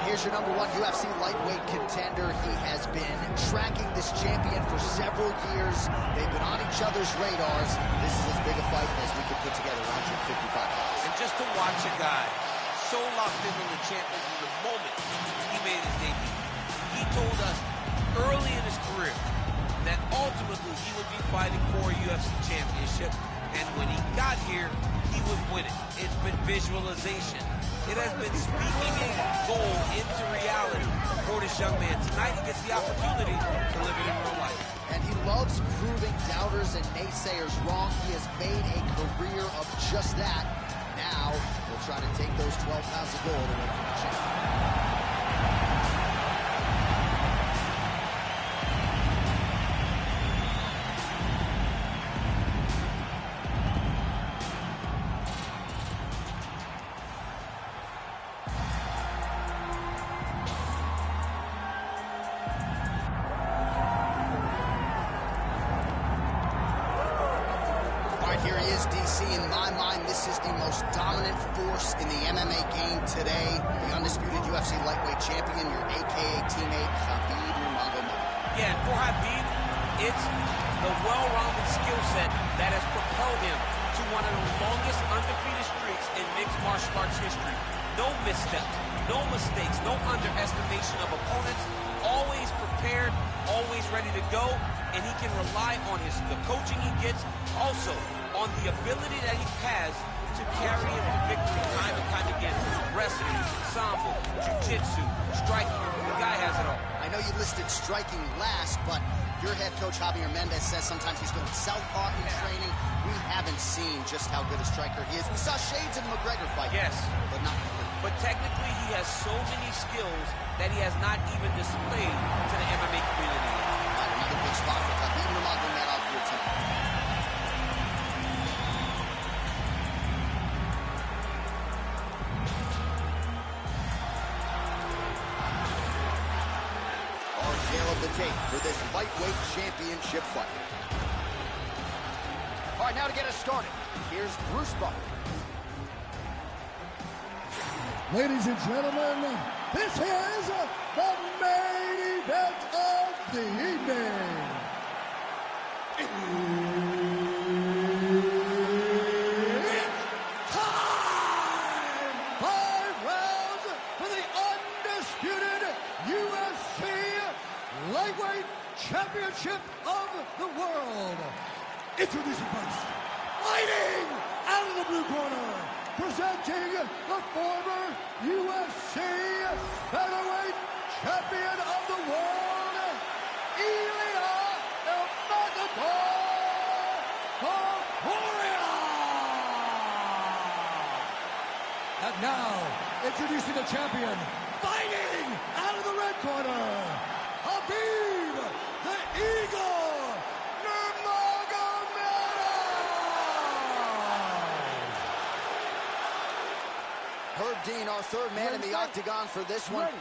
Here's your #1 UFC lightweight contender. He has been tracking this champion for several years. They've been on each other's radars. This is as big a fight as we could put together, 155 pounds. And just to watch a guy so locked in on the champion from the moment he made his debut. He told us early in his career that ultimately he would be fighting for a UFC championship. And when he got here, he would win it. It's been visualization. It has been speaking a goal into reality for this young man. Tonight he gets the opportunity to live it in real life. And he loves proving doubters and naysayers wrong. He has made a career of just that. Now he'll try to take those 12 pounds of gold away from the champion. Here he is, DC. In my mind, this is the most dominant force in the MMA game today. The undisputed UFC lightweight champion, your AKA teammate, Khabib Nurmagomedov. Yeah, and for Khabib, it's the well-rounded skill set that has propelled him to one of the longest undefeated streaks in mixed martial arts history. No missteps, no mistakes, no underestimation of opponents. Always prepared, always ready to go, and he can rely on the coaching he gets, also on the ability that he has to carry him to victory time and time again. Wrestling, sambo, jiu-jitsu, striking. The guy has it all. I know you listed striking last, but your head coach, Javier Mendez, says sometimes he's going southpaw in training. We haven't seen just how good a striker he is. We saw shades in the McGregor fight. Yes. But not complete. But technically, he has so many skills that he has not even displayed to the MMA community. All right, another big spot for Khabib Nurmagomedov here tonight. Of the tape for this lightweight championship fight. All right, now to get us started, here's Bruce Buffer. Ladies and gentlemen, this is the main event of the evening. It's time! 5 rounds for the undisputed UFC Lightweight Championship of the World. Introducing first, fighting out of the blue corner, presenting the former UFC Featherweight Champion of the World, Ilya TOPURIA. And now, introducing the champion, fighting out of the red corner, Khabib, the Eagle, Nurmagomedov. Herb Dean, our third man in the octagon for this one.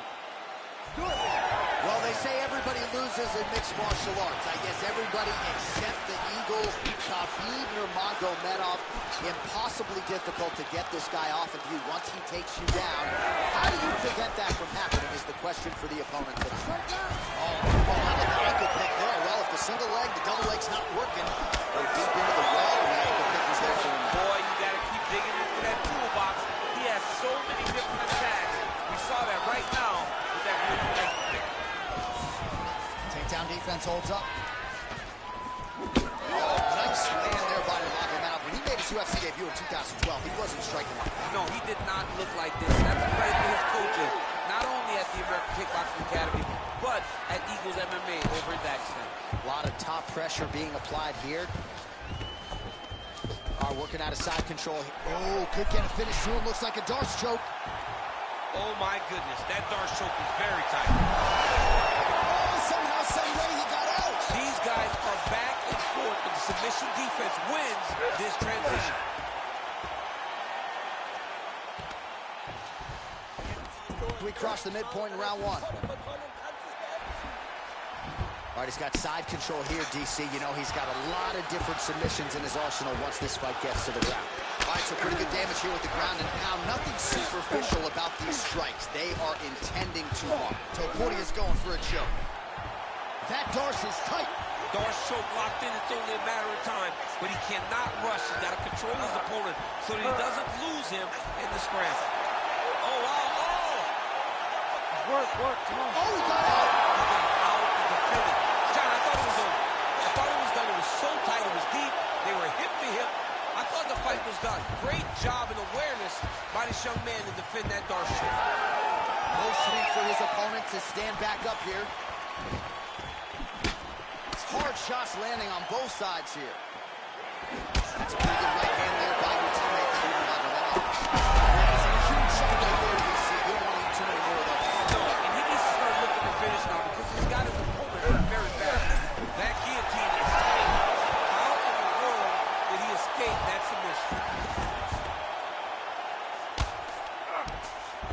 Do it. Well, they say everybody loses in mixed martial arts. I guess everybody except the Eagle, Khabib Nurmagomedov. Impossibly difficult to get this guy off of you once he takes you down. How do you prevent that from happening is the question for the opponent tonight. Oh, how about the ankle pick there? Well, if the single leg, the double leg's not working, go deep into the well, and the ankle pick was there for him. Boy, you got to keep digging into that toolbox. He has so many different attacks. We saw that right now with that good ankle pick. Takedown defense holds up. Oh, nice land there by Nurmagomedov. When he made his UFC debut in 2012, he wasn't striking like that. No, he did not look like this. That's a credit to his coaches, not only at the American Kickboxing Academy, but at Eagles MMA over in Dagestan. A lot of top pressure being applied here. Working out of side control. Oh, could get a finish soon. Looks like a Darce choke. Oh, my goodness. That Darce choke is very tight. Oh, somehow, some way he got out. These guys are back and forth, but the submission defense wins this transition. We crossed the midpoint in round one. All right, he's got side control here, DC. You know, he's got a lot of different submissions in his arsenal once this fight gets to the ground. All right, so pretty good damage here with the ground and pound. Nothing superficial about these strikes. They are intending to harm. Topuria's going for a choke. That Darce is tight. Darce choke locked in. It's only a matter of time, but he cannot rush. He's got to control his opponent so that he doesn't lose him in the scramble. Oh, wow, oh! Work, come on. Oh, he got out. He got out of the finish. John, I thought it was over. I thought it was done. It was so tight. It was deep. They were hip to hip. I thought the fight was done. Great job and awareness by this young man to defend that Darce choke. Motioning for his opponent to stand back up here. Hard shots landing on both sides here. That's a pretty good right hand there by your teammate, Khabib Nurmagomedov. There's a huge shot right there, DC. You don't want to eat too many more of those. No, and he needs to start looking to finish now because he's got his opponent hurt very bad. That guillotine is tight. How in the world did he escape that submission?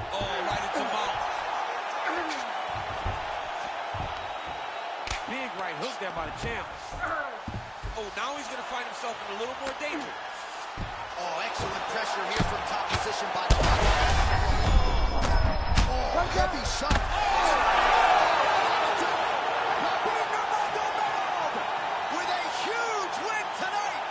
Oh, right into mouth. Big right hook there by the champ. Oh, now he's going to find himself in a little more danger. Oh, excellent pressure here from top position by Nurmagomedov. Oh, heavy shot. Khabib Nurmagomedov with a huge win tonight.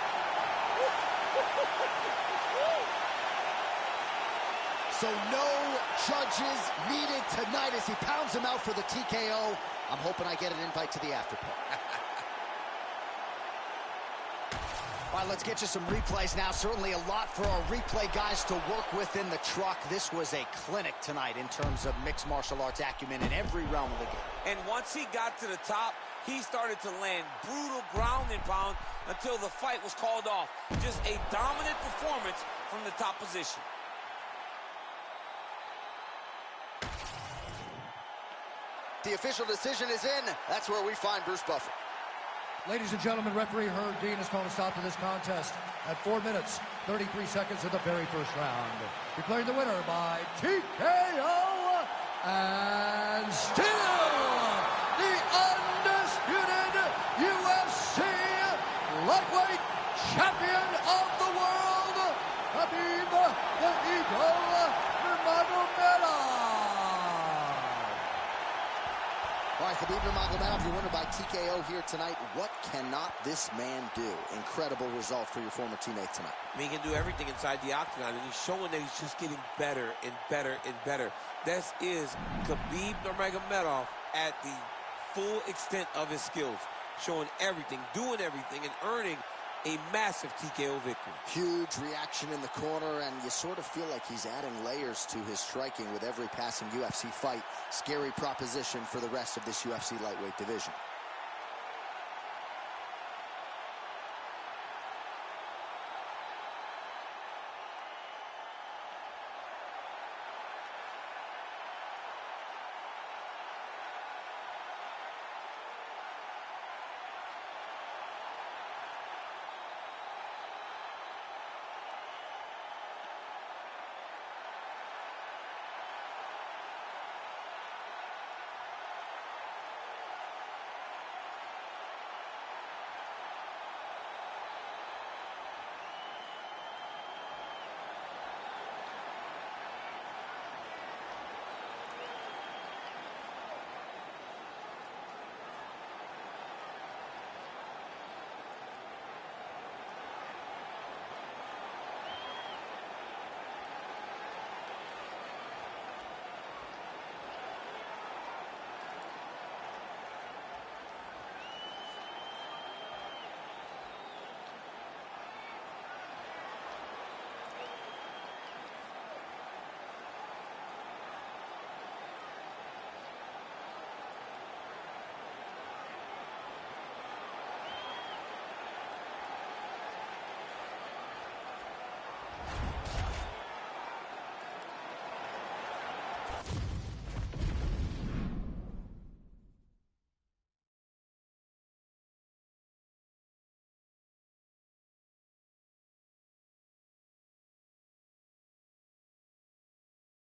calls him out for the TKO. I'm hoping I get an invite to the after party. All right, let's get you some replays now. Certainly a lot for our replay guys to work with in the truck. This was a clinic tonight in terms of mixed martial arts acumen in every realm of the game. And once he got to the top, he started to land brutal ground and pound until the fight was called off. Just a dominant performance from the top position. The official decision is in. That's where we find Bruce Buffer. Ladies and gentlemen, referee Herb Dean has called a stop to this contest at 4 minutes, 33 seconds of the very first round. Declaring the winner by TKO and still the undisputed UFC lightweight champion of the world, Khabib the Eagle Nurmagomedov. All right, Khabib Nurmagomedov, your winner by TKO here tonight. What cannot this man do? Incredible result for your former teammate tonight. I mean, he can do everything inside the octagon, and he's showing that he's just getting better and better and better. This is Khabib Nurmagomedov at the full extent of his skills, showing everything, doing everything, and earning a massive TKO victory. Huge reaction in the corner, and you sort of feel like he's adding layers to his striking with every passing UFC fight. Scary proposition for the rest of this UFC lightweight division.